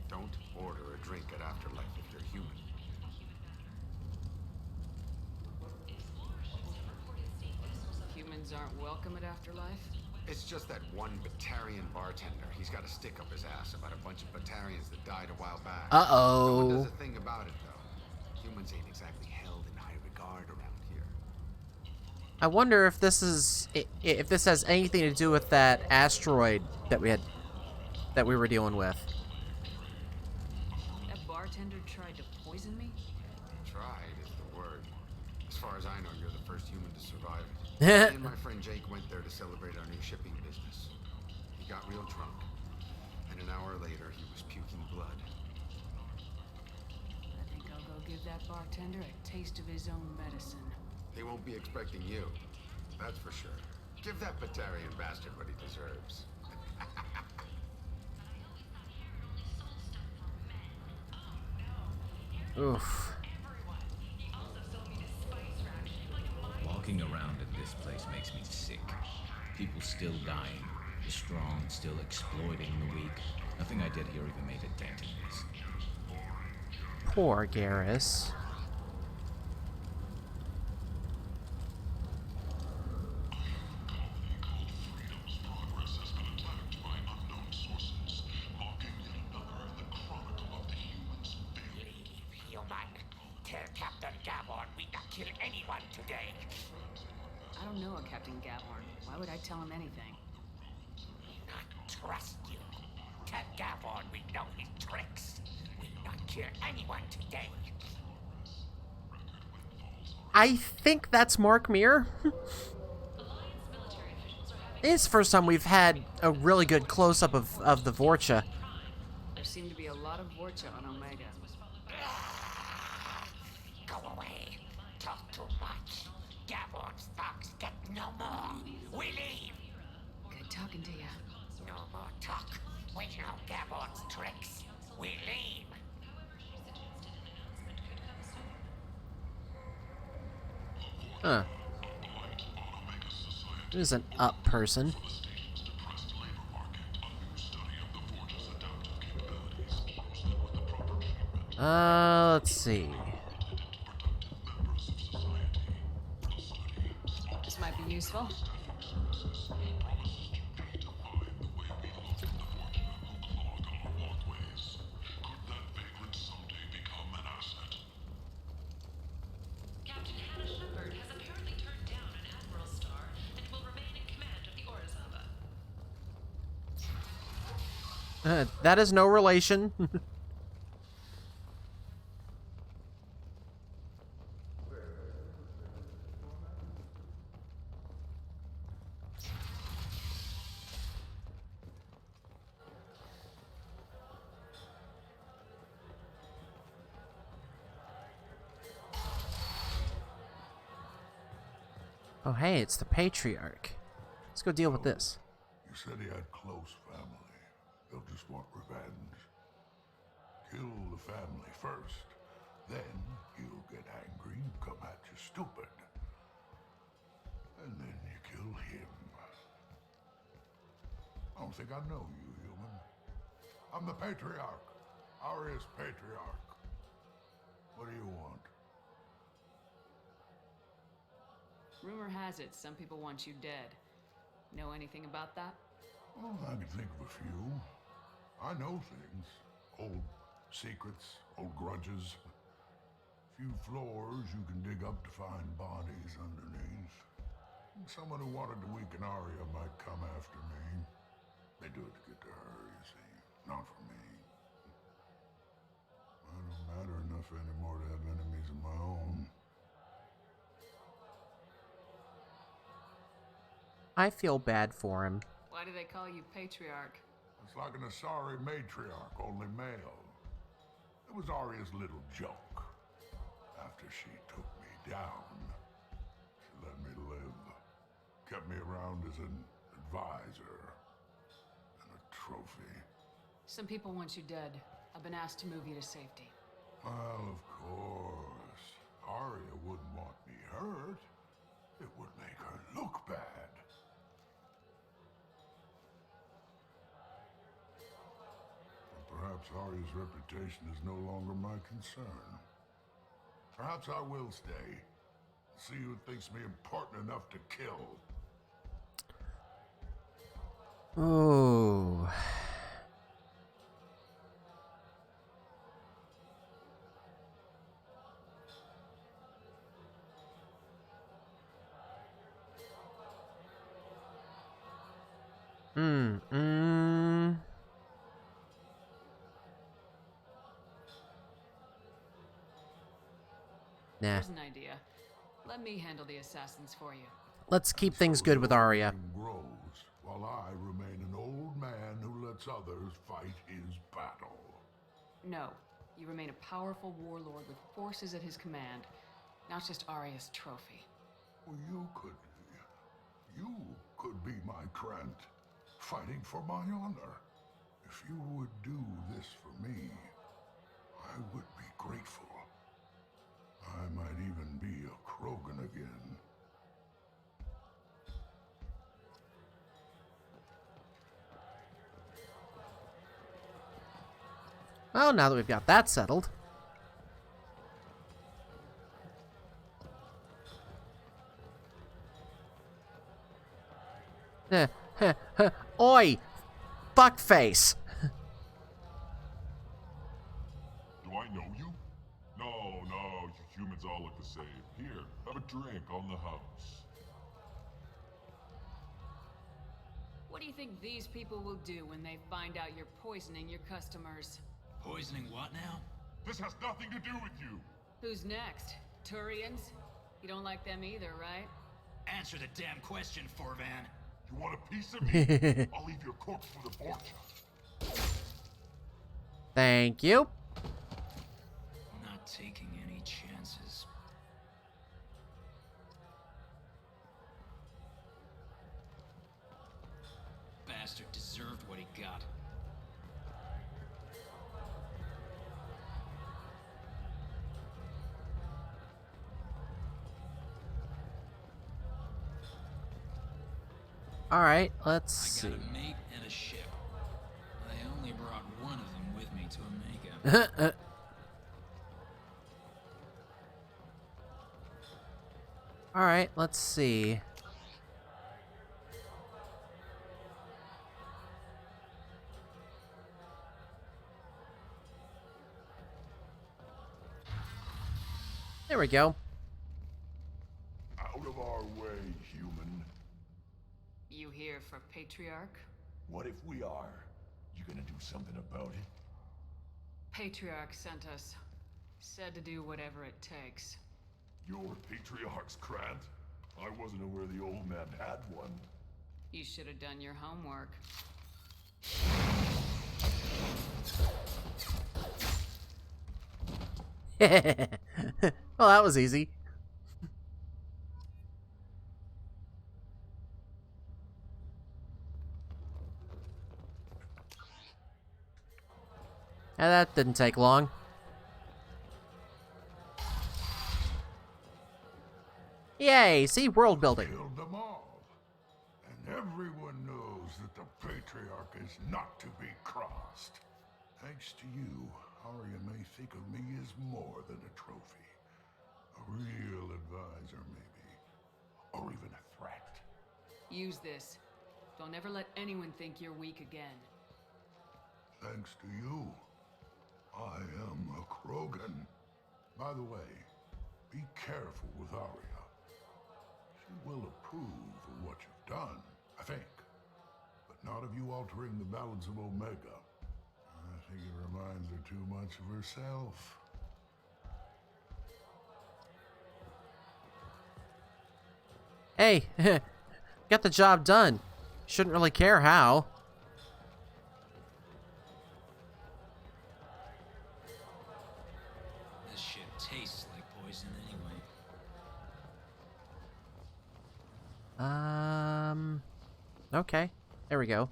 Don't order a drink at Afterlife if you're human. Humans aren't welcome at Afterlife? It's just that one Batarian bartender. He's got a stick up his ass about a bunch of Batarians that died a while back. Uh-oh. No one does a thing about it, though. Humans ain't exactly held in high regard around here. I wonder if this has anything to do with that asteroid that we were dealing with. That bartender tried to poison me? Tried is the word. As far as I know, you're the first human to survive it. Me and my friend Jake went there to celebrate our new shipping business. He got real drunk, and an hour later, he was puking blood. I think I'll go give that bartender a taste of his own medicine. He won't be expecting you. That's for sure. Give that Batarian bastard what he deserves. Oof. Walking around in this place makes me sick. People still dying. The strong still exploiting the weak. Nothing I did here even made a dent in this. Poor Garrus. Tell Captain Gavon we not kill anyone today. I don't know a Captain Gavhorn. Why would I tell him anything? Not trust you. Tell Gavon we know his tricks. We not kill anyone today. I think that's Mark Mir. It's the first time we've had a really good close-up of the Vorcha. There seem to be a lot of Vorcha on Omega. Go away. Talk too much. Gavon's thugs get no more. We leave. Good talking to you. No more talk. We know Gavon's tricks. We leave. Huh. Who's an up person? Let's see. This might be useful. That is no relation. Oh, hey, it's the Patriarch. Let's go deal with this. You said he had close family. They'll just want revenge. Kill the family first. Then he'll get angry and come at you stupid. And then you kill him. I don't think I know you, human. I'm the Patriarch. Aria's Patriarch. What do you want? Rumor has it some people want you dead. Know anything about that? Oh, I can think of a few. I know things. Old secrets, old grudges. Few floors you can dig up to find bodies underneath. Someone who wanted to weaken Aria might come after me. They do it to get to her, you see. Not for me. I don't matter enough anymore to have enemies of my own. I feel bad for him. Why do they call you Patriarch? It's like an Asari matriarch, only male. It was Aria's little joke. After she took me down, she let me live. Kept me around as an advisor and a trophy. Some people want you dead. I've been asked to move you to safety. Well, of course. Aria wouldn't want me hurt. It would make her look bad. Perhaps Aria's reputation is no longer my concern. Perhaps I will stay. See who thinks me important enough to kill. Oh. Nah. Here's an idea. Let me handle the assassins for you. Let's keep things good with Aria. Grows while I remain an old man who lets others fight his battle. No. You remain a powerful warlord with forces at his command, not just Aria's trophy. Well, you could be my Krant, fighting for my honor. If you would do this for me, I would be grateful. I might even be a Krogan again. Well, now that we've got that settled. Oi! Fuckface! Do I know you? No, you humans all look the same. Here, have a drink on the house. What do you think these people will do when they find out you're poisoning your customers? Poisoning what now? This has nothing to do with you. Who's next? Turians? You don't like them either, right? Answer the damn question, Forvan. You want a piece of me? I'll leave your corpse for the fortune. Thank you. Not taking any chances. Bastard deserved what he got. Alright, let's see. I got a mate and a ship. I only brought one of them with me to Omega. Alright, let's see. There we go. Out of our way, human. You here for Patriarch? What if we are? You gonna do something about it? Patriarch sent us. Said to do whatever it takes. Your Patriarch's Grant? I wasn't aware the old man had one. You should have done your homework. Well, that was easy. And that didn't take long. Yay, see, world building. Killed them all. And everyone knows that the Patriarch is not to be crossed. Thanks to you, Arya may think of me as more than a trophy. A real advisor, maybe. Or even a threat. Use this. Don't ever let anyone think you're weak again. Thanks to you, I am a Krogan. By the way, be careful with Arya. She will approve of what you've done, I think. But not of you altering the balance of Omega. I think it reminds her too much of herself. Hey, got the job done. Shouldn't really care how. This shit tastes like poison anyway. Okay. There we go.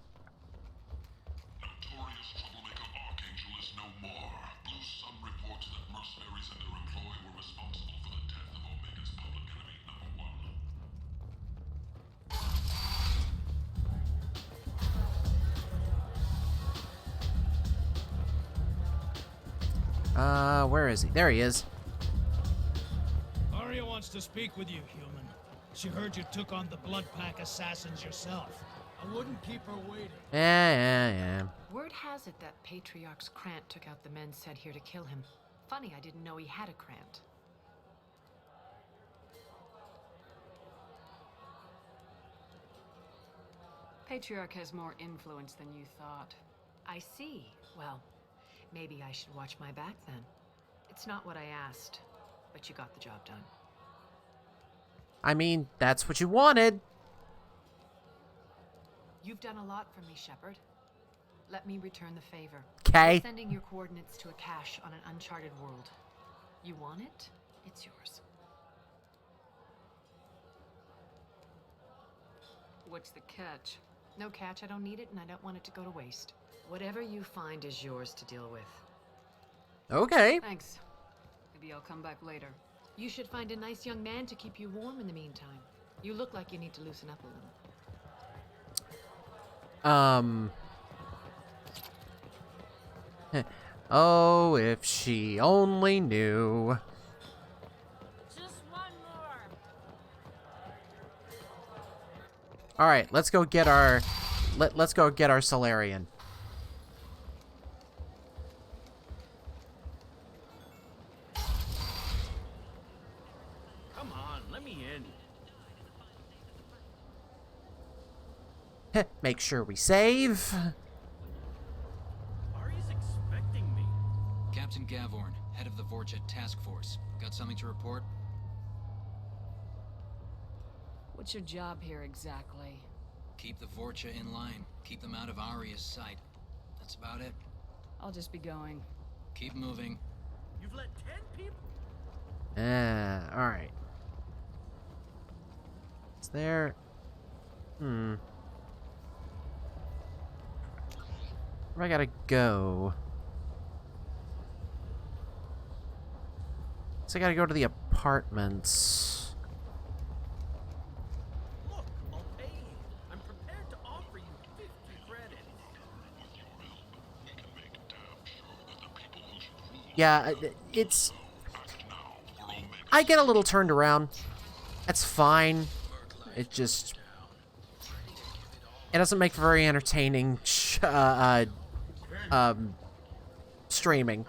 Notorious troublemaker Archangel is no more. Blue Sun reports that mercenaries and their employ were responsible for the death of Omega's public enemy #1. Where is he? There he is. Arya wants to speak with you, human. She heard you took on the Blood Pack assassins yourself. I wouldn't keep her waiting. Yeah. Word has it that Patriarch's Krant took out the men sent here to kill him. Funny, I didn't know he had a Krant. Patriarch has more influence than you thought. I see. Well, maybe I should watch my back then. It's not what I asked, but you got the job done. I mean, that's what you wanted. You've done a lot for me, Shepard. Let me return the favor. 'Kay. I'm sending your coordinates to a cache on an uncharted world. You want it? It's yours. What's the catch? No catch, I don't need it, and I don't want it to go to waste. Whatever you find is yours to deal with. Okay. Thanks. Maybe I'll come back later. You should find a nice young man to keep you warm in the meantime. You look like you need to loosen up a little. Oh, if she only knew. Just one more. All right, let's go get our let's go get our Solarian. Come on, let me in. Make sure we save. Arya's expecting me. Captain Gavorn, head of the Vorjet Task Force. Got something to report? What's your job here exactly? Keep the Vorcha in line. Keep them out of Arya's sight. That's about it. I'll just be going. Keep moving. You've let 10 people. All right. Is there? Where I gotta go? So I gotta go to the apartments. Look, I'll pay you. I'm prepared to offer you 50 credits. Yeah, it's... I get a little turned around. That's fine. It just... It doesn't make for very entertaining streaming.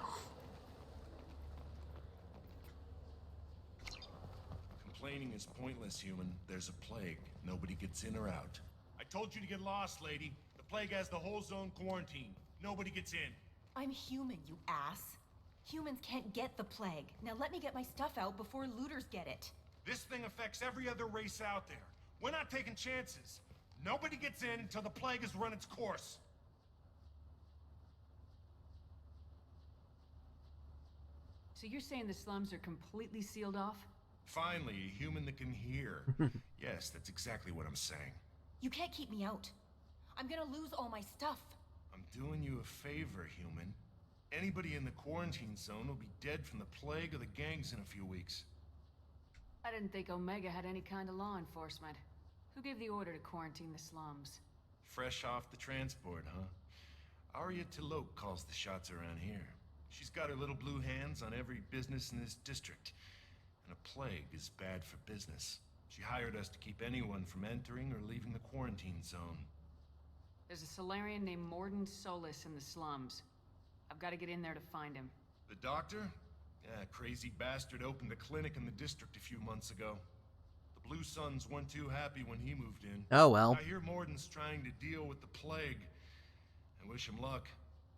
Complaining is pointless, human. There's a plague. Nobody gets in or out. I told you to get lost, lady. The plague has the whole zone quarantined. Nobody gets in. I'm human, you ass. Humans can't get the plague. Now let me get my stuff out before looters get it. This thing affects every other race out there. We're not taking chances. Nobody gets in until the plague has run its course. So you're saying the slums are completely sealed off? Finally, a human that can hear. Yes, that's exactly what I'm saying. You can't keep me out. I'm gonna lose all my stuff. I'm doing you a favor, human. Anybody in the quarantine zone will be dead from the plague or the gangs in a few weeks. I didn't think Omega had any kind of law enforcement. Who gave the order to quarantine the slums? Fresh off the transport, huh? Arya Tilok calls the shots around here. She's got her little blue hands on every business in this district. And a plague is bad for business. She hired us to keep anyone from entering or leaving the quarantine zone. There's a Solarian named Morden Solis in the slums. I've got to get in there to find him. The doctor? Yeah, crazy bastard opened a clinic in the district a few months ago. The Blue Suns weren't too happy when he moved in. Oh well. I hear Morden's trying to deal with the plague. I wish him luck,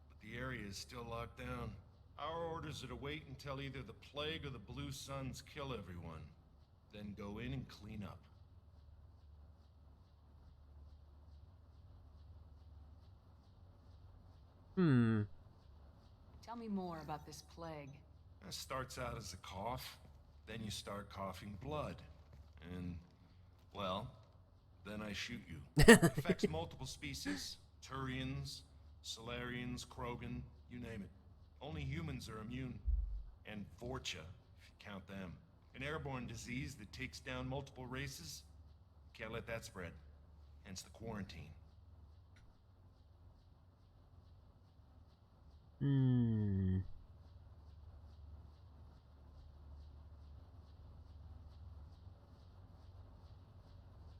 but the area is still locked down. Our orders are to wait until either the plague or the Blue Suns kill everyone. Then go in and clean up. Tell me more about this plague. It starts out as a cough, then you start coughing blood. And, well, then I shoot you. It affects multiple species. Turians, Solarians, Krogan, you name it. Only humans are immune. And Vorcha, if you count them. An airborne disease that takes down multiple races. Can't let that spread. Hence the quarantine.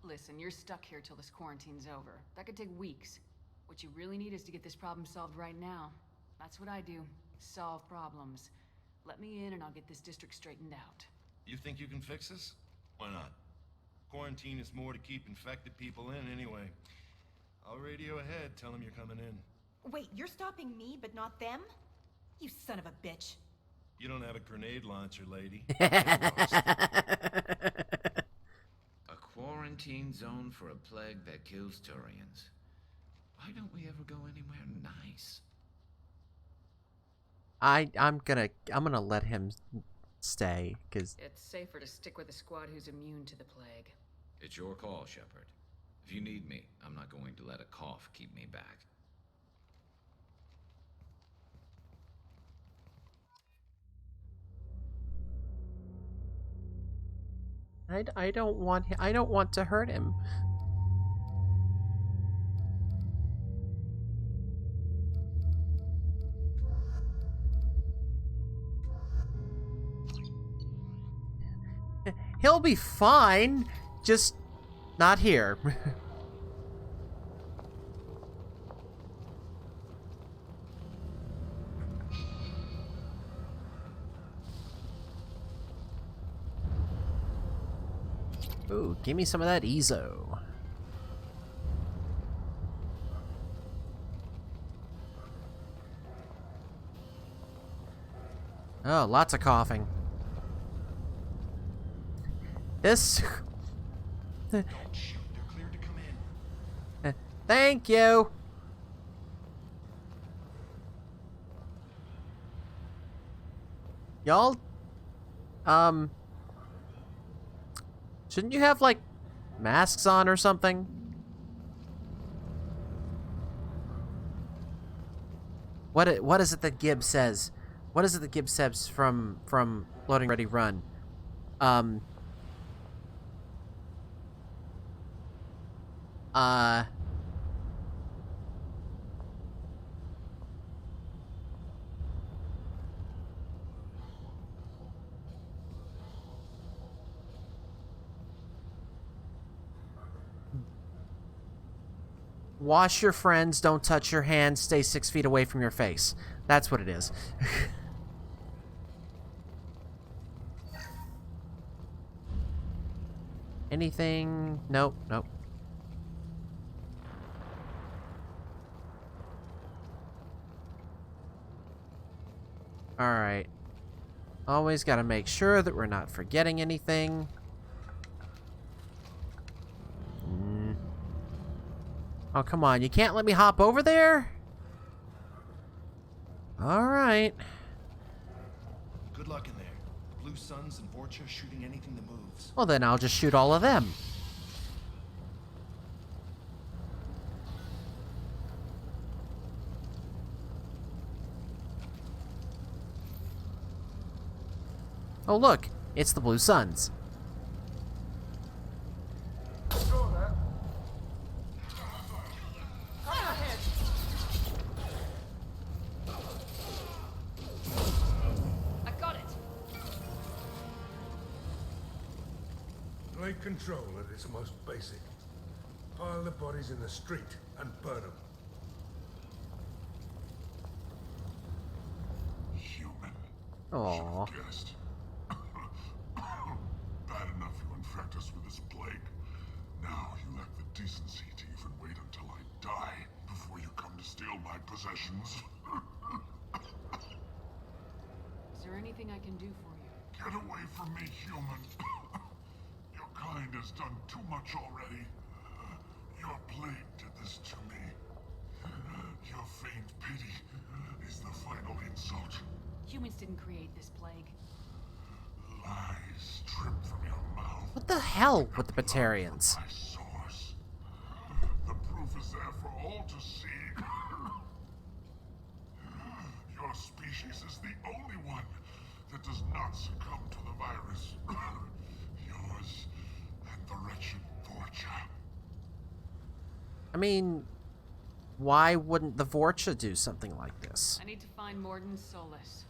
Listen, you're stuck here till this quarantine's over. That could take weeks. What you really need is to get this problem solved right now. That's what I do. Solve problems. Let me in and I'll get this district straightened out. You think you can fix this? Why not? Quarantine is more to keep infected people in anyway. I'll radio ahead, tell them you're coming in. Wait, you're stopping me, but not them? You son of a bitch. You don't have a grenade launcher, lady. A quarantine zone for a plague that kills Turians. Why don't we ever go anywhere nice? I'm gonna let him stay, because It's safer to stick with a squad who's immune to the plague. It's your call, Shepard. If you need me, I'm not going to let a cough keep me back. I don't want to hurt him. He'll be fine, just not here. Ooh, give me some of that Ezo. Oh, lots of coughing. This... Don't shoot, they're cleared to come in. Thank you. Y'all, shouldn't you have, like, masks on or something? What is it that Gibbs says? What is it that Gibbs says from Loading Ready Run? Wash your friends, don't touch your hands, stay 6 feet away from your face. That's what it is. Anything? Nope, nope. Alright. Always gotta make sure that we're not forgetting anything. Oh, come on. You can't let me hop over there? Alright. Good luck in there. Blue Suns and Vorcha shooting anything that moves. Well, then I'll just shoot all of them. Oh, look. It's the Blue Suns. Blade control at its most basic. Pile the bodies in the street and burn them. Human. Aww. Should've guessed. Bad enough you infect us with this plague. Now you lack the decency to even wait until I die before you come to steal my possessions. Is there anything I can do for you? Get away from me, human. Your kind has done too much already. Your plague did this to me. Your faint pity is the final insult. Humans didn't create this plague. Lies drip from your mouth. What the hell with the Batarians? My source. The proof is there for all to see. Your species is the only one that does not succumb to the virus. Yours and the wretched Vorcha. I mean, why wouldn't the Vorcha do something like this? I need to find Morden Solus.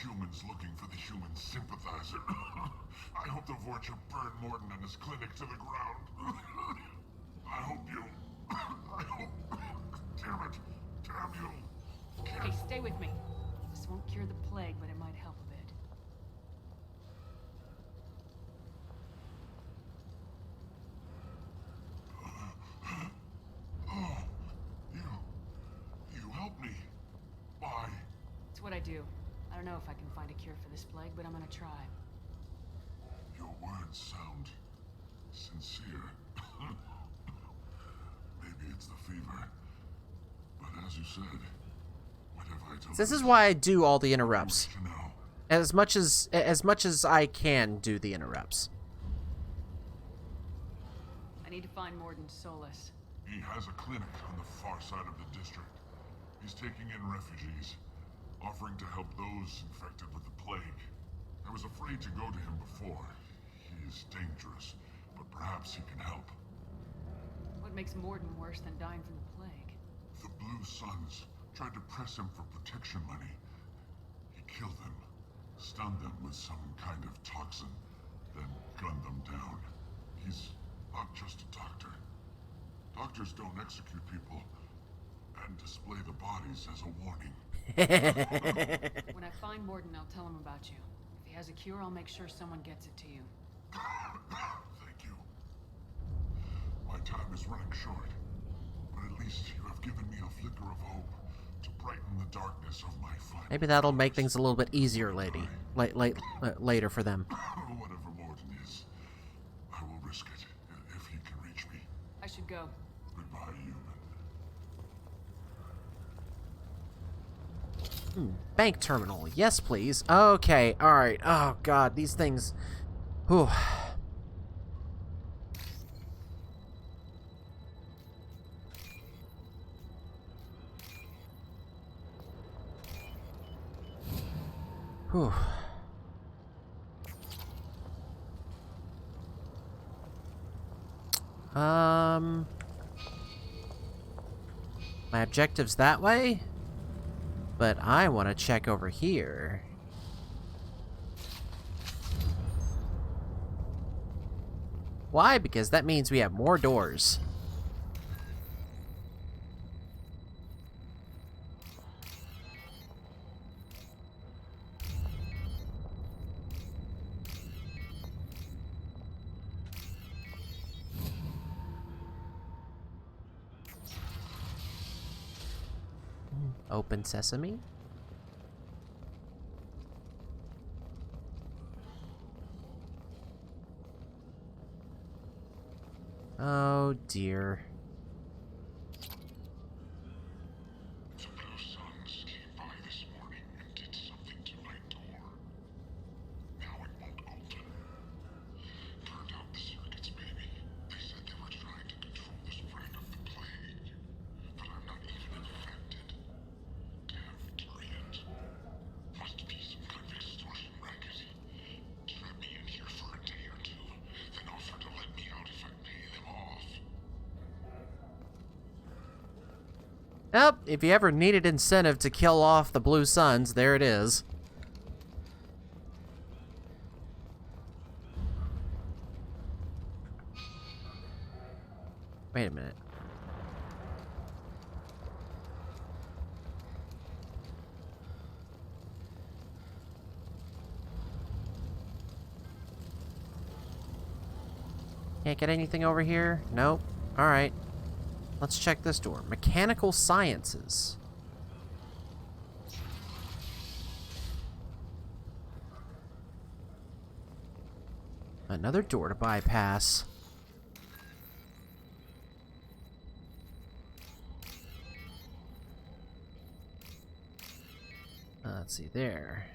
Humans looking for the human sympathizer. I hope the Vorcha burn Morton and his clinic to the ground. I hope you... I hope... Damn it. Damn you. Okay, stay with me. This won't cure the plague, but it might help a bit. Oh, you helped me. Why? It's what I do. I don't know if I can find a cure for this plague, but I'm gonna try. Your words sound sincere. Maybe it's the fever. But as you said, what have I done? This is why I do all the interrupts. As much as I can do the interrupts. I need to find Morden Solus. He has a clinic on the far side of the district. He's taking in refugees, offering to help those infected with the plague. I was afraid to go to him before. He is dangerous, but perhaps he can help. What makes Morden worse than dying from the plague? The Blue Suns tried to press him for protection money. He killed them, stunned them with some kind of toxin, then gunned them down. He's not just a doctor. Doctors don't execute people and display the bodies as a warning. When I find Morden, I'll tell him about you. If he has a cure, I'll make sure someone gets it to you. Thank you. My time is running short, but at least you have given me a flicker of hope to brighten the darkness of my final. Maybe that'll make things a little bit easier, later for them. Whatever Morden is, I will risk it if he can reach me. I should go. Goodbye, human. Bank terminal. Yes, please. Okay, alright. Oh, God, these things... Whew. Whew. My objective's that way? But I want to check over here. Why? Because that means we have more doors. Open sesame. Oh, dear. The Blue Suns came by this morning and did something to my door. Now it won't open. Turned out the circuits, baby. They said they were trying to control the spread of the plague. But I'm not even infected. Damn Turians. Must be some kind of extortion racket. Trap me in here for a day or two, then offer to let me out if I pay them off. Yep, if you ever needed incentive to kill off the Blue Suns, there it is. Wait a minute. Can't get anything over here? Nope. Alright. Let's check this door. Mechanical Sciences. Another door to bypass. Let's see there.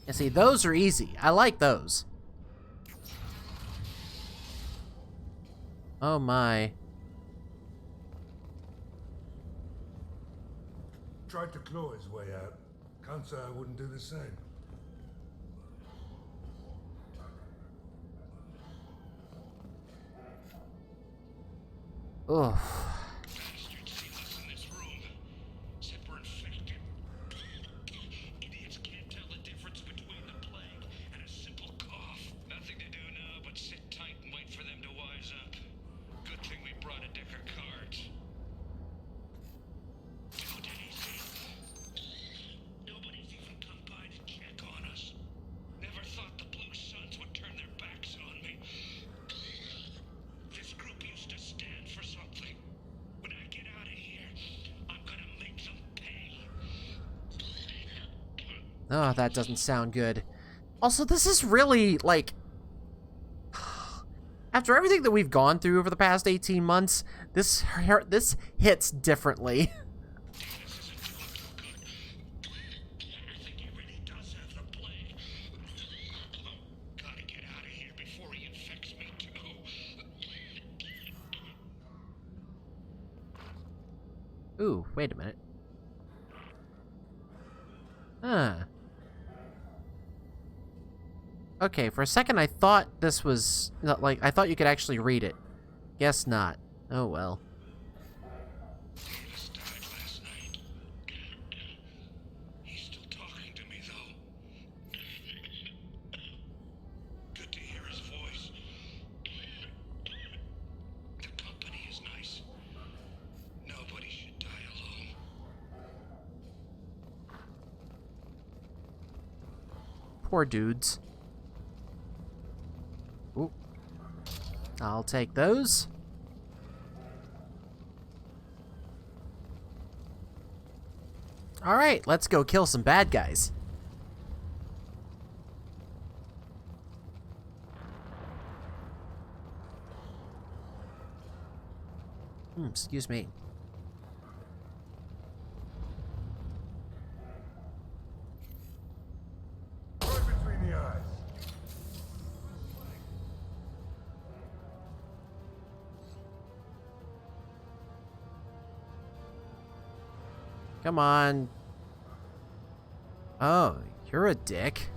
Yeah, see, those are easy. I like those. Oh my. Tried to claw his way out. Can't say I wouldn't do the same. Ugh. Idiots can't tell the difference between the plague and a simple cough. Nothing to do now but sit tight and wait for them to wise up. Good thing we brought a deck of cards. Too easy. Nobody's even come by to check on us. Never thought the Blue Suns would turn their backs on me. This group used to stand for something. When I get out of here, I'm gonna make them pay. Oh, that doesn't sound good. Also, this is really, like... After everything that we've gone through over the past 18 months, this hits differently. I think he really does have the plague. Gotta get out of here before he infects me too. Ooh, wait a minute. Huh. Okay, for a second I thought this was... Not like, I thought you could actually read it. Guess not. Oh well. Davis died last night. He's still talking to me, though. Good to hear his voice. The company is nice. Nobody should die alone. Poor dudes. Ooh. I'll take those. Alright, let's go kill some bad guys. Excuse me. Right between the eyes. Come on. Oh, you're a dick.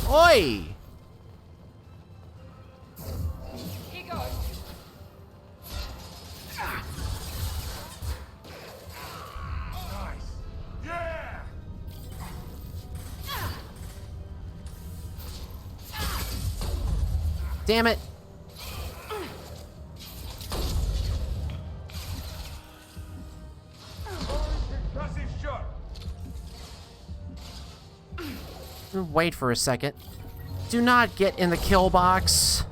Oi! Here goes. Nice. Yeah! Damn it. Concussive shot. Wait for a second. Do not get in the kill box.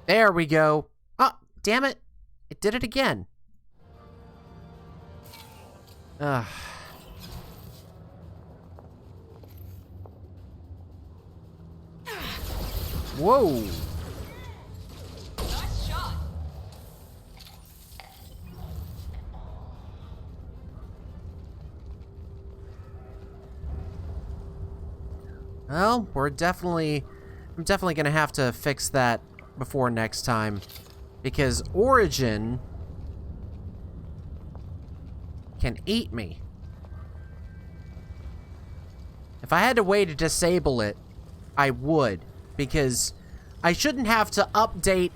There we go. Oh, damn it. It did it again. Ugh. Whoa. Nice shot. Well, I'm definitely gonna have to fix that before next time, because Origin can eat me. If I had a way to disable it, I would, because I shouldn't have to update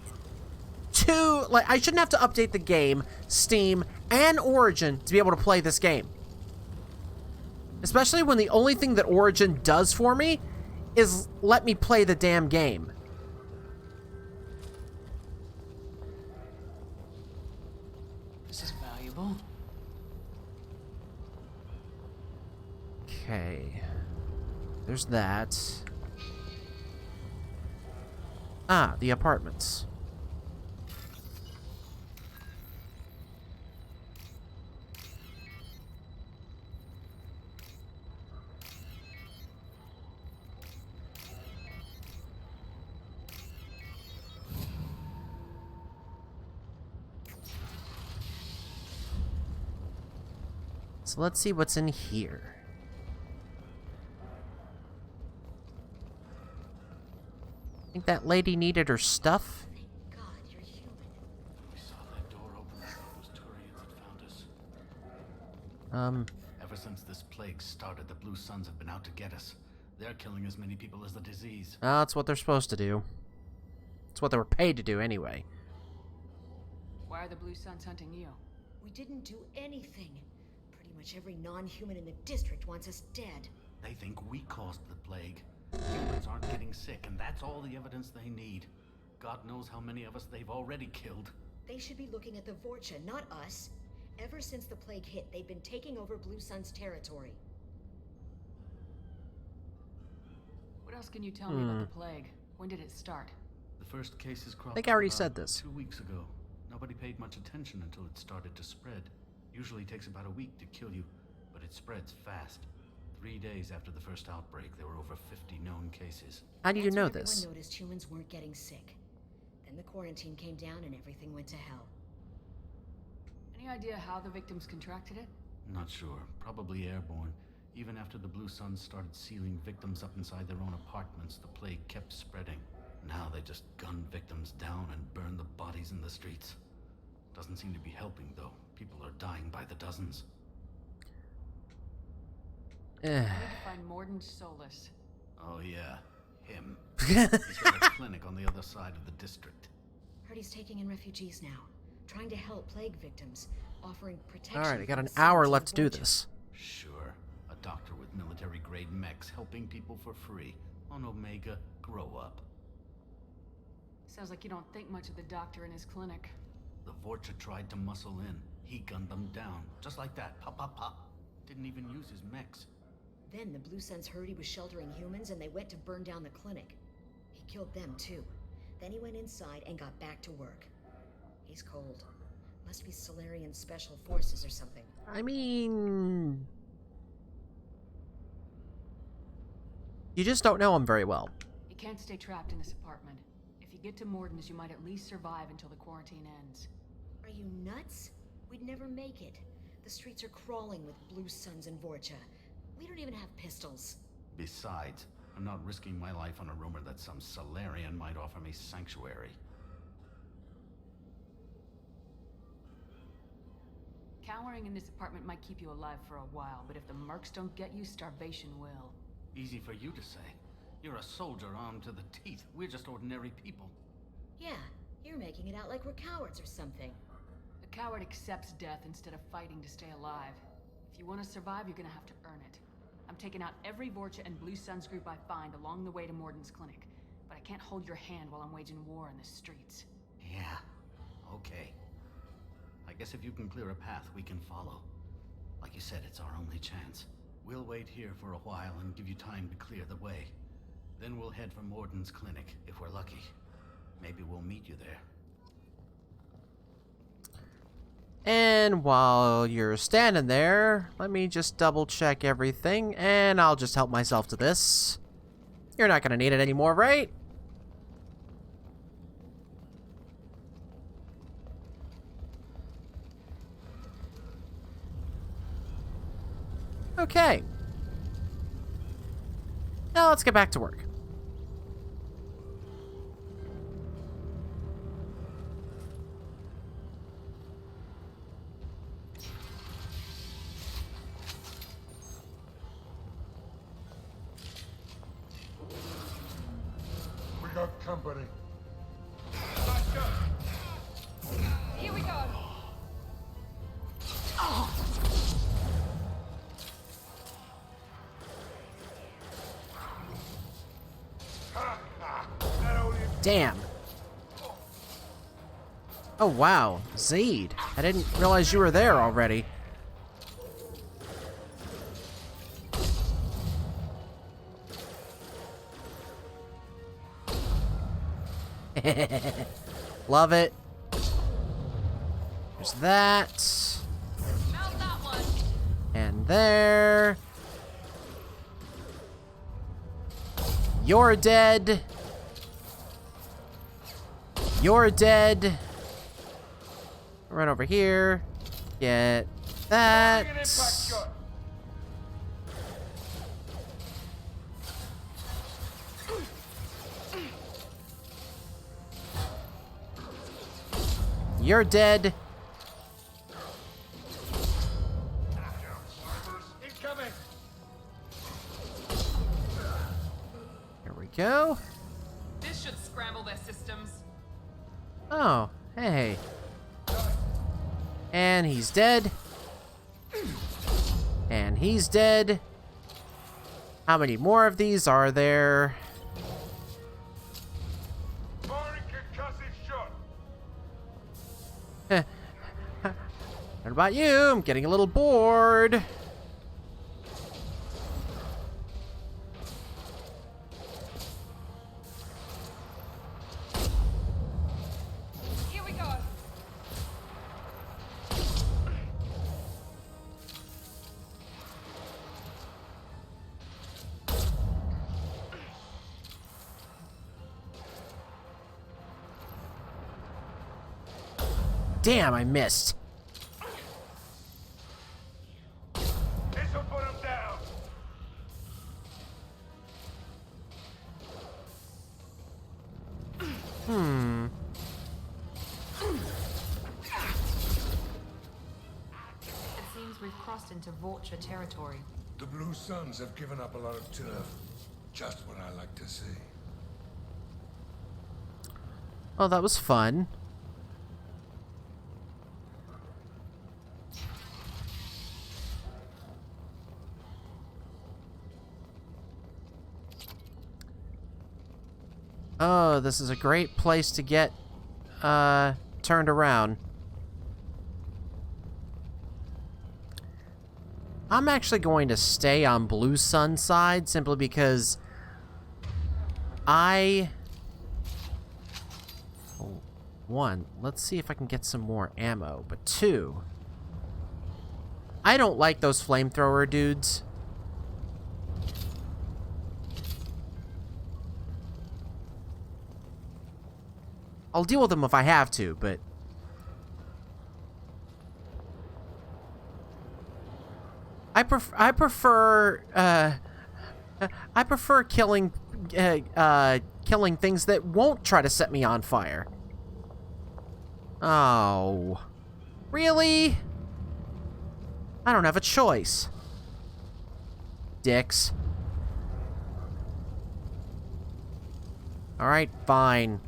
I shouldn't have to update the game, Steam, and Origin to be able to play this game. Especially when the only thing that Origin does for me is let me play the damn game. This is valuable. Okay. There's that. Ah, the apartments. So let's see what's in here. Think that lady needed her stuff? God, you're human. We saw that door open. Those Turians had found us. Ever since this plague started, the Blue Suns have been out to get us. They're killing as many people as the disease. That's what they're supposed to do. It's what they were paid to do anyway. Why are the Blue Suns hunting you? We didn't do anything. Pretty much every non-human in the district wants us dead. They think we caused the plague. Humans aren't getting sick, and that's all the evidence they need. God knows how many of us they've already killed. They should be looking at the Vorcha, not us. Ever since the plague hit, they've been taking over Blue Sun's territory. What else can you tell me about the plague? When did it start? The first cases cropped I think I already up said about this. 2 weeks ago. Nobody paid much attention until it started to spread. Usually takes about a week to kill you, but it spreads fast. 3 days after the first outbreak, there were over 50 known cases. How do you know Everyone this? noticed humans weren't getting sick. Then the quarantine came down and everything went to hell. Any idea how the victims contracted it? Not sure. Probably airborne. Even after the Blue Suns started sealing victims up inside their own apartments, the plague kept spreading. Now they just gun victims down and burn the bodies in the streets. Doesn't seem to be helping, though. People are dying by the dozens. I need to find Morden Solus. Oh yeah, him. He's got a clinic on the other side of the district. Heard he's taking in refugees now, trying to help plague victims, offering protection. Alright, I got from an the hour Suns left to and do Vorcha. this. Sure. A doctor with military-grade mechs helping people for free. On Omega, grow up. Sounds like you don't think much of the doctor in his clinic. The Vorcha tried to muscle in. He gunned them down. Just like that. Pop, pop, pop. Didn't even use his mechs. Then the Blue Suns heard he was sheltering humans and they went to burn down the clinic. He killed them too. Then he went inside and got back to work. He's cold. Must be Solarian Special Forces or something. I mean... You just don't know him very well. You can't stay trapped in this apartment. If you get to Morden's, you might at least survive until the quarantine ends. Are you nuts? We'd never make it. The streets are crawling with Blue Suns and Vorcha. We don't even have pistols. Besides, I'm not risking my life on a rumor that some Solarian might offer me sanctuary. Cowering in this apartment might keep you alive for a while, but if the mercs don't get you, starvation will. Easy for you to say. You're a soldier armed to the teeth. We're just ordinary people. Yeah, you're making it out like we're cowards or something. A coward accepts death instead of fighting to stay alive. If you want to survive, you're gonna have to earn it. I'm taking out every Vorcha and Blue Suns group I find along the way to Morden's clinic, but I can't hold your hand while I'm waging war in the streets. Yeah, okay. I guess if you can clear a path, we can follow. Like you said, it's our only chance. We'll wait here for a while and give you time to clear the way. Then we'll head for Morden's clinic, if we're lucky. Maybe we'll meet you there. And while you're standing there, let me just double check everything, and I'll just help myself to this. You're not gonna need it anymore, right? Okay. Now let's get back to work. We got company. Here we go. Damn. Oh, wow. Zaid. I didn't realize you were there already. Love it. There's that. Mount that one. And there. You're dead. You're dead. Run over here. Get that. You're dead. Incoming. Here we go. This should scramble their systems. Oh, hey. And he's dead. And he's dead. How many more of these are there? What about you? I'm getting a little bored. Here we go. Damn, I missed. This'll put him down. It seems we've crossed into Vulture territory. The Blue Suns have given up a lot of turf. Just what I like to see. Oh, that was fun. Oh, this is a great place to get turned around. I'm actually going to stay on Blue Sun's side simply because one, let's see if I can get some more ammo, but two, I don't like those flamethrower dudes. I'll deal with them if I have to, but I prefer killing killing things that won't try to set me on fire. Oh, really? I don't have a choice. Dicks. All right, fine.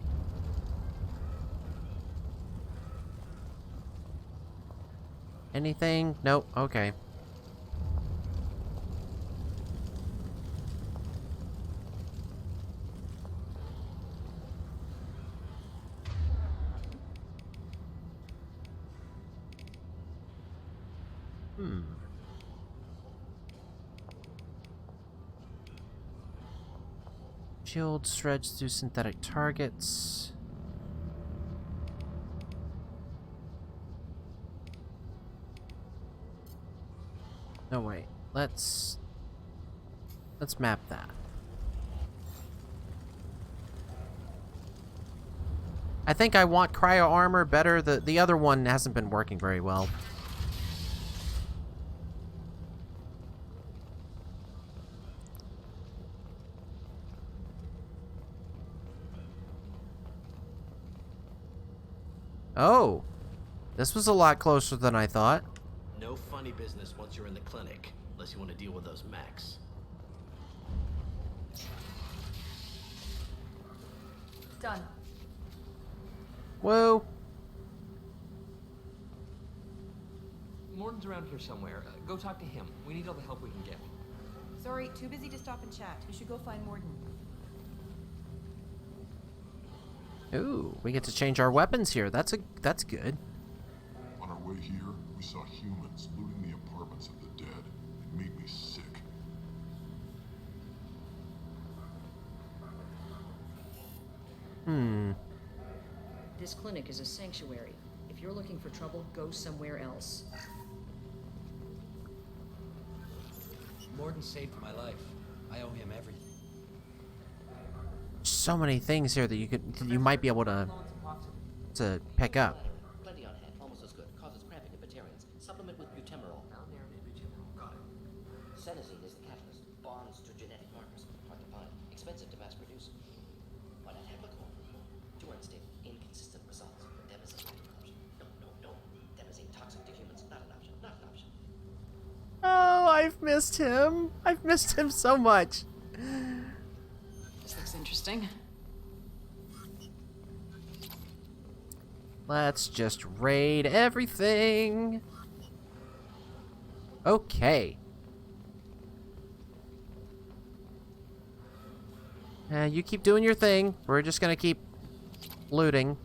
Anything? Nope. Okay. Shield stretched through synthetic targets. No, wait. Let's map that. I think I want cryo armor better. The other one hasn't been working very well. Oh, this was a lot closer than I thought. No funny business once you're in the clinic, unless you want to deal with those mechs. Done. Whoa. Morton's around here somewhere. Go talk to him. We need all the help we can get. Sorry, too busy to stop and chat. You should go find Morton. Ooh, we get to change our weapons here. That's good. On our way here, we saw humans looting the apartments of the dead. It made me sick. This clinic is a sanctuary. If you're looking for trouble, go somewhere else. Morton saved my life. I owe him everything. So many things here that you might be able to pick up. Plenty on hand. Almost as good. Causes cramping in Batarians. Supplement with butemerol. Got it. Senesine is the catalyst. Bonds to genetic markers. Hard to find. Expensive to mass produce. But at Heplicorn, too unstable. Inconsistent results. Demazine not an option. No. Demazine toxic to humans. Not an option. Not an option. Oh, I've missed him. I've missed him so much. This looks interesting. Let's just raid everything. Okay. You keep doing your thing. We're just gonna keep looting.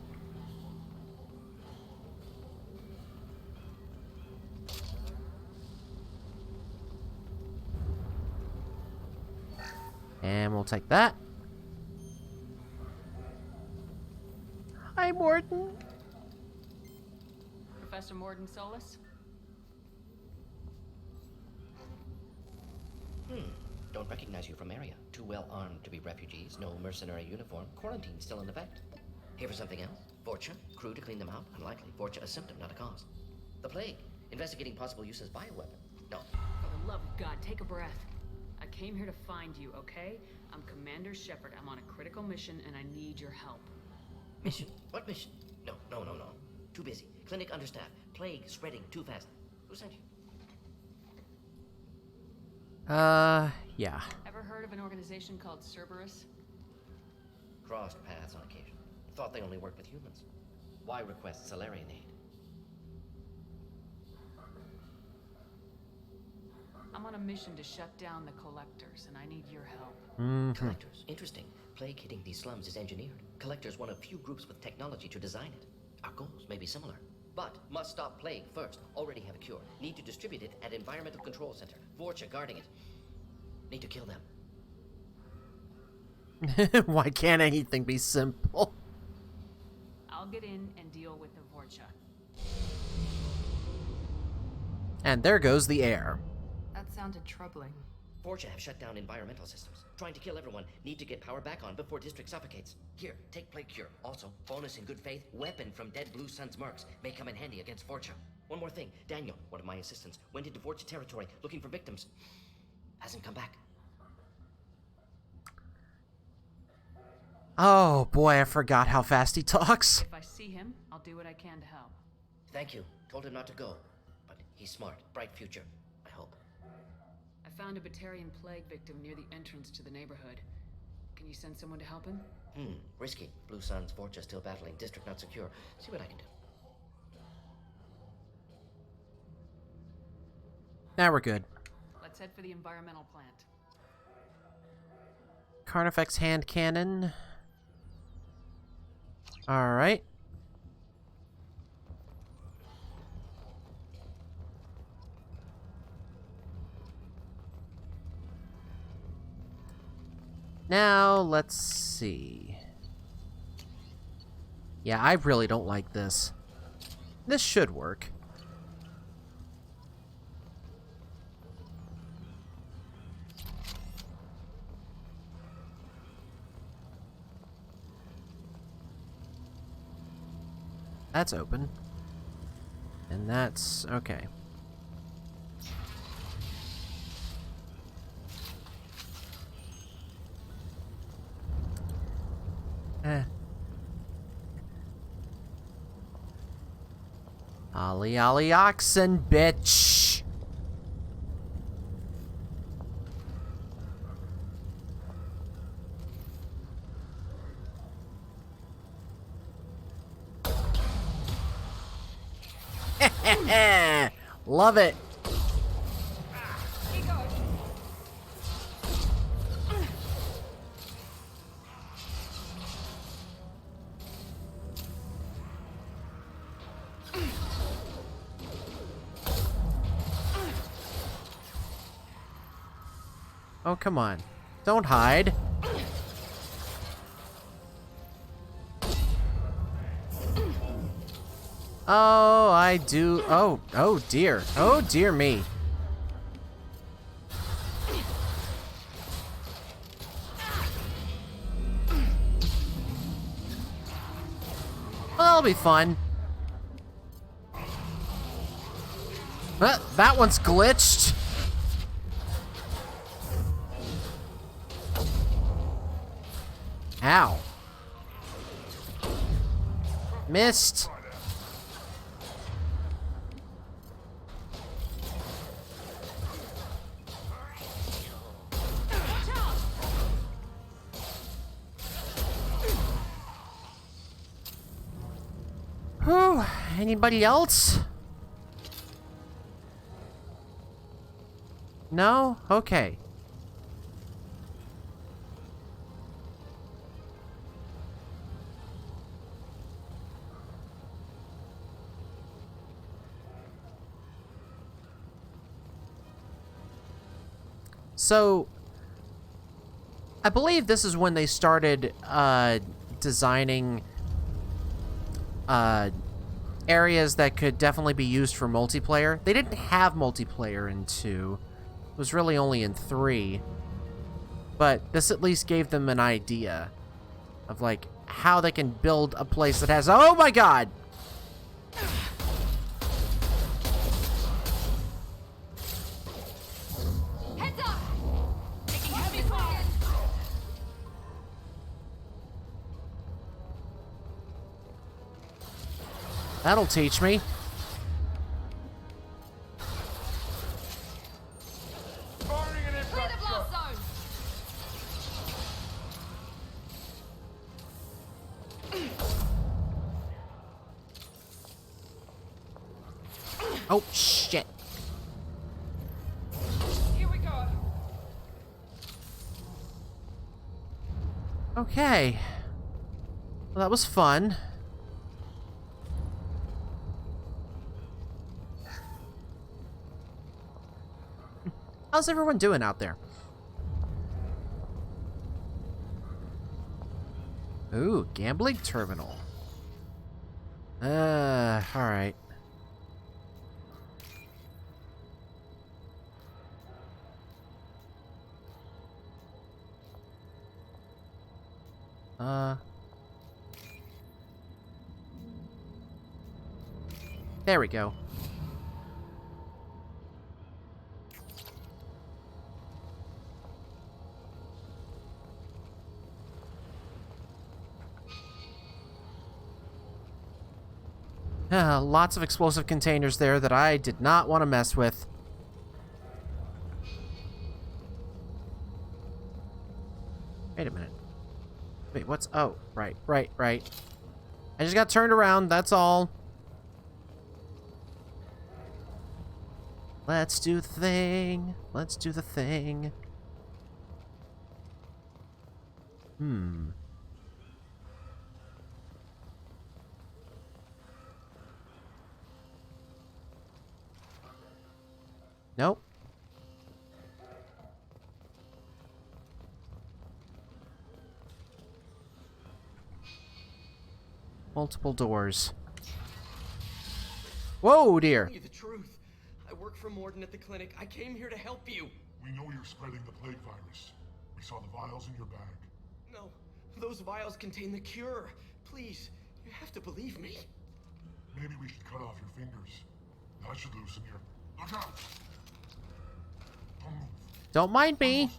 And we'll take that. Hi, Morton. Professor Morton Solus? Don't recognize you from area. Too well armed to be refugees. No mercenary uniform. Quarantine still in effect. Here for something else? Vorcha? Crew to clean them out? Unlikely. Vorcha a symptom, not a cause. The plague. Investigating possible use as bioweapon. No. For the love of God, take a breath. I came here to find you, okay? I'm Commander Shepard. I'm on a critical mission and I need your help. Mission? What mission? No. Too busy. Clinic understaffed. Plague spreading too fast. Who sent you? Yeah. Ever heard of an organization called Cerberus? Crossed paths on occasion. Thought they only worked with humans. Why request Salarian aid? I'm on a mission to shut down the Collectors, and I need your help. Collectors? Interesting. Plague hitting these slums is engineered. Collectors one of few groups with technology to design it. Our goals may be similar. But must stop plague first. Already have a cure. Need to distribute it at Environmental Control Center. Vorcha guarding it. Need to kill them. Why can't anything be simple? I'll get in and deal with the Vorcha. And there goes the air. That sounded troubling. Vorcha have shut down environmental systems. Trying to kill everyone. Need to get power back on before district suffocates. Here, take plague cure. Also, bonus in good faith, weapon from dead Blue Sun's mercs. May come in handy against Vorcha. One more thing. Daniel, one of my assistants, went into Vorcha territory looking for victims. Hasn't come back. Oh boy, I forgot how fast he talks. If I see him, I'll do what I can to help. Thank you. Told him not to go. But he's smart. Bright future. I hope. I found a Batarian plague victim near the entrance to the neighborhood. Can you send someone to help him? Risky. Blue Sun's Vorcha still battling. District not secure. See what I can do. Now we're good. Let's head for the environmental plant. Carnifex hand cannon. Alright. Now, let's see. Yeah, I really don't like this. This should work. That's open. And that's... okay. Ollie, ollie, oxen, bitch! Love it! Oh, come on. Don't hide. Oh, I do. Oh dear. Oh dear me. Well, that'll be fun. That one's glitched. Ow. Missed. Whew. Anybody else? No? Okay. So, I believe this is when they started designing areas that could definitely be used for multiplayer. They didn't have multiplayer in 2. It was really only in 3. But this at least gave them an idea of, like, how they can build a place that has... Oh my god! That'll teach me. Oh, shit. Here we go. Okay. Well, that was fun. How's everyone doing out there? Ooh, gambling terminal. Alright. There we go. Lots of explosive containers there that I did not want to mess with. Wait a minute. Wait, what's... Oh, right. I just got turned around, that's all. Let's do the thing. Let's do the thing. Nope. Multiple doors. Whoa, dear. Tell you the truth. I work for Morden at the clinic. I came here to help you. We know you're spreading the plague virus. We saw the vials in your bag. No, those vials contain the cure. Please, you have to believe me. Maybe we should cut off your fingers. That should loosen your... Look out! Don't move. Don't mind me.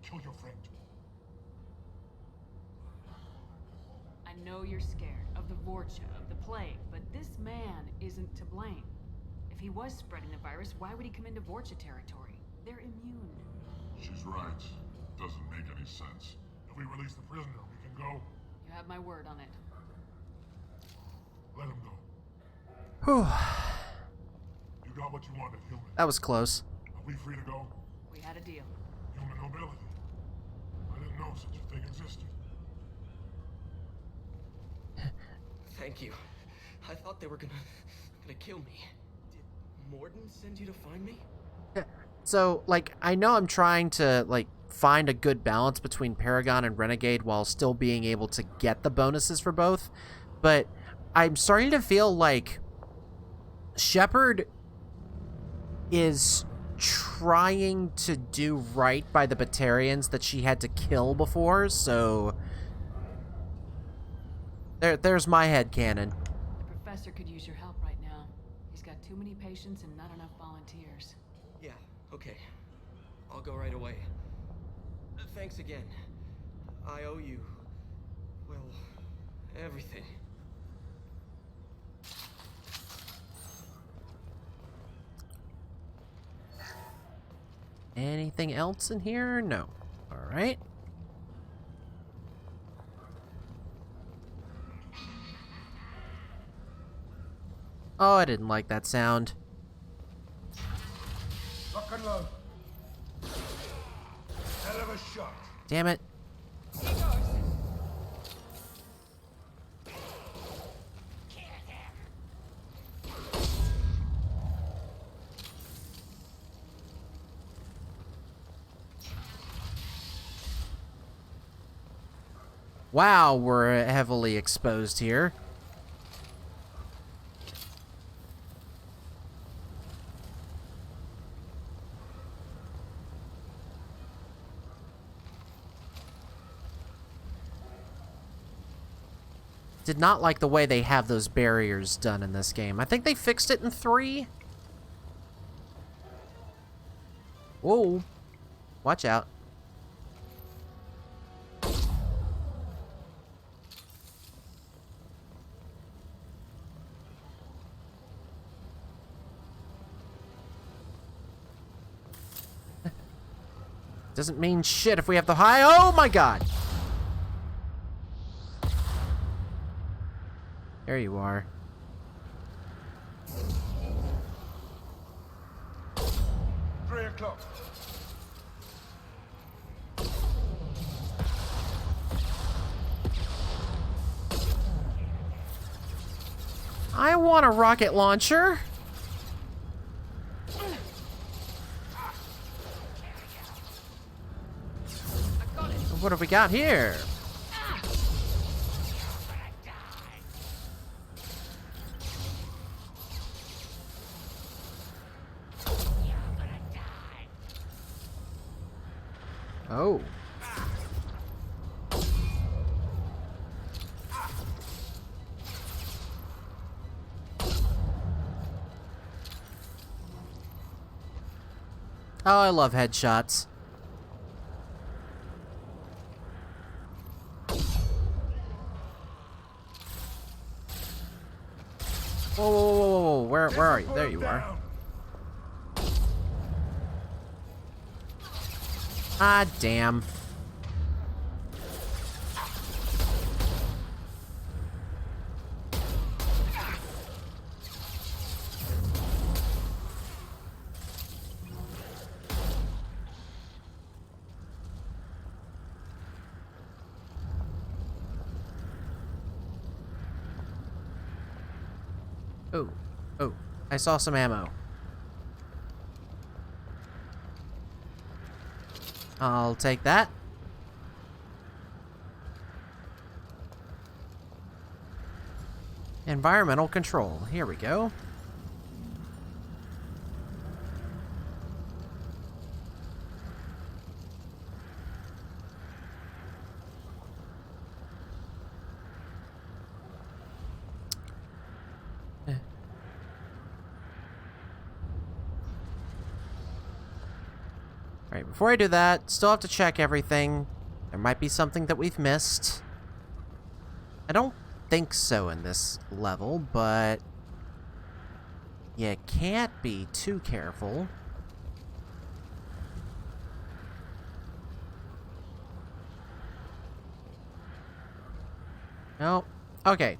Kill your friend. I know you're scared of the Vorcha, of the plague, but this man isn't to blame. If he was spreading the virus, why would he come into Vorcha territory? They're immune. She's right. Doesn't make any sense. If we release the prisoner, we can go. You have my word on it. Let him go. Whew. You got what you wanted, human. That was close. Are we free to go? We had a deal. Human nobility. I didn't know such a thing existed. Thank you. I thought they were gonna kill me. Did Morden send you to find me? So, like, I know I'm trying to, like, find a good balance between Paragon and Renegade while still being able to get the bonuses for both, but I'm starting to feel like Shepard is trying to do right by the Batarians that she had to kill before, so there's my headcanon. The professor could use your help right now. He's got too many patients and not enough volunteers. Yeah, okay. I'll go right away. Thanks again. I owe you, well, everything. Anything else in here? No. All right. Oh, I didn't like that sound. Lock and load. Hell of a shot. Damn it. Wow, we're heavily exposed here. Did not like the way they have those barriers done in this game. I think they fixed it in 3. Whoa. Watch out. Doesn't mean shit if we have the high. Oh my god! There you are. 3 o'clock. I want a rocket launcher. What have we got here? Oh. Oh, I love headshots. Whoa, whoa, whoa, whoa, whoa. Where are you? There you are. Ah, damn. Oh, oh, I saw some ammo. I'll take that. Environmental control. Here we go. Alright, before I do that, still have to check everything. There might be something that we've missed. I don't think so in this level, but you can't be too careful. No. Okay.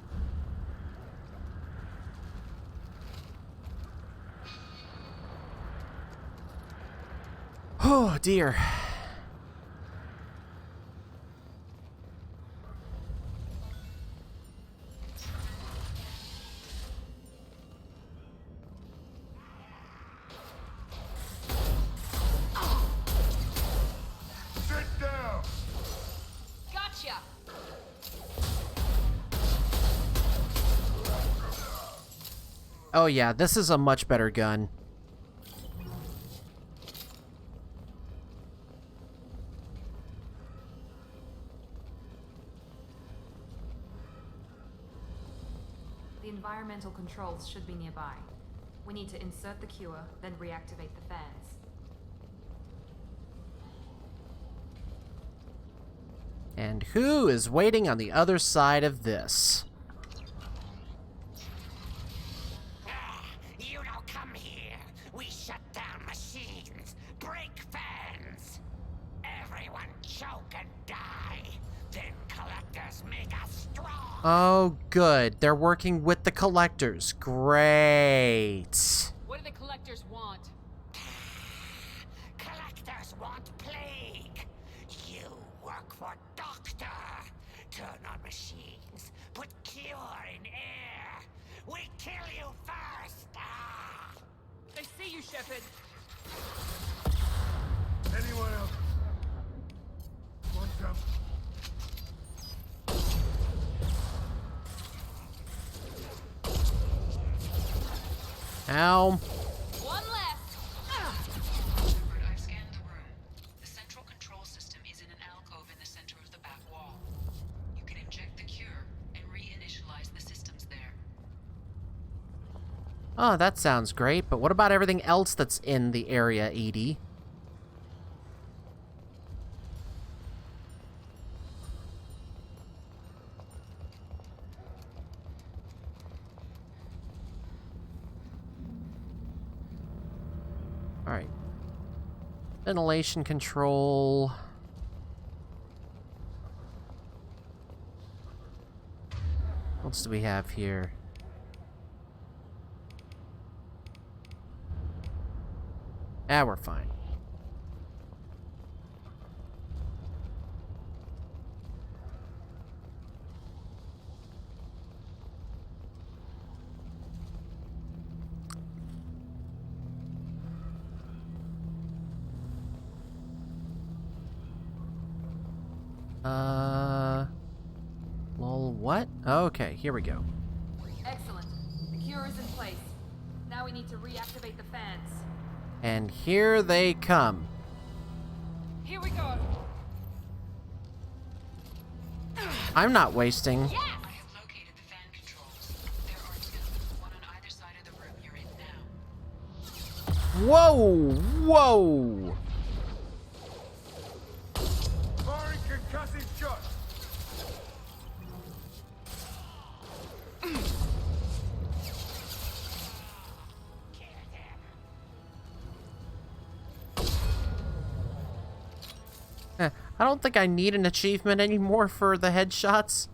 Oh, dear. Sit down! Gotcha! Oh yeah, this is a much better gun. The environmental controls should be nearby. We need to insert the cure, then reactivate the fans. And who is waiting on the other side of this? You don't come here. We shut down machines, break fans. Everyone choke and die. Then collectors make us strong. Oh, good. They're working with the collectors. Great. What do the collectors want? Collectors want plague. You work for Doctor. Turn on machines. Put cure in air. We kill you first. Ah. They see you, Shepard. Anyone else? One jump. Ow. One left! Shepard, I've scanned the room. The central control system is in an alcove in the center of the back wall. You can inject the cure and reinitialize the systems there. Oh, that sounds great, but what about everything else that's in the area, Edie? Alright. Ventilation control. What else do we have here? Ah, we're fine. Lol, what? Okay, here we go. Excellent. The cure is in place. Now we need to reactivate the fans. And here they come. Here we go! I'm not wasting. I have located the fan controls. There are two, one on either side of the room you're in now. Whoa! Whoa! Firing concussive shot! I don't think I need an achievement anymore for the headshots.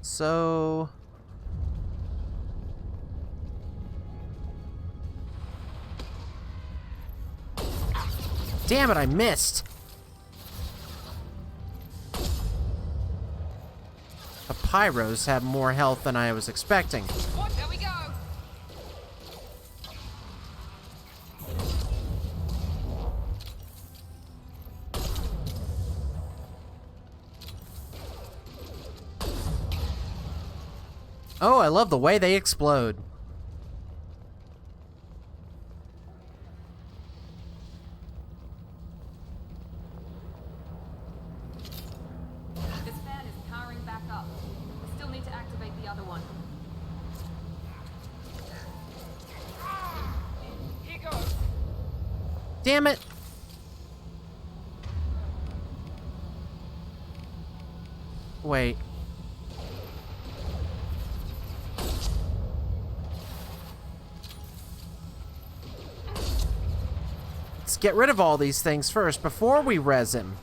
So... Damn it, I missed! The pyros have more health than I was expecting. There we go! Oh, I love the way they explode. This fan is powering back up. We still need to activate the other one. Damn it! Wait. Let's get rid of all these things first before we res him.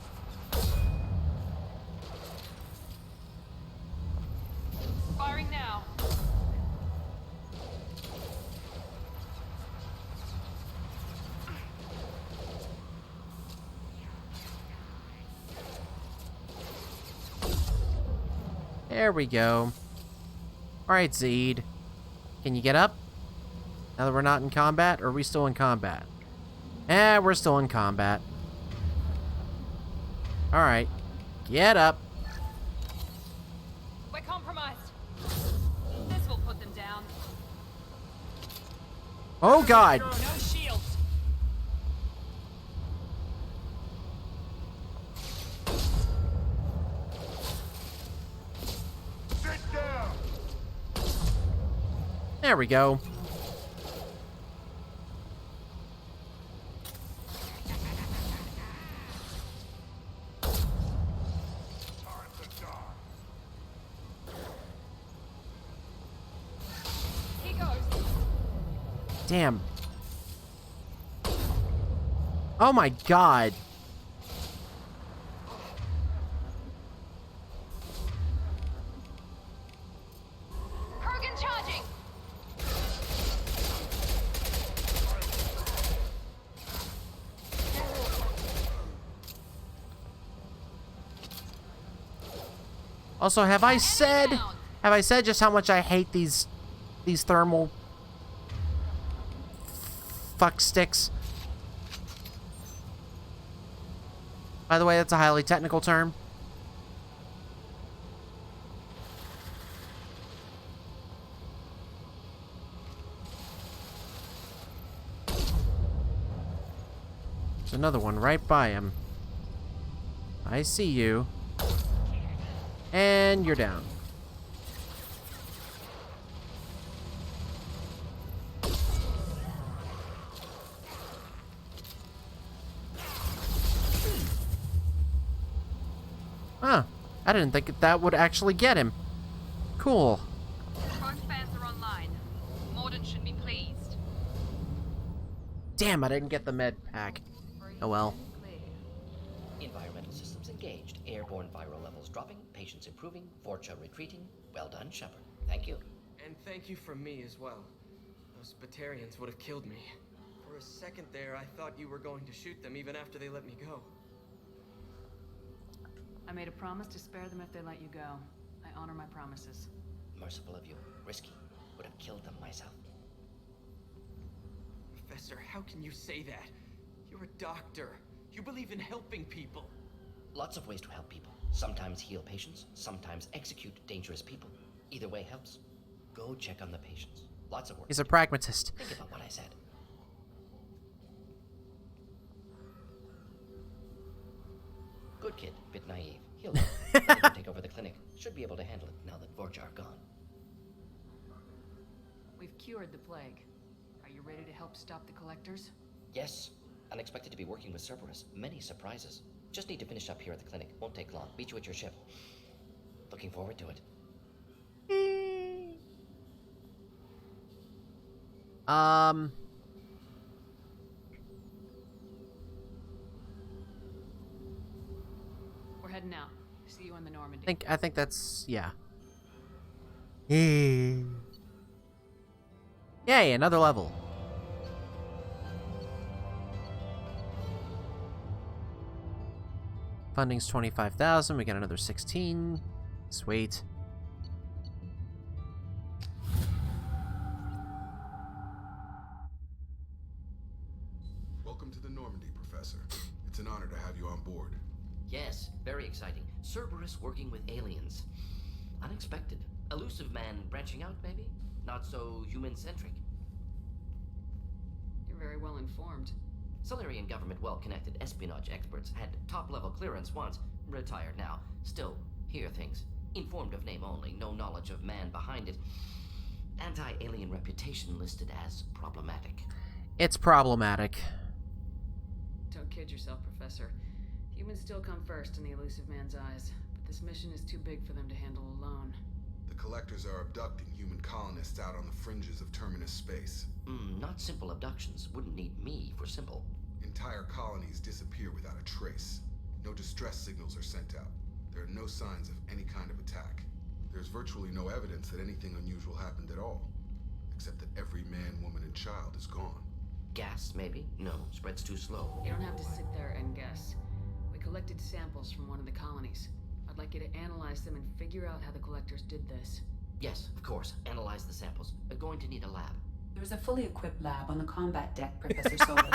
Firing now. There we go. Alright, Zeed. Can you get up? Now that we're not in combat, or are we still in combat? We're still in combat. Alright. Get up. We're compromised. This will put them down. Oh, God. No shields. Sit down. There we go. Damn. Oh my God. Kurgan charging. Also, have I said just how much I hate these thermal fuck sticks? By the way, that's a highly technical term. There's another one right by him. I see you. And you're down. Huh. I didn't think that would actually get him. Cool. Both fans are online. Morden should be pleased. Damn, I didn't get the med pack. Oh well. Environmental systems engaged. Airborne viral levels dropping. Patients improving. Vorcha retreating. Well done, Shepard. Thank you. And thank you from me as well. Those Batarians would have killed me. For a second there, I thought you were going to shoot them even after they let me go. I made a promise to spare them if they let you go. I honor my promises. Merciful of you. Risky. Would have killed them myself. Professor, how can you say that? You're a doctor. You believe in helping people. Lots of ways to help people. Sometimes heal patients, sometimes execute dangerous people. Either way helps. Go check on the patients. Lots of work. He's a pragmatist. Think about what I said. Good kid, bit naive. He'll learn. He can take over the clinic. Should be able to handle it now that Vorcha are gone. We've cured the plague. Are you ready to help stop the collectors? Yes. Unexpected to be working with Cerberus. Many surprises. Just need to finish up here at the clinic. Won't take long. Meet you at your ship. Looking forward to it. We're heading out. See you on the Normandy. I think that's, yeah. Yay, another level. Funding's 25,000. We got another 16. Sweet. Welcome to the Normandy, Professor. It's an honor to have you on board. Yes, very exciting. Cerberus working with aliens. Unexpected. Elusive man branching out, maybe? Not so human-centric. You're very well informed. Solarian government well-connected espionage experts had top-level clearance once. Retired now. Still, hear things. Informed of name only, no knowledge of man behind it. Anti-alien reputation listed as problematic. It's problematic. Don't kid yourself, Professor. Humans still come first in the elusive man's eyes, but this mission is too big for them to handle alone. The collectors are abducting human colonists out on the fringes of terminus space. Not simple abductions. Wouldn't need me for simple. Entire colonies disappear without a trace. No distress signals are sent out. There are no signs of any kind of attack. There's virtually no evidence that anything unusual happened at all, except that every man, woman, and child is gone. Gas, maybe? No, spreads too slow. You don't have to sit there and guess. We collected samples from one of the colonies. I'd like you to analyze them and figure out how the collectors did this. Yes, of course. Analyze the samples. We're going to need a lab. There is a fully equipped lab on the combat deck, Professor Solis.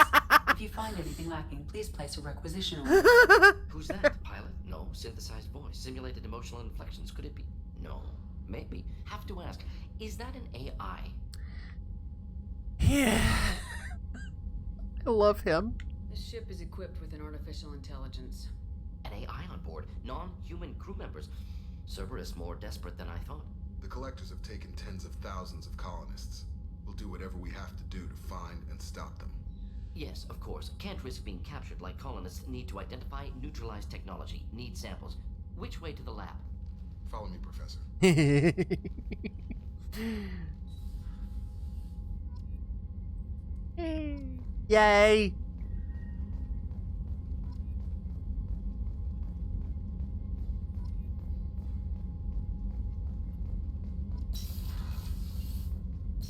If you find anything lacking, please place a requisition order. Who's that? Pilot? No. Synthesized voice. Simulated emotional inflections. Could it be? No. Maybe. Have to ask. Is that an AI? Yeah. I love him. This ship is equipped with an artificial intelligence. An AI on board. Non-human crew members. Cerberus more desperate than I thought. The collectors have taken tens of thousands of colonists. We'll do whatever we have to do to find and stop them. Yes, of course. Can't risk being captured like colonists need to identify, neutralize technology. Need samples. Which way to the lab? Follow me, Professor. Yay!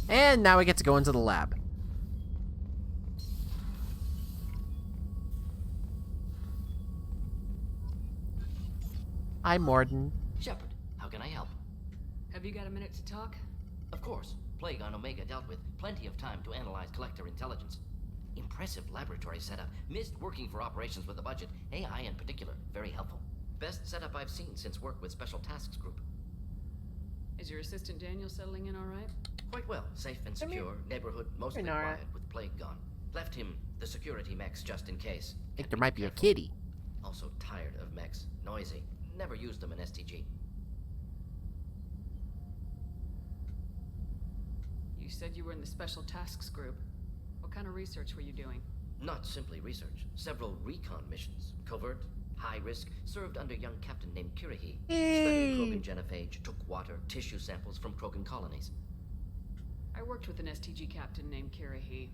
And now we get to go into the lab. Hi, Morden. Shepard, how can I help? Have you got a minute to talk? Of course. Plague on Omega dealt with. Plenty of time to analyze collector intelligence. Impressive laboratory setup. Missed working for operations with a budget. AI in particular. Very helpful. Best setup I've seen since work with Special Tasks Group. Is your assistant Daniel settling in all right? Quite well. Safe and secure. Neighborhood mostly quiet with Plague gone. Left him the security mechs just in case. I think there might be a kitty. Also tired of mechs. Noisy. Never used them in STG. You said you were in the Special Tasks Group. What kind of research were you doing? Not simply research. Several recon missions. Covert, high risk, served under young captain named Kirihi. Studied Krogan genophage, took water, tissue samples from Krogan colonies. I worked with an STG captain named Kirihi.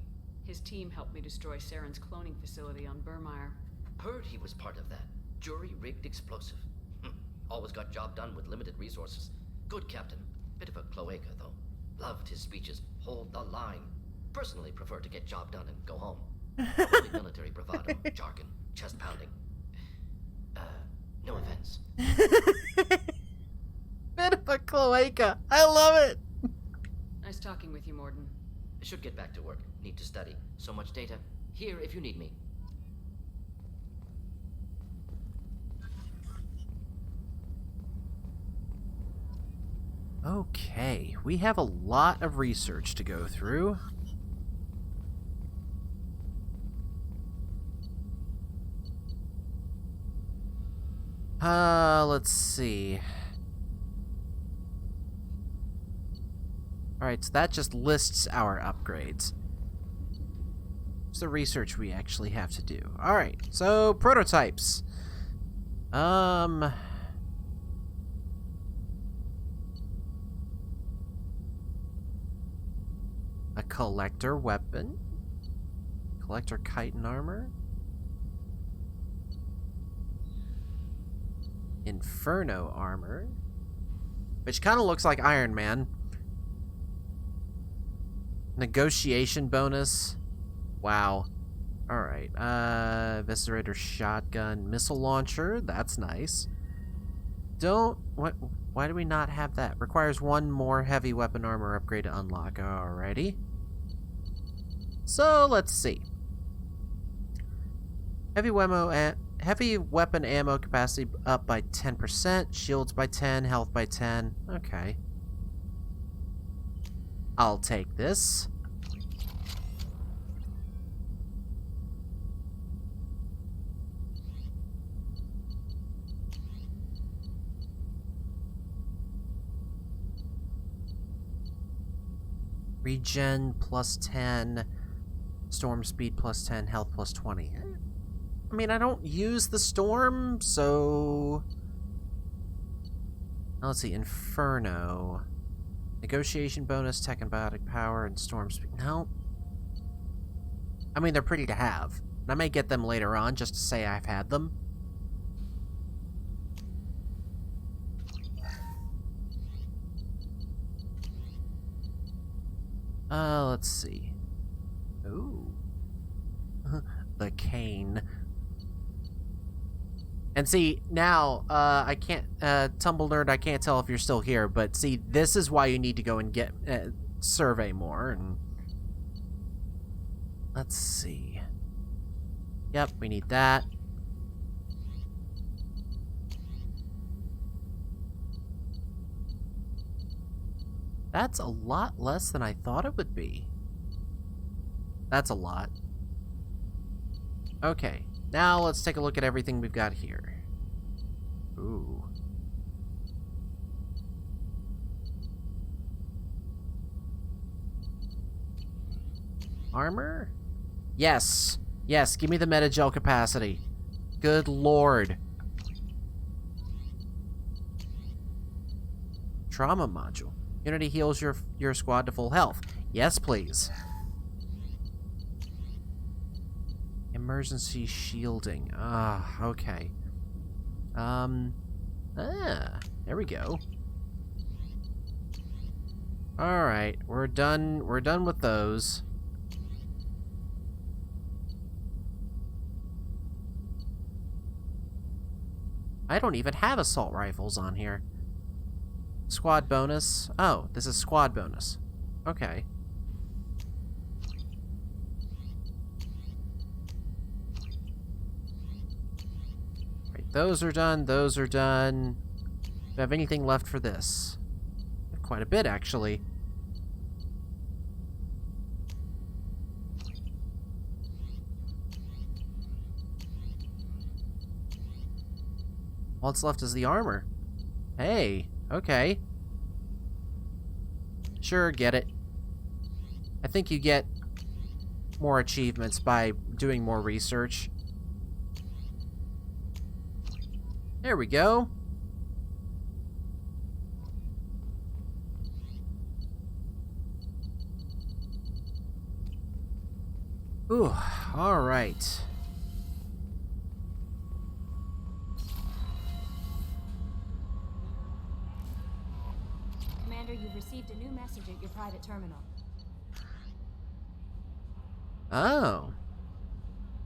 His team helped me destroy Saren's cloning facility on Burmire. Heard he was part of that. Jury-rigged explosive. Always got job done with limited resources. Good captain. Bit of a cloaca, though. Loved his speeches. Hold the line. Personally prefer to get job done and go home. Only military bravado, jargon, chest pounding. No offense. Bit of a cloaca. I love it. Nice talking with you, Morden. Should get back to work. Need to study. So much data. Here if you need me. Okay, we have a lot of research to go through. Let's see. Alright, so that just lists our upgrades. It's the research we actually have to do. Alright, so prototypes. A collector weapon. Collector chitin armor. Inferno armor. Which kind of looks like Iron Man. Negotiation bonus. Wow. Alright. Eviscerator shotgun. Missile launcher. That's nice. Why do we not have that? Requires one more heavy weapon armor upgrade to unlock. Alrighty. So, let's see. Heavy weapon ammo capacity up by 10%. Shields by 10. Health by 10. Okay. I'll take this. Regen plus 10. Storm speed plus 10. Health plus 20. I mean, I don't use the storm, so... Now, let's see, Inferno. Negotiation bonus, tech and biotic power, and storm speed. No. I mean, they're pretty to have. And I may get them later on, just to say I've had them. Let's see. Ooh. The cane. And see, now, I can't, Tumble Nerd, I can't tell if you're still here, but see, this is why you need to go and get, survey more, and... Let's see. Yep, we need that. That's a lot less than I thought it would be. That's a lot. Okay, now let's take a look at everything we've got here. Ooh. Armor? Yes. Yes, give me the metagel capacity. Good lord. Trauma module. Unity heals your squad to full health. Yes, please. Emergency shielding. Ah, okay. There we go. Alright, we're done with those. I don't even have assault rifles on here. Squad bonus. Oh, this is squad bonus. Okay. Right, those are done. Those are done. Do I have anything left for this? Quite a bit, actually. All that's left is the armor. Hey, okay. Sure, get it. I think you get more achievements by doing more research. There we go. Ooh, all right. Commander, you've received a new message at your private terminal. Oh.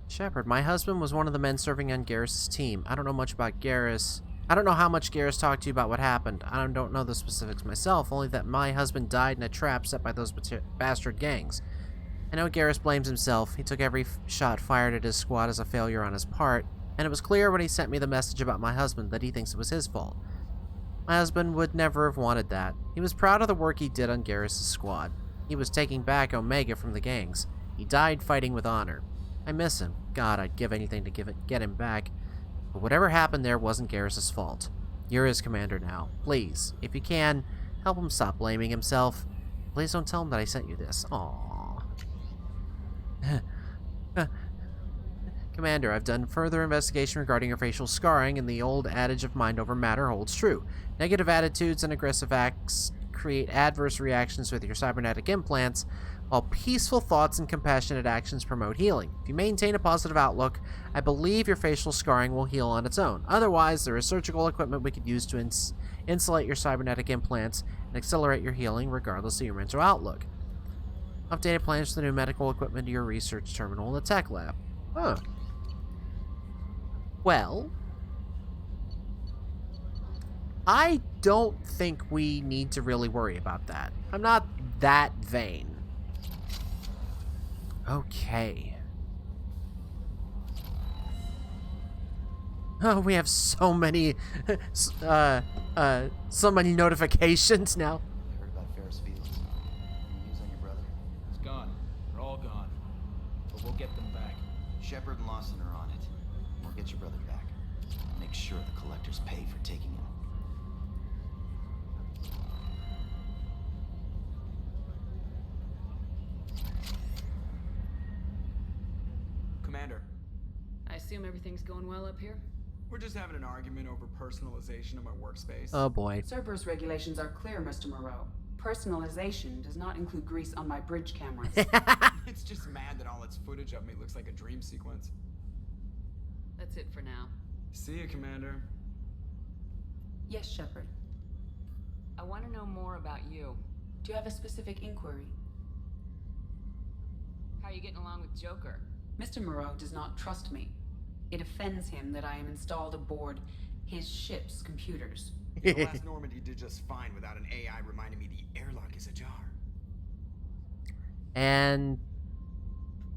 Shepard, my husband was one of the men serving on Garrus' team. I don't know much about Garrus. I don't know how much Garrus talked to you about what happened. I don't know the specifics myself, only that my husband died in a trap set by those bastard gangs. I know Garrus blames himself. He took every shot fired at his squad as a failure on his part, and it was clear when he sent me the message about my husband that he thinks it was his fault. My husband would never have wanted that. He was proud of the work he did on Garrus' squad. He was taking back Omega from the gangs. He died fighting with honor. I miss him. God, I'd give anything to get him back. But whatever happened there wasn't Garrus' fault. You're his commander now. Please, if you can, help him stop blaming himself. Please don't tell him that I sent you this. Aww. Commander, I've done further investigation regarding your facial scarring, and the old adage of mind over matter holds true. Negative attitudes and aggressive acts create adverse reactions with your cybernetic implants, while peaceful thoughts and compassionate actions promote healing. If you maintain a positive outlook, I believe your facial scarring will heal on its own. Otherwise, there is surgical equipment we could use to insulate your cybernetic implants and accelerate your healing regardless of your mental outlook. Updated plans for the new medical equipment to your research terminal in the tech lab. Huh. Well, I don't think we need to really worry about that. I'm not that vain. Okay. Oh, we have so many, so many notifications now. I heard about Ferris Fields. Any news on your brother? He's gone. They're all gone. But we'll get them back. Shepard and Lawson are on it. We'll get your brother back. Make sure the collectors pay for taking him. Commander. assume everything's going well up here? We're just having an argument over personalization of my workspace. Oh boy. Cerberus regulations are clear, Mr. Moreau. Personalization does not include grease on my bridge cameras. It's just mad that all its footage of me looks like a dream sequence. That's it for now. See you, Commander. Yes, Shepard. I want to know more about you. Do you have a specific inquiry? How are you getting along with Joker? Mr. Moreau does not trust me. It offends him that I am installed aboard his ship's computers. The last Normandy did just fine without an AI reminding me the airlock is ajar. And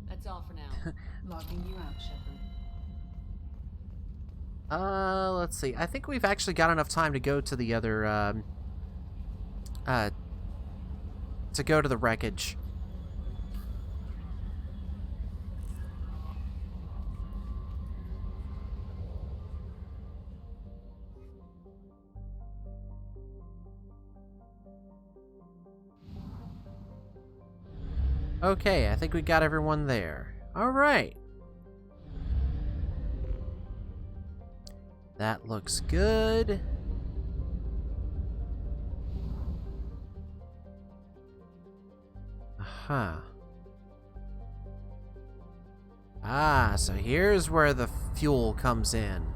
that's all for now. Logging you out, Shepard. Let's see. I think we've actually got enough time to go to the other, to go to the wreckage. Okay, I think we got everyone there. All right. That looks good. Huh. Ah, so here's where the fuel comes in.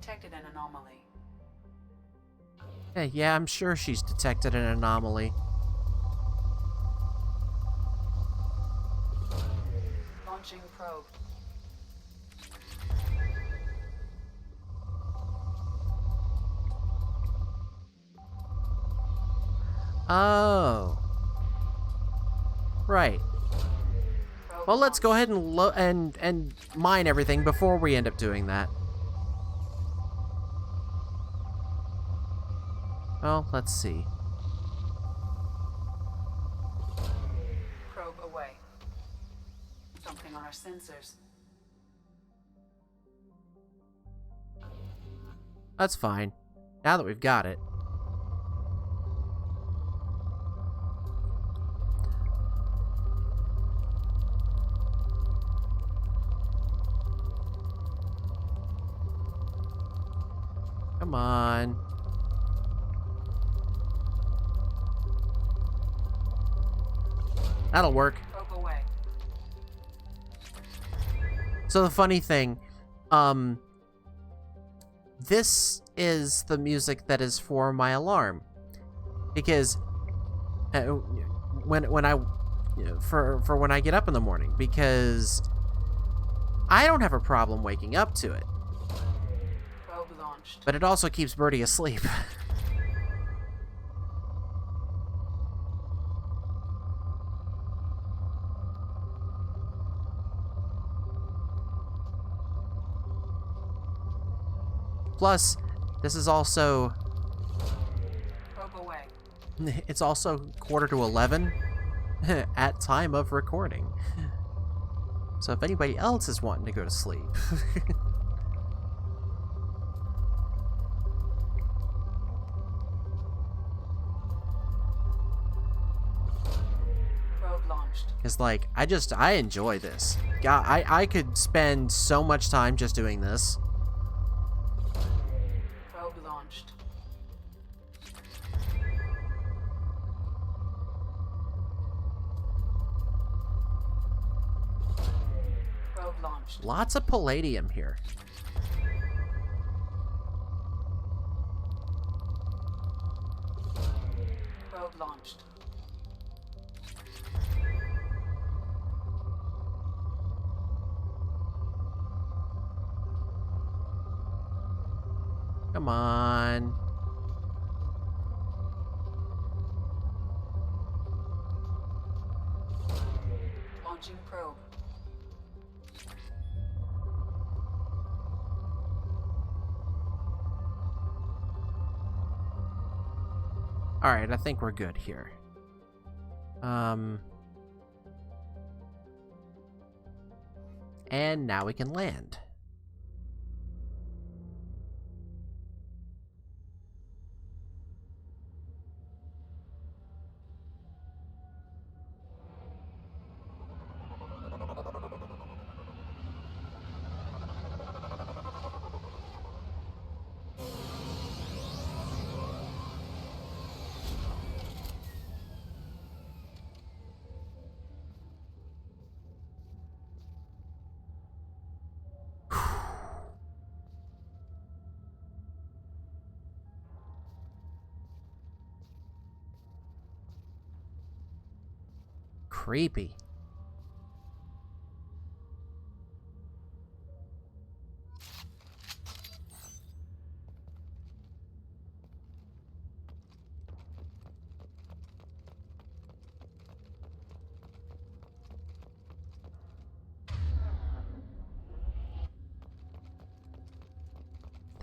Detected an anomaly. Hey, yeah, I'm sure she's detected an anomaly. Launching probe. Oh. Right. Well, let's go ahead and mine everything before we end up doing that. Well, let's see. Probe away. Something on our sensors. That's fine. Now that we've got it. Come on. That'll work. So the funny thing, this is the music that is for my alarm, because when I for when I get up in the morning, because I don't have a problem waking up to it. Probe launched. But it also keeps Birdie asleep. Plus, this is also... Probe away. It's also 11:45 at time of recording. So if anybody else is wanting to go to sleep... Probe launched. Because, like, I enjoy this. God, I could spend so much time just doing this. Probe launched. Probe launched. Lots of palladium here. Probe launched. Come on. Launching probe. Alright, I think we're good here. And now we can land. creepy.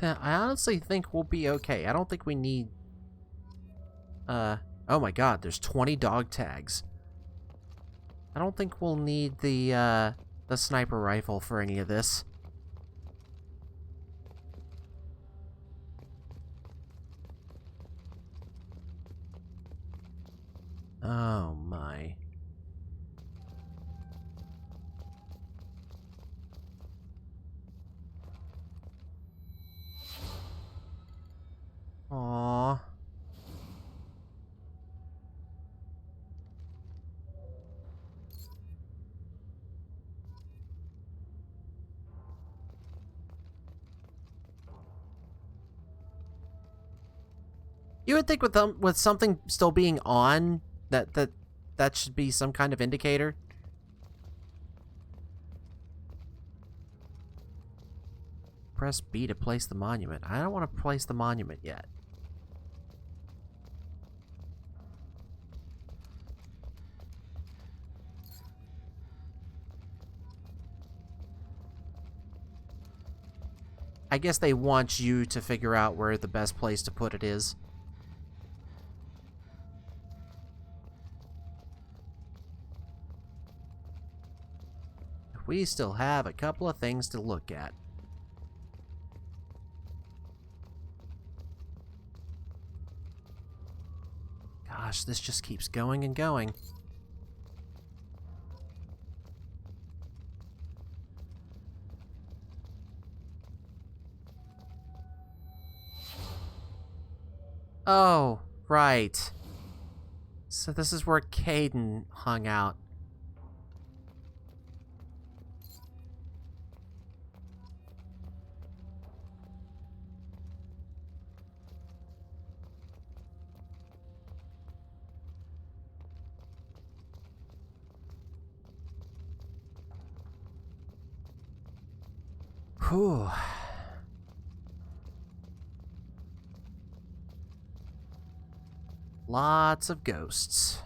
I honestly think we'll be okay. I don't think we need... oh my god, there's 20 dog tags. I don't think we'll need the sniper rifle for any of this. Oh my. Aww. You would think with something still being on, that should be some kind of indicator. Press B to place the monument. I don't want to place the monument yet. I guess they want you to figure out where the best place to put it is. We still have a couple of things to look at. Gosh, this just keeps going and going. Oh, right. So this is where Caden hung out. Whew. Lots of ghosts.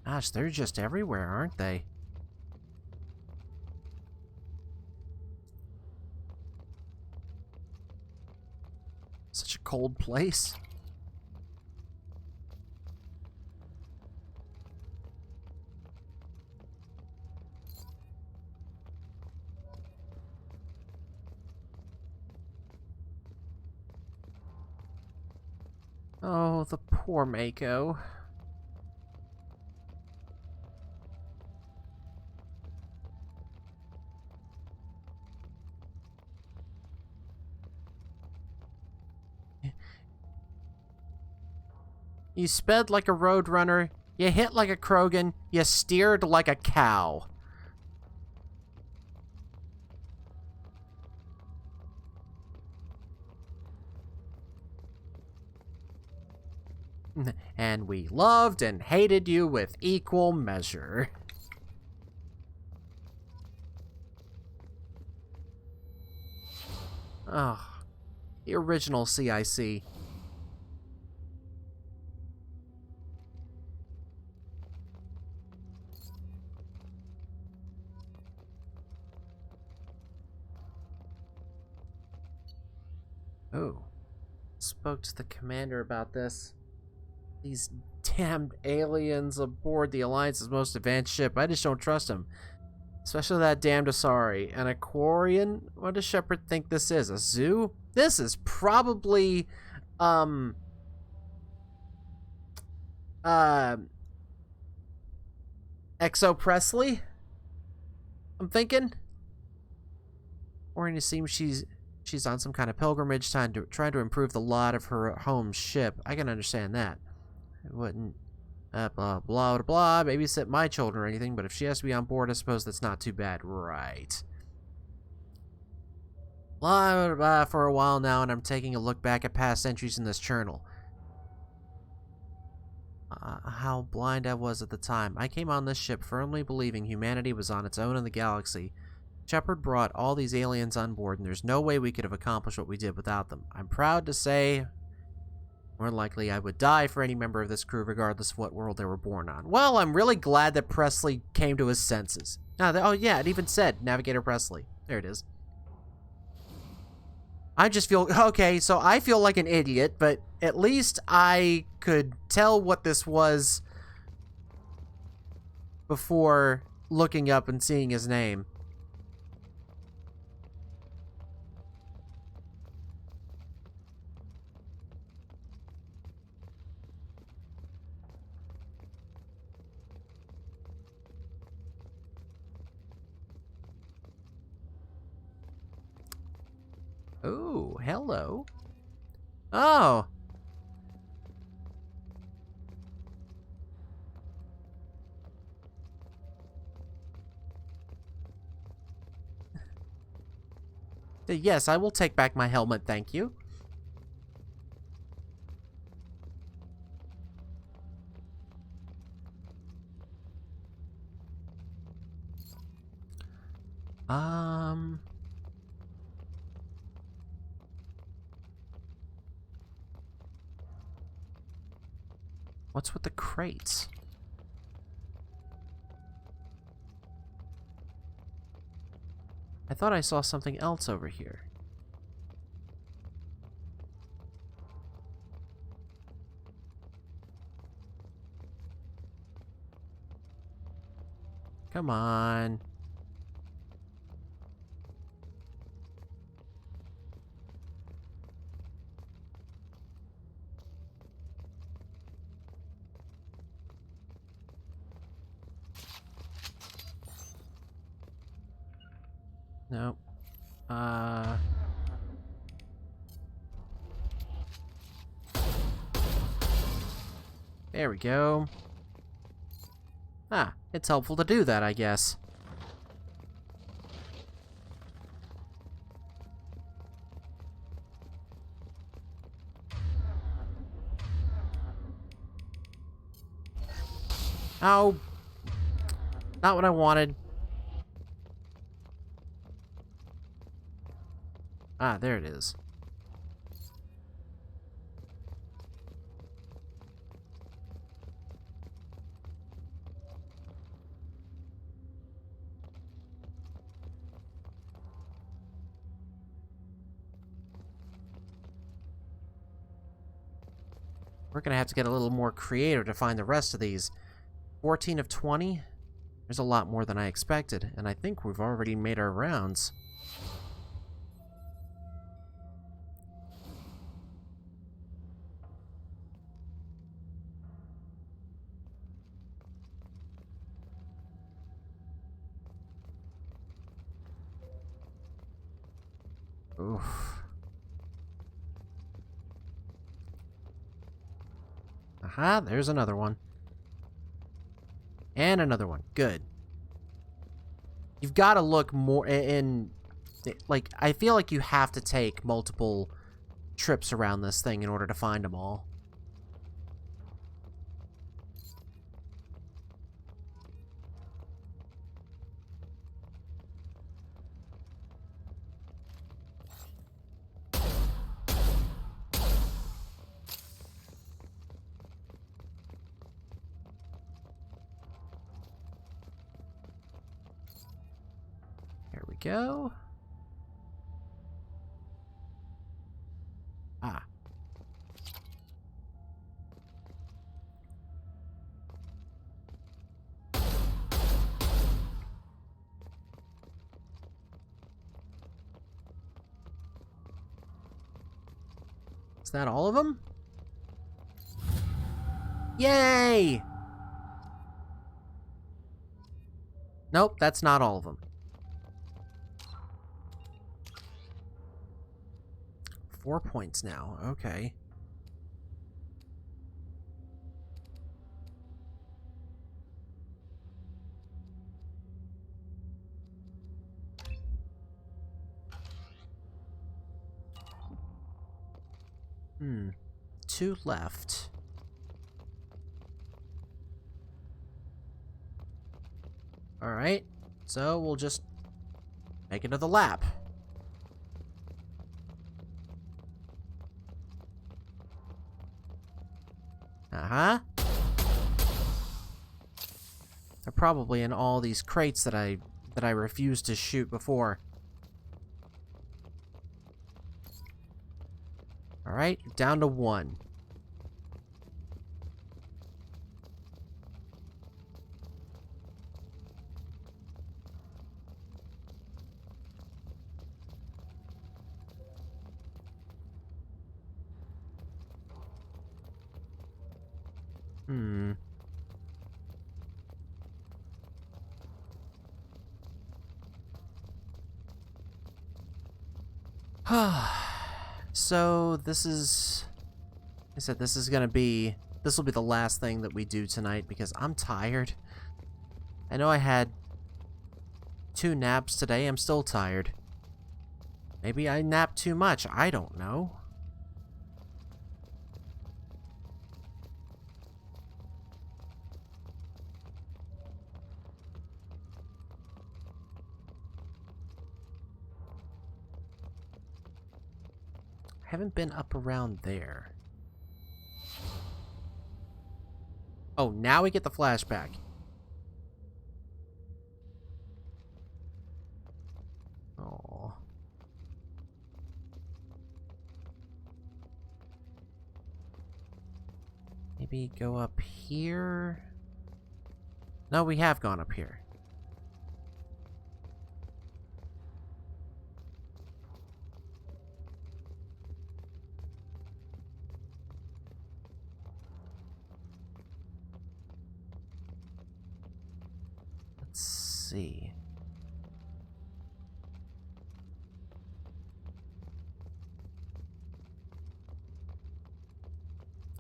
Gosh, they're just everywhere, aren't they? Such a cold place. Oh, the poor Mako. You sped like a roadrunner, you hit like a Krogan, you steered like a cow. And we loved and hated you with equal measure. Oh, the original CIC. Oh, spoke to the commander about this. These damned aliens aboard the Alliance's most advanced ship. I just don't trust them. Especially that damned Asari. An Aquarian? What does Shepard think this is? A zoo? This is probably, Exo Presley? I'm thinking. Or it seems she's on some kind of pilgrimage trying to improve the lot of her home ship. I can understand that. It wouldn't Blah, blah, blah, babysit my children or anything, but if she has to be on board, I suppose that's not too bad. Right. Blah, blah, for a while now, and I'm taking a look back at past entries in this journal. How blind I was at the time. I came on this ship firmly believing humanity was on its own in the galaxy. Shepard brought all these aliens on board, and there's no way we could have accomplished what we did without them. I'm proud to say, more likely, I would die for any member of this crew, regardless of what world they were born on. Well, I'm really glad that Presley came to his senses. Oh yeah, it even said Navigator Presley. There it is. I just feel, okay, so I feel like an idiot, but at least I could tell what this was before looking up and seeing his name. Oh, hello. Oh. Yes, I will take back my helmet, thank you. What's with the crates? I thought I saw something else over here. Come on. Nope. There we go. Ah, it's helpful to do that, I guess. Oh. Not what I wanted. Ah, there it is. We're gonna have to get a little more creative to find the rest of these. 14 of 20? There's a lot more than I expected, and I think we've already made our rounds. Oof. Aha, there's another one. And another one. Good. You've got to look more in... Like, I feel like you have to take multiple trips around this thing in order to find them all. Go. Ah. Is that all of them? Yay! Nope, that's not all of them. 4 points now. Okay. 2 left. Alright, so we'll just make it to the lab. Uh-huh. They're probably in all these crates that I refused to shoot before. Alright, down to 1. So this is, like I said, this will be the last thing that we do tonight because I'm tired. I know I had 2 naps today. I'm still tired. Maybe I napped too much. I don't know. I haven't been up around there. Oh, now we get the flashback. Oh. Maybe go up here? No, we have gone up here. Let's see.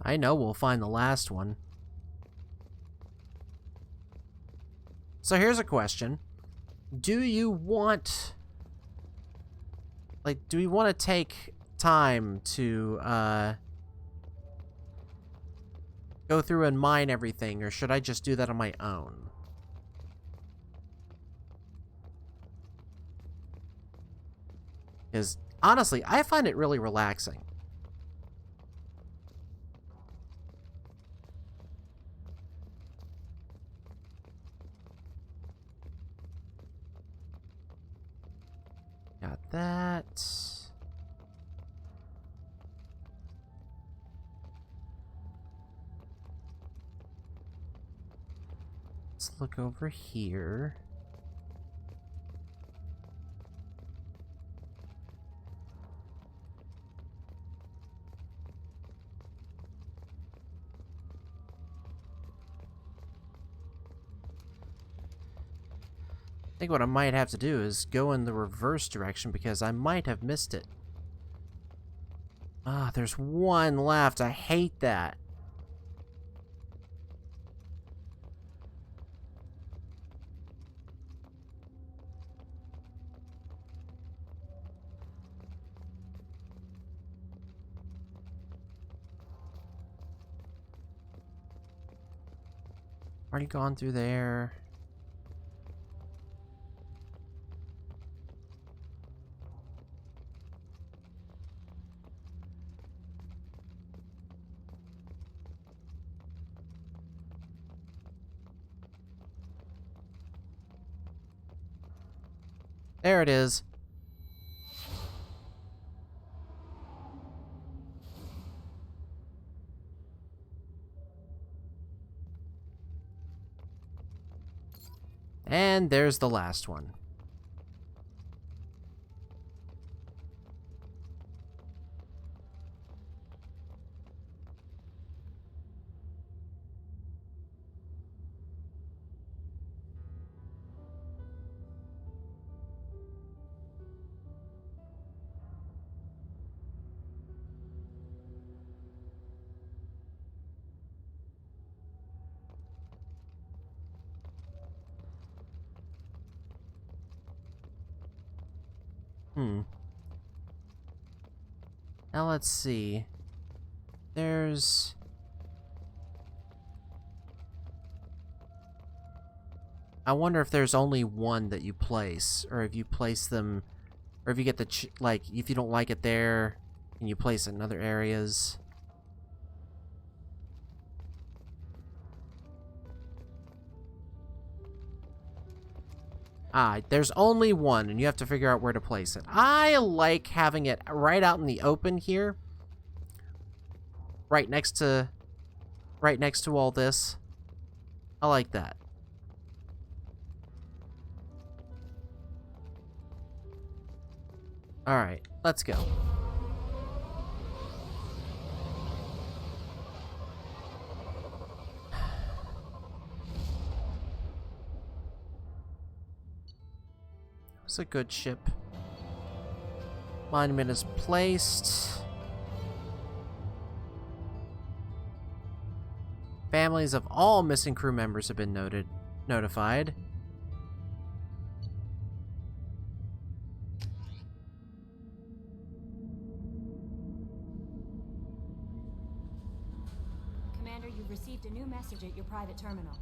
I know we'll find the last one. So here's a question. Do you want... Like, do we want to take time to, go through and mine everything, or should I just do that on my own? Because, honestly, I find it really relaxing. Got that. Let's look over here. I think what I might have to do is go in the reverse direction because I might have missed it. Ah, there's 1 left. I hate that. Already gone through there. There it is. And there's the last one. Now let's see. there's... I wonder if there's only one that you place, or if you place them, or if you get the, like, if you don't like it there, can you place it in other areas? Ah, there's only one, and you have to figure out where to place it. I like having it right out in the open here. Right next to all this. I like that. Alright, let's go. It's a good ship. Monument is placed. Families of all missing crew members have been notified. Commander, you've received a new message at your private terminal.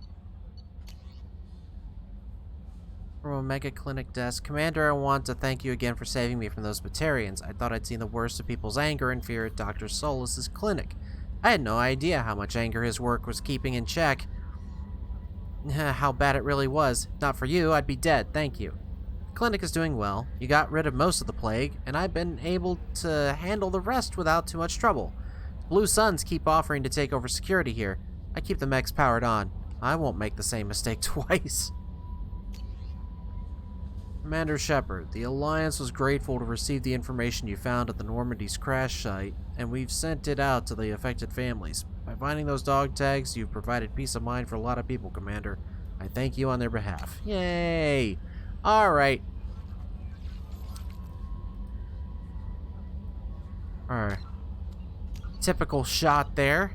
From Omega Clinic desk. Commander, I want to thank you again for saving me from those Batarians. I thought I'd seen the worst of people's anger and fear at Dr. Solus's clinic. I had no idea how much anger his work was keeping in check. How bad it really was. Not for you, I'd be dead. Thank you. The clinic is doing well. You got rid of most of the plague, and I've been able to handle the rest without too much trouble. Blue Suns keep offering to take over security here. I keep the mechs powered on. I won't make the same mistake twice. Commander Shepard, the Alliance was grateful to receive the information you found at the Normandy's crash site, and we've sent it out to the affected families. By finding those dog tags, you've provided peace of mind for a lot of people, Commander. I thank you on their behalf. Yay! Alright. Alright. Typical shot there.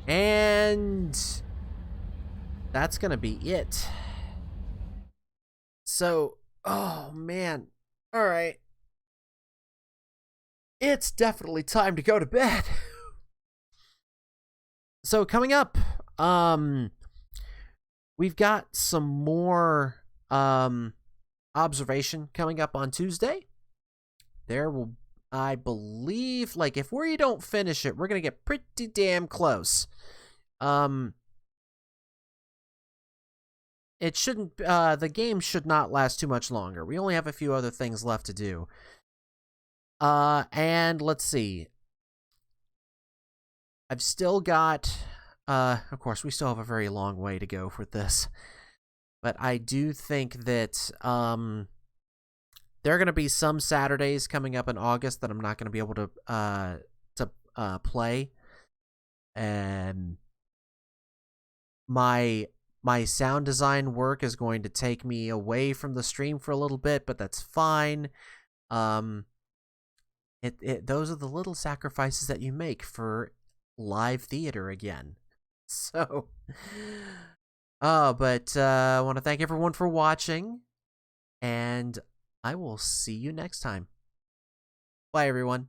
And that's gonna be it. So, oh man. Alright. It's definitely time to go to bed. So coming up, we've got some more observation coming up on Tuesday. There will, I believe, like if we don't finish it, we're gonna get pretty damn close. It shouldn't, the game should not last too much longer. We only have a few other things left to do. And let's see. I've still got, of course, we still have a very long way to go with this. But I do think that, there are going to be some Saturdays coming up in August that I'm not going to be able to play. And my sound design work is going to take me away from the stream for a little bit, but that's fine. Those are the little sacrifices that you make for live theater again. So, but I want to thank everyone for watching, and I will see you next time. Bye, everyone.